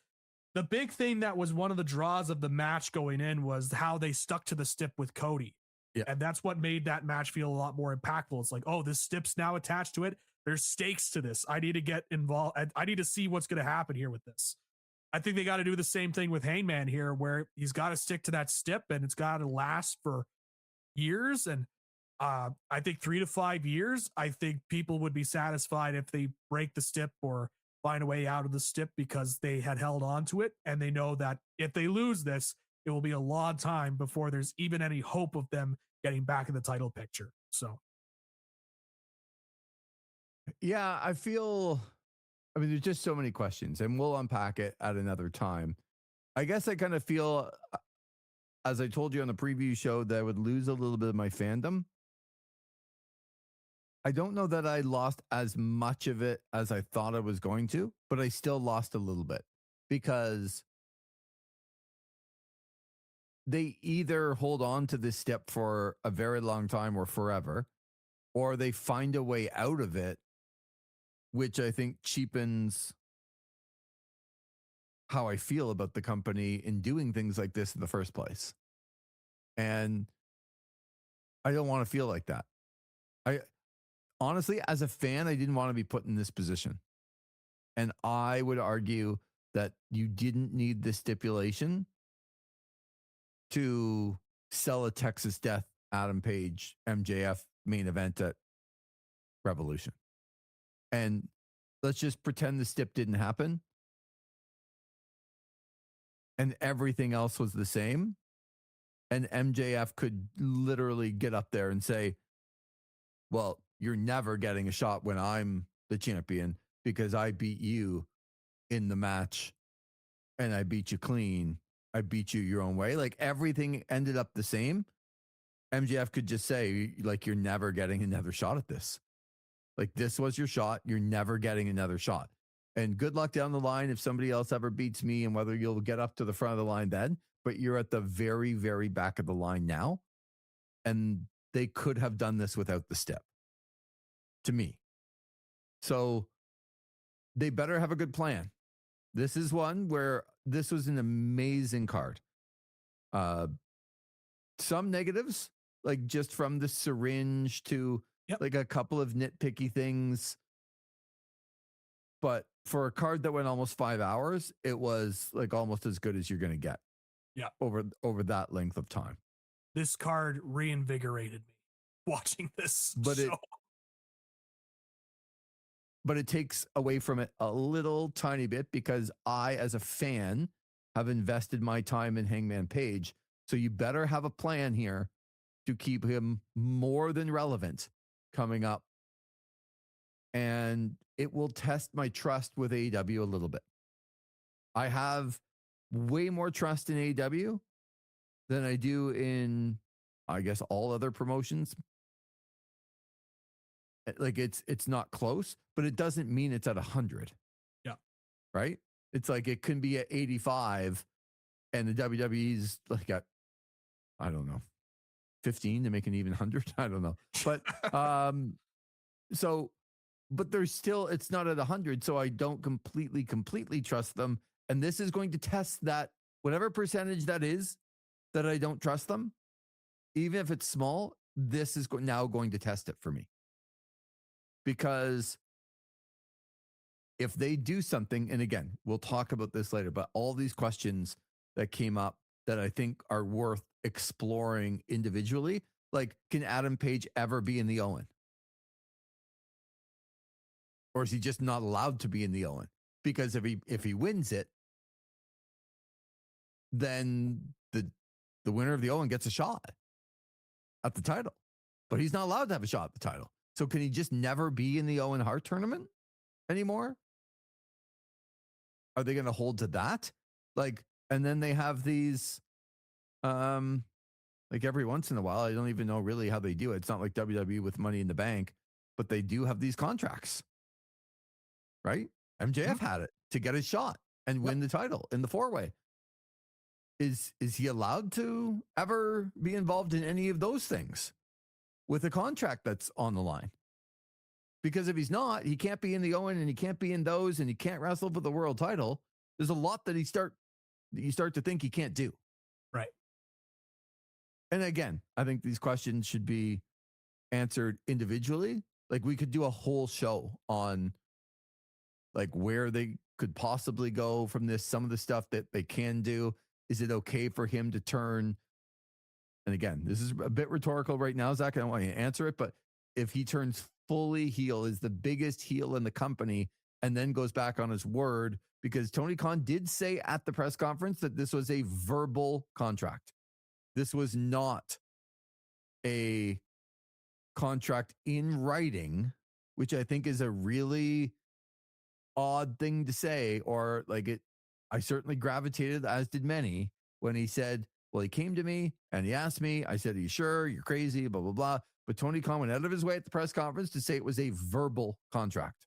the big thing that was one of the draws of the match going in was how they stuck to the stip with Cody. Yeah. And that's what made that match feel a lot more impactful. It's like, oh, this stip's now attached to it. There's stakes to this. I need to get involved. I need to see what's going to happen here with this. I think they got to do the same thing with Hangman here, where he's got to stick to that stip and it's got to last for years. And I think 3 to 5 years, I think people would be satisfied if they break the stip or find a way out of the stip because they had held on to it. And they know that if they lose this, it will be a long time before there's even any hope of them getting back in the title picture. So. Yeah, I mean, there's just so many questions and we'll unpack it at another time. I guess I kind of feel, as I told you on the preview show, that I would lose a little bit of my fandom. I don't know that I lost as much of it as I thought I was going to, but I still lost a little bit because they either hold on to this step for a very long time or forever, or they find a way out of it, which I think cheapens how I feel about the company in doing things like this in the first place. And I don't want to feel like that. Honestly, as a fan, I didn't want to be put in this position. And I would argue that you didn't need this stipulation to sell a Texas Death Adam Page MJF main event at Revolution. And let's just pretend the stip didn't happen and everything else was the same. And MJF could literally get up there and say, well, you're never getting a shot when I'm the champion because I beat you in the match and I beat you clean. I beat you your own way. Like everything ended up the same. MJF could just say, like, you're never getting another shot at this. Like, this was your shot. You're never getting another shot. And good luck down the line if somebody else ever beats me and whether you'll get up to the front of the line then. But you're at the very, very back of the line now. And they could have done this without the step, to me. So they better have a good plan. This is one where this was an amazing card. Some negatives, like just from the syringe to like a couple of nitpicky things. But for a card that went almost 5 hours, it was like almost as good as you're going to get. Yeah. Over that length of time. This card reinvigorated me watching this show. But it takes away from it a little tiny bit because I, as a fan, have invested my time in Hangman Page. So you better have a plan here to keep him more than relevant coming up. And it will test my trust with AEW a little bit. I have way more trust in AEW than I do in, I guess, all other promotions. Like it's not close, but it doesn't mean it's at 100. Yeah. Right? It's like it can be at 85 and the WWE's like at, I don't know, 15 to make an even 100. I don't know. But but there's still, it's not at 100. So I don't completely trust them. And this is going to test that, whatever percentage that is, that I don't trust them, even if it's small, this is now going to test it for me. Because if they do something, and again, we'll talk about this later, but all these questions that came up that I think are worth exploring individually, like, can Adam Page ever be in the Owen? Or is he just not allowed to be in the Owen? because if he wins it, then the winner of the Owen gets a shot at the title. But he's not allowed to have a shot at the title. So can he just never be in the Owen Hart tournament anymore? Are they going to hold to that? Like, and then they have these, like every once in a while, I don't even know really how they do it. It's not like WWE with Money in the Bank, but they do have these contracts, right? MJF had it to get a shot and win the title in the 4-way. Is he allowed to ever be involved in any of those things with a contract that's on the line? Because if he's not, he can't be in the Owen and he can't be in those and he can't wrestle for the world title. There's a lot that you start to think he can't do. Right. And again, I think these questions should be answered individually. Like we could do a whole show on like where they could possibly go from this, some of the stuff that they can do. Is it okay for him to turn? And again, this is a bit rhetorical right now, Zach. I don't want you to answer it, but if he turns fully heel, is the biggest heel in the company, and then goes back on his word, because Tony Khan did say at the press conference that this was a verbal contract. This was not a contract in writing, which I think is a really odd thing to say, or like it. I certainly gravitated, as did many, when he said, well, he came to me and he asked me. I said, are you sure? You're crazy, blah, blah, blah. But Tony Khan went out of his way at the press conference to say it was a verbal contract.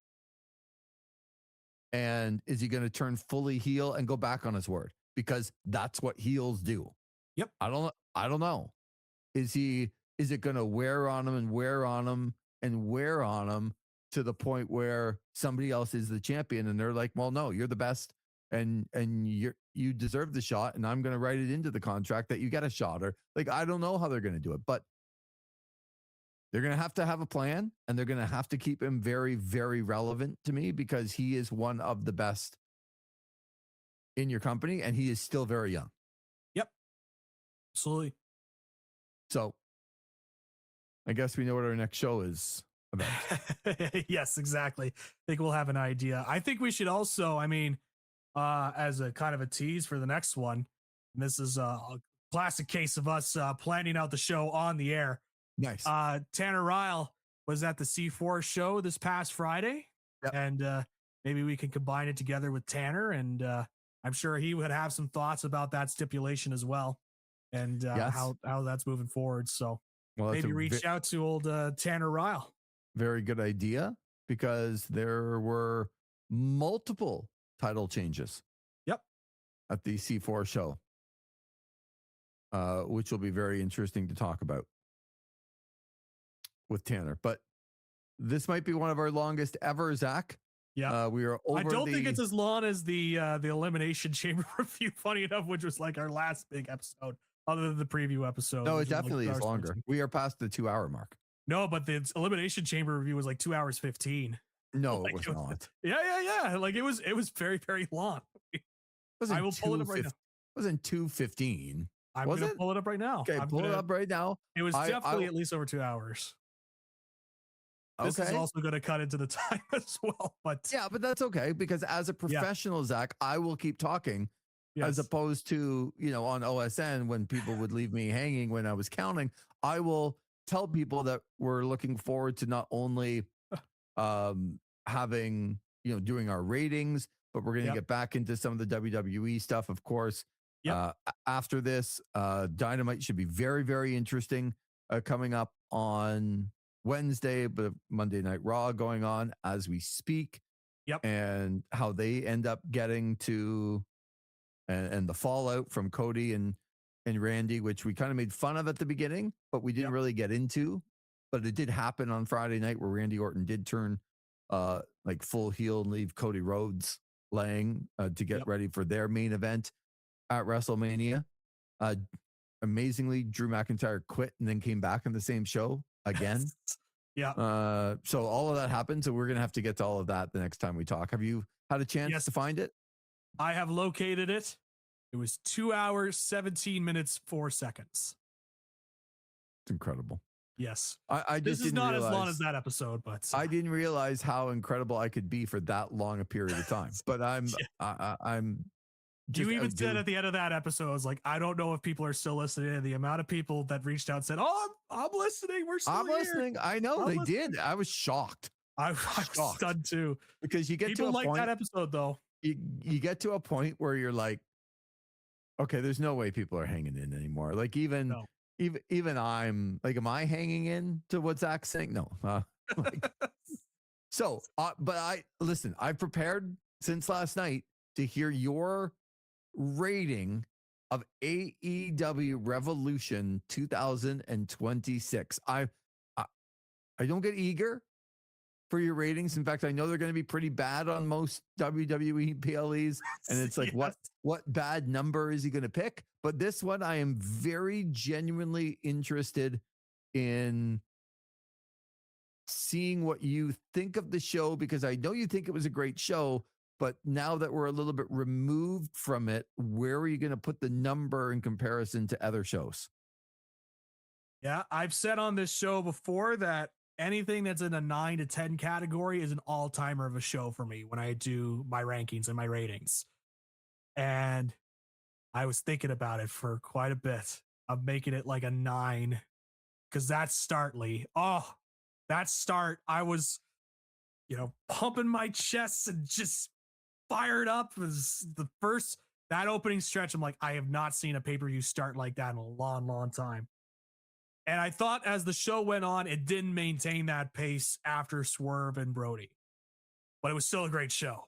And is he going to turn fully heel and go back on his word? Because that's what heels do. Yep. I don't know. Is it going to wear on him and wear on him and wear on him to the point where somebody else is the champion and they're like, well, no, you're the best. And you deserve the shot, and I'm going to write it into the contract that you get a shot. Or like, I don't know how they're going to do it, but they're going to have a plan, and they're going to have to keep him very, very relevant to me, because he is one of the best in your company, and he is still very young. Yep, absolutely. So I guess we know what our next show is about. Yes, exactly. I think we'll have an idea. I think we should also, as a kind of a tease for the next one, and this is a classic case of us planning out the show on the air. Nice. Tanner Ryle was at the C4 show this past Friday. Yep. And maybe we can combine it together with Tanner, and I'm sure he would have some thoughts about that stipulation as well, and yes. how that's moving forward. So well, maybe reach out to old Tanner Ryle. Very good idea, because there were multiple title changes. Yep. At the C4 show, which will be very interesting to talk about with Tanner. But this might be one of our longest ever, Zach. Yeah, we are over. I don't think it's as long as the Elimination Chamber review, funny enough, which was like our last big episode, other than the preview episode. No, it definitely is longer. We are past the 2-hour mark. No, but the Elimination Chamber review was like 2 hours 15. No, like it was not. Yeah. Like it was very, very long. I will pull it up right now. It wasn't 2:15. I'm going to pull it up right now. Okay, pull it up right now. It was definitely at least over 2 hours. This is also going to cut into the time as well. But yeah, but that's okay, because as a professional, Zach, I will keep talking, as opposed to, on OSN when people would leave me hanging when I was counting. I will tell people that we're looking forward to not only having, doing our ratings, but we're going to get back into some of the WWE stuff, of course. After this, Dynamite should be very, very interesting coming up on Wednesday, but Monday Night Raw going on as we speak. And how they end up getting to, and the fallout from Cody and Randy, which we kind of made fun of at the beginning, but we didn't really get into. But it did happen on Friday night, where Randy Orton did turn like full heel and leave Cody Rhodes laying to get ready for their main event at WrestleMania. Amazingly, Drew McIntyre quit and then came back on the same show again. So all of that happened. So we're going to have to get to all of that the next time we talk. Have you had a chance to find it? I have located it. It was 2 hours, 17 minutes, 4 seconds. It's incredible. Yes. I This just is didn't not as long realize. as that episode, but I didn't realize how incredible I could be for that long a period of time. But I'm just you even said outdoing. at the end of that episode, I was like, I don't know if people are still listening. And the amount of people that reached out and said, "Oh, I'm listening. We're still I'm here." listening. I know I'm they listening. did. I was shocked I was stunned too. because you get to People a like point. that episode though. You get to a point where you're like, okay, there's no way people are hanging in anymore. Like even No. even I'm like, am I hanging in to what Zach's saying? No. Like, so, but listen. I've prepared since last night to hear your rating of AEW Revolution 2026. I don't get eager for your ratings. In fact, I know they're going to be pretty bad on most WWE PLEs. And it's like, Yes. what bad number is he going to pick? But this one, I am very genuinely interested in seeing what you think of the show, because I know you think it was a great show. But now that we're a little bit removed from it, where are you going to put the number in comparison to other shows? Yeah, I've said on this show before that anything that's in a 9 to 10 category is an all-timer of a show for me when I do my rankings and my ratings. And I was thinking about it for quite a bit of making it like a 9, because that start, Lee. Oh, that start, I was, pumping my chest and just fired up. It was the first, that opening stretch. I'm like, I have not seen a pay-per-view start like that in a long, long time. And I thought as the show went on, it didn't maintain that pace after Swerve and Brody, but it was still a great show.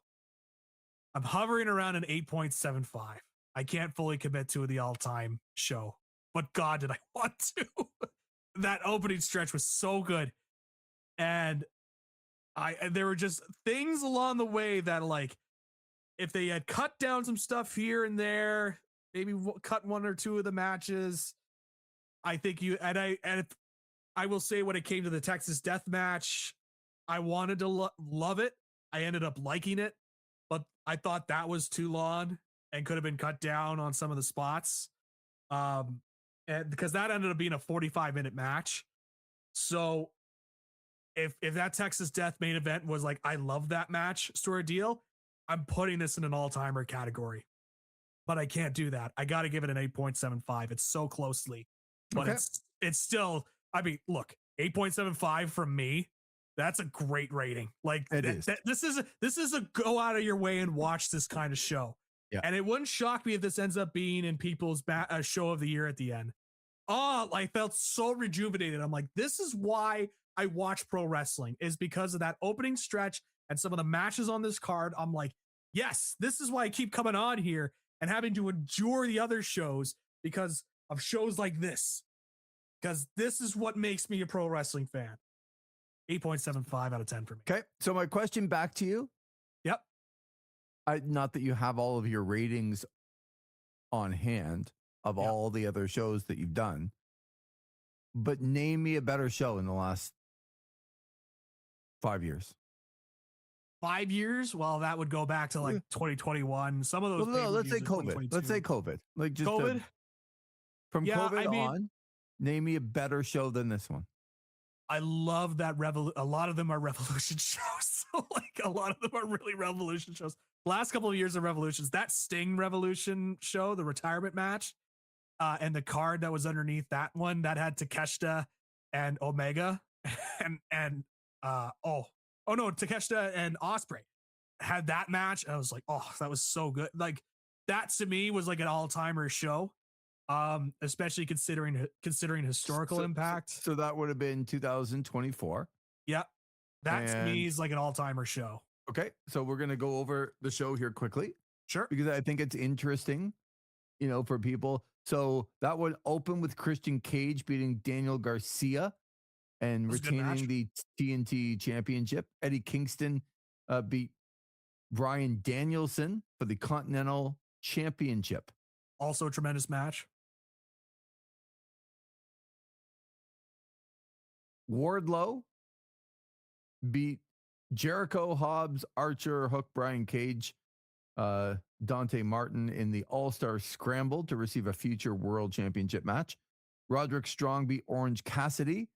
I'm hovering around an 8.75. I can't fully commit to the all-time show, but God, did I want to. That opening stretch was so good. And there were just things along the way that, like, if they had cut down some stuff here and there, maybe cut one or two of the matches, I think I will say, when it came to the Texas Deathmatch, I wanted to love it. I ended up liking it, but I thought that was too long and could have been cut down on some of the spots. And because that ended up being a 45-minute match. So if that Texas Death main event was like, I love that match sort of deal, I'm putting this in an all-timer category. But I can't do that. I got to give it an 8.75. It's so closely, but Okay. it's still, I mean, look, 8.75 from me. That's a great rating. Like, this is a go out of your way and watch this kind of show. Yeah. And it wouldn't shock me if this ends up being in people's show of the year at the end. Oh, I felt so rejuvenated. I'm like, this is why I watch pro wrestling, is because of that opening stretch and some of the matches on this card. I'm like, yes, this is why I keep coming on here and having to endure the other shows, because of shows like this. Because this is what makes me a pro wrestling fan. 8.75 out of 10 for me. Okay. So my question back to you. Yep. Not that you have all of your ratings on hand of all the other shows that you've done, but name me a better show in the last 5 years. 5 years? Well, that would go back to like 2021. Some of those. Well, no, let's say COVID. Let's say COVID. Like just COVID. From COVID on, name me a better show than this one. I love that a lot of them are Revolution shows. So like a lot of them are really Revolution shows. Last couple of years of Revolutions, that Sting Revolution show, the retirement match, and the card that was underneath that one that had Takeshita and Omega and Takeshita and Ospreay had that match. And I was like, oh, that was so good. Like, that to me was like an all-timer show. Especially considering historical impact. So that would have been 2024. Yep. That to me is like an all-timer show. Okay. So we're going to go over the show here quickly. Sure. Because I think it's interesting, for people. So that would open with Christian Cage beating Daniel Garcia and retaining the TNT championship. Eddie Kingston beat Bryan Danielson for the Continental Championship. Also a tremendous match. Wardlow beat Jericho, Hobbs, Archer, Hook, Brian Cage, Dante Martin in the All-Star Scramble to receive a future World Championship match. Roderick Strong beat Orange Cassidy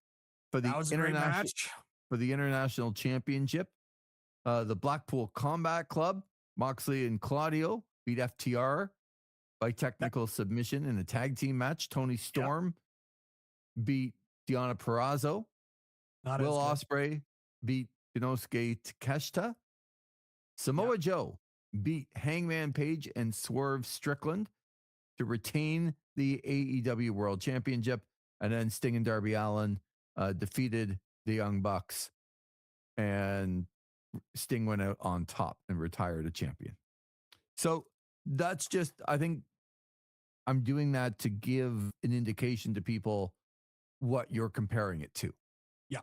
for the That was a great match. international championship. The Blackpool Combat Club, Moxley and Claudio beat FTR by technical submission in a tag team match. Tony Storm beat Deonna Purrazzo. Will Ospreay beat Inosuke Takeshita. Samoa Joe beat Hangman Page and Swerve Strickland to retain the AEW World Championship. And then Sting and Darby Allin defeated the Young Bucks, and Sting went out on top and retired a champion. So that's just, I think I'm doing that to give an indication to people what you're comparing it to. Yeah.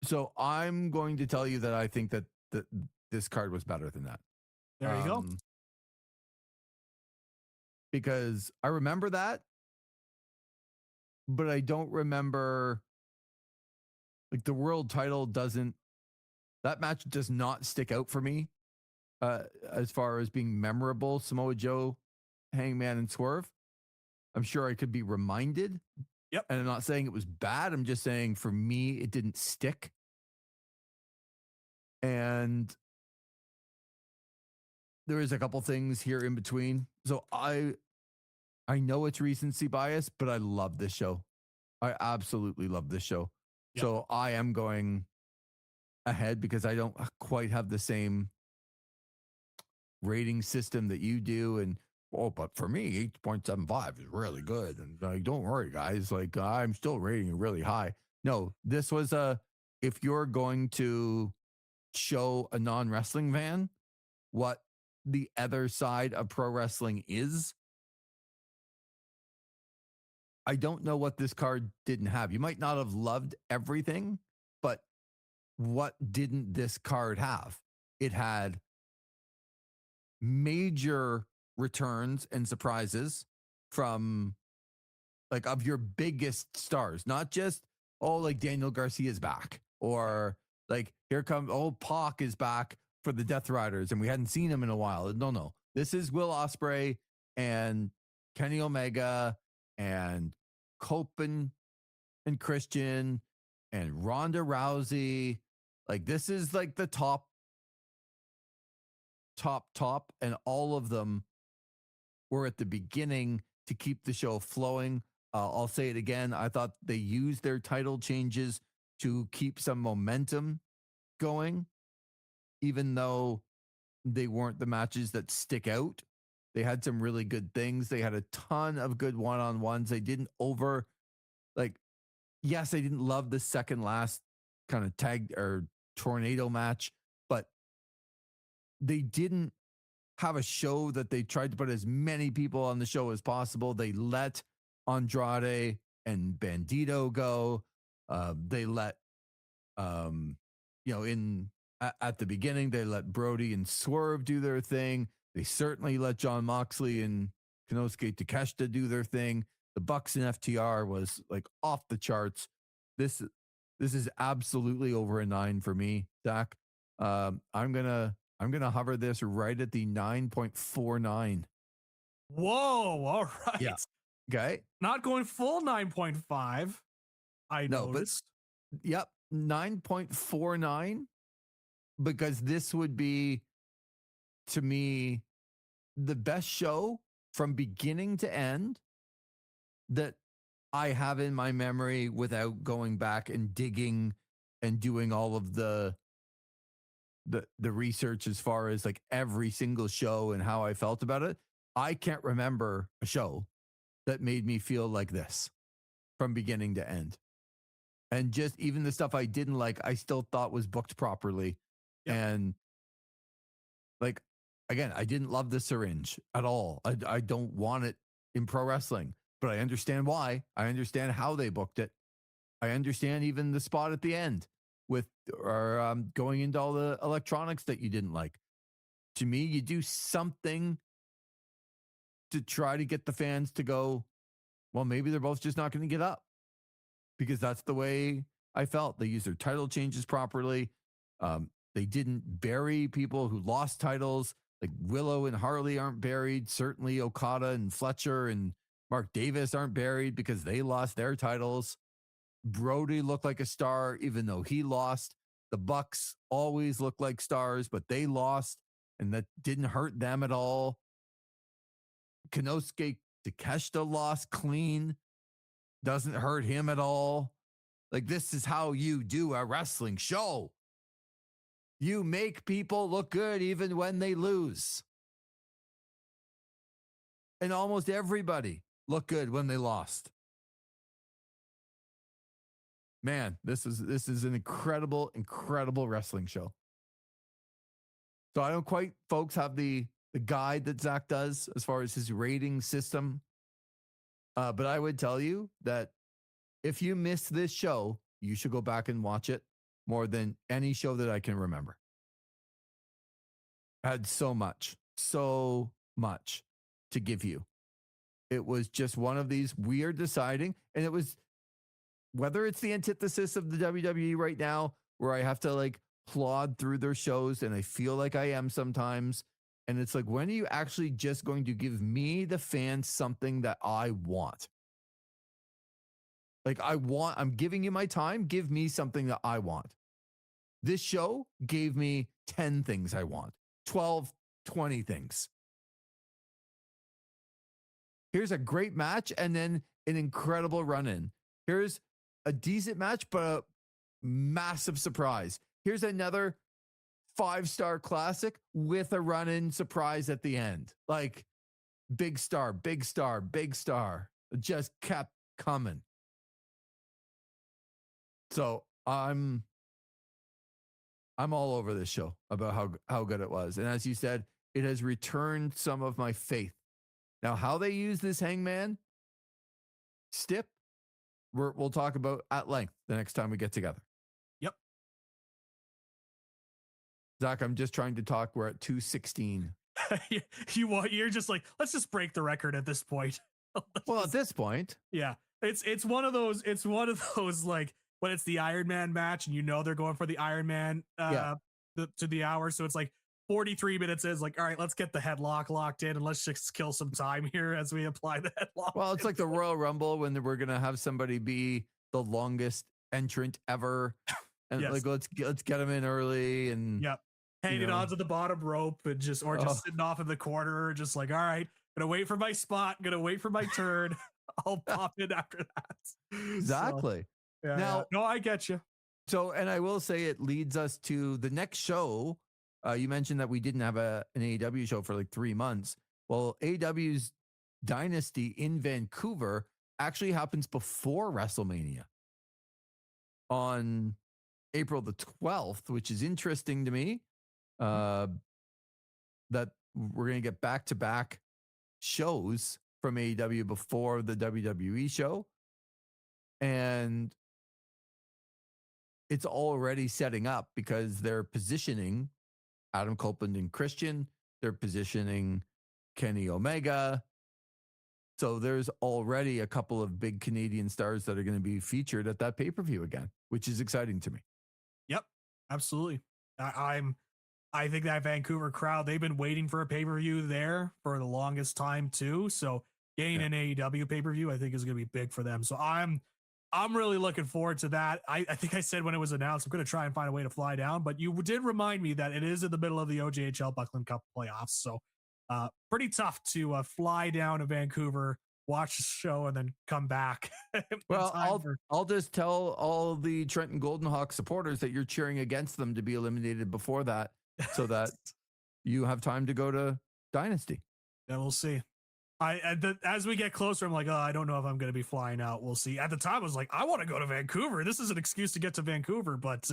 So I'm going to tell you that I think that this card was better than that. There you go. Because I remember that, but I don't remember, like, the world title doesn't, that match does not stick out for me as far as being memorable. Samoa Joe, Hangman, and Swerve. I'm sure I could be reminded. Yep. And I'm not saying it was bad. I'm just saying for me, it didn't stick. And there is a couple things here in between. So I know it's recency bias, but I love this show. I absolutely love this show. Yep. So I am going ahead because I don't quite have the same rating system that you do. And but for me, 8.75 is really good. And like, don't worry, guys. Like, I'm still rating it really high. No, this was if you're going to show a non-wrestling fan what the other side of pro wrestling is, I don't know what this card didn't have. You might not have loved everything, but what didn't this card have? It had major returns and surprises from, like, of your biggest stars, not just, like Daniel Garcia's back, or like, here comes, Pac is back for the Death Riders and we hadn't seen him in a while. No. This is Will Ospreay and Kenny Omega and Copeland and Christian and Ronda Rousey. Like, this is like the top, and all of them were at the beginning to keep the show flowing. I'll say it again. I thought they used their title changes to keep some momentum going, even though they weren't the matches that stick out. They had some really good things. They had a ton of good one-on-ones. They didn't yes, I didn't love the second last kind of tag or tornado match, but they didn't have a show that they tried to put as many people on the show as possible. They let Andrade and Bandito go. They let, at the beginning, they let Brody and Swerve do their thing. They certainly let Jon Moxley and Konosuke Takeshita do their thing. The Bucks and FTR was like off the charts. This is absolutely over a 9 for me, Zach. I'm gonna hover this right at the 9.49. Whoa! All right. Yeah. Okay. Not going full 9.5. I noticed. Yep, 9.49, because this would be, to me, the best show from beginning to end that I have in my memory without going back and digging and doing all of the research as far as like every single show and how I felt about it. I can't remember a show that made me feel like this from beginning to end. And just even the stuff I didn't like, I still thought was booked properly. Yep. And like, again, I didn't love the syringe at all. I don't want it in pro wrestling, but I understand why. I understand how they booked it. I understand even the spot at the end with going into all the electronics that you didn't like. To me, you do something to try to get the fans to go, well, maybe they're both just not going to get up, because that's the way I felt. They used their title changes properly. They didn't bury people who lost titles. Like Willow and Harley aren't buried. Certainly Okada and Fletcher and Mark Davis aren't buried because they lost their titles. Brody looked like a star, even though he lost. The Bucks always look like stars, but they lost, and that didn't hurt them at all. Konosuke Takeshita lost clean. Doesn't hurt him at all. Like, this is how you do a wrestling show. You make people look good even when they lose. And almost everybody looked good when they lost. Man, this is an incredible, incredible wrestling show. So I don't quite, folks, have the guide that Zach does as far as his rating system. But I would tell you that if you missed this show, you should go back and watch it more than any show that I can remember. Had so much to give you. It was just one of these weird deciding, and it was, whether it's the antithesis of the WWE right now, where I have to like plod through their shows, and I feel like I am sometimes. And it's like, when are you actually just going to give me, the fans, something that I want? Like, I'm giving you my time. Give me something that I want. This show gave me 10 things I want, 12, 20 things. Here's a great match, and then an incredible run-in. Here's a decent match, but a massive surprise. Here's another 5-star classic with a run-in surprise at the end. Like, big star, big star, big star. It just kept coming. So I'm all over this show about how good it was. And as you said, it has returned some of my faith. Now, how they use this Hangman stip, we'll talk about at length the next time we get together. Yep. Zach, I'm just trying to talk. We're at 2:16. You're just like, let's just break the record at this point. Well, at this point, yeah, it's one of those like, when it's the Iron Man match and they're going for the Iron Man to the hour. So it's like 43 minutes is like, all right, let's get the headlock locked in and let's just kill some time here as we apply the headlock. Well, it's like the Royal Rumble when we're going to have somebody be the longest entrant ever. And yes. Like, let's get them in early and hanging on to the bottom rope and just sitting off in the corner, just like, all right, gonna wait for my spot, gonna wait for my turn. I'll pop in after that. Exactly. So, now, no, I get you. So, and I will say it leads us to the next show. You mentioned that we didn't have an AEW show for like 3 months. Well, AEW's Dynasty in Vancouver actually happens before WrestleMania on April the 12th, which is interesting to me. That we're going to get back-to-back shows from AEW before the WWE show. And it's already setting up because they're positioning Adam Copeland and Christian. They're positioning Kenny Omega. So there's already a couple of big Canadian stars that are going to be featured at that pay-per-view again, which is exciting to me. Yep, absolutely. I think that Vancouver crowd, they've been waiting for a pay-per-view there for the longest time too. So getting an AEW pay-per-view, I think, is going to be big for them. So I'm really looking forward to that. I think I said when it was announced, I'm going to try and find a way to fly down, but you did remind me that it is in the middle of the OJHL Buckland Cup playoffs. So pretty tough to fly down to Vancouver, watch the show, and then come back. Well, I'll just tell all the Trenton Golden Hawks supporters that you're cheering against them to be eliminated before that, so that you have time to go to Dynasty. Yeah, we'll see. As we get closer, I'm like, oh, I don't know if I'm going to be flying out. We'll see. At the time, I was like, I want to go to Vancouver. This is an excuse to get to Vancouver. But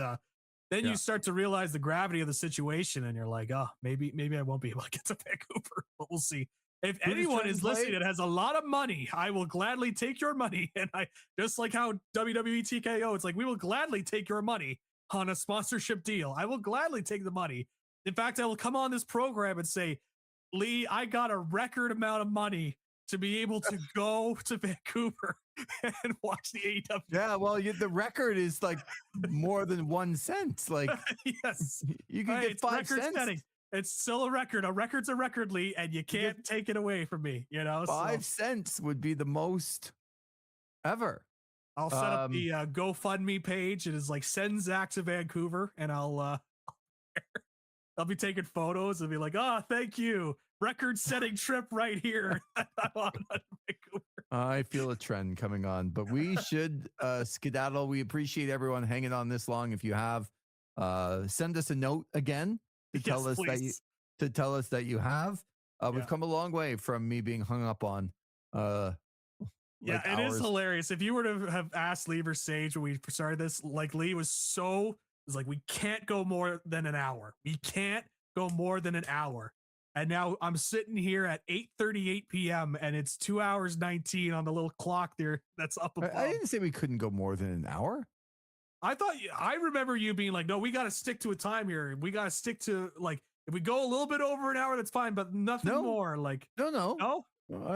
then you start to realize the gravity of the situation, and you're like, oh, maybe I won't be able to get to Vancouver. But we'll see. If anyone is listening that has a lot of money, I will gladly take your money. And I just like how WWE TKO, it's like, we will gladly take your money on a sponsorship deal. I will gladly take the money. In fact, I will come on this program and say, Lee, I got a record amount of money to be able to go to Vancouver and watch the AEW. Yeah, well, the record is like more than 1 cent. Like, yes, you can get 5 cents. It's still a record. A record's a record, Lee, and you can't take it away from me. 5 cents would be the most ever. I'll set up the GoFundMe page. It is like send Zach to Vancouver, and I'll be taking photos and be like, thank you. Record-setting trip right here. I feel a trend coming on, but we should skedaddle. We appreciate everyone hanging on this long. If you have, send us a note again to tell us that you have. We've come a long way from me being hung up on. Yeah, it is hilarious. If you were to have asked Lee Versage when we started this, like Lee was like, we can't go more than an hour. We can't go more than an hour. And now I'm sitting here at 8:38 p.m. and it's 2 hours 19 on the little clock there that's up above. I didn't say we couldn't go more than an hour. I remember you being like, no, we got to stick to a time here. We got to stick to, like, if we go a little bit over an hour, that's fine, but nothing more. Like, no. Well,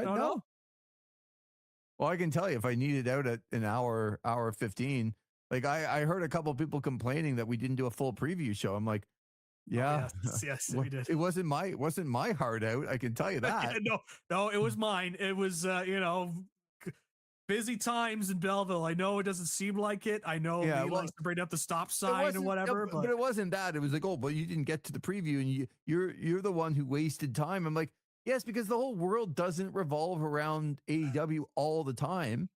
I can tell you, if I need it out at an hour 15, like I heard a couple of people complaining that we didn't do a full preview show. I'm like, yeah, yes, we did. It wasn't my heart out. I can tell you that. No, it was mine. It was, busy times in Belleville. I know it doesn't seem like it. I know he likes to bring up the stop sign and whatever, but it wasn't that. It was like, but you didn't get to the preview, and you're the one who wasted time. I'm like, yes, because the whole world doesn't revolve around AEW all the time.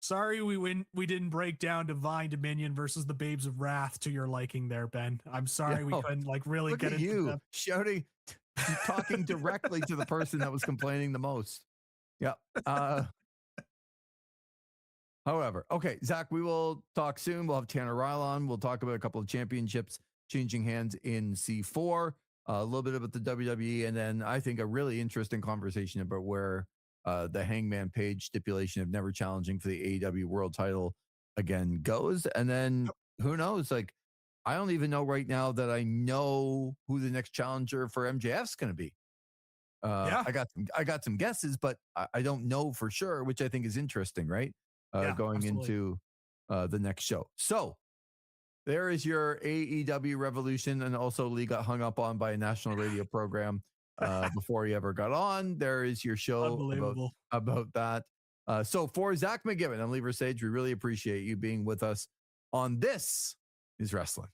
Sorry, we didn't break down Divine Dominion versus the Babes of Wrath to your liking there, Ben. I'm sorry we couldn't really get into you shouting, talking directly to the person that was complaining the most. Yeah. However, okay, Zach, we will talk soon. We'll have Tanner Ryle on. We'll talk about a couple of championships changing hands in C4, a little bit about the WWE, and then I think a really interesting conversation about where the Hangman Page stipulation of never challenging for the AEW world title again goes. And then who knows? Like, I don't even know right now that I know who the next challenger for MJF is going to be. I got some guesses, but I don't know for sure, which I think is interesting, right? Going into the next show. So there is your AEW revolution, and also Lee got hung up on by a national radio program before he ever got on. There is your show about that. So for Zach McGibbon and Lee Versage, we really appreciate you being with us on This Is Wrestling.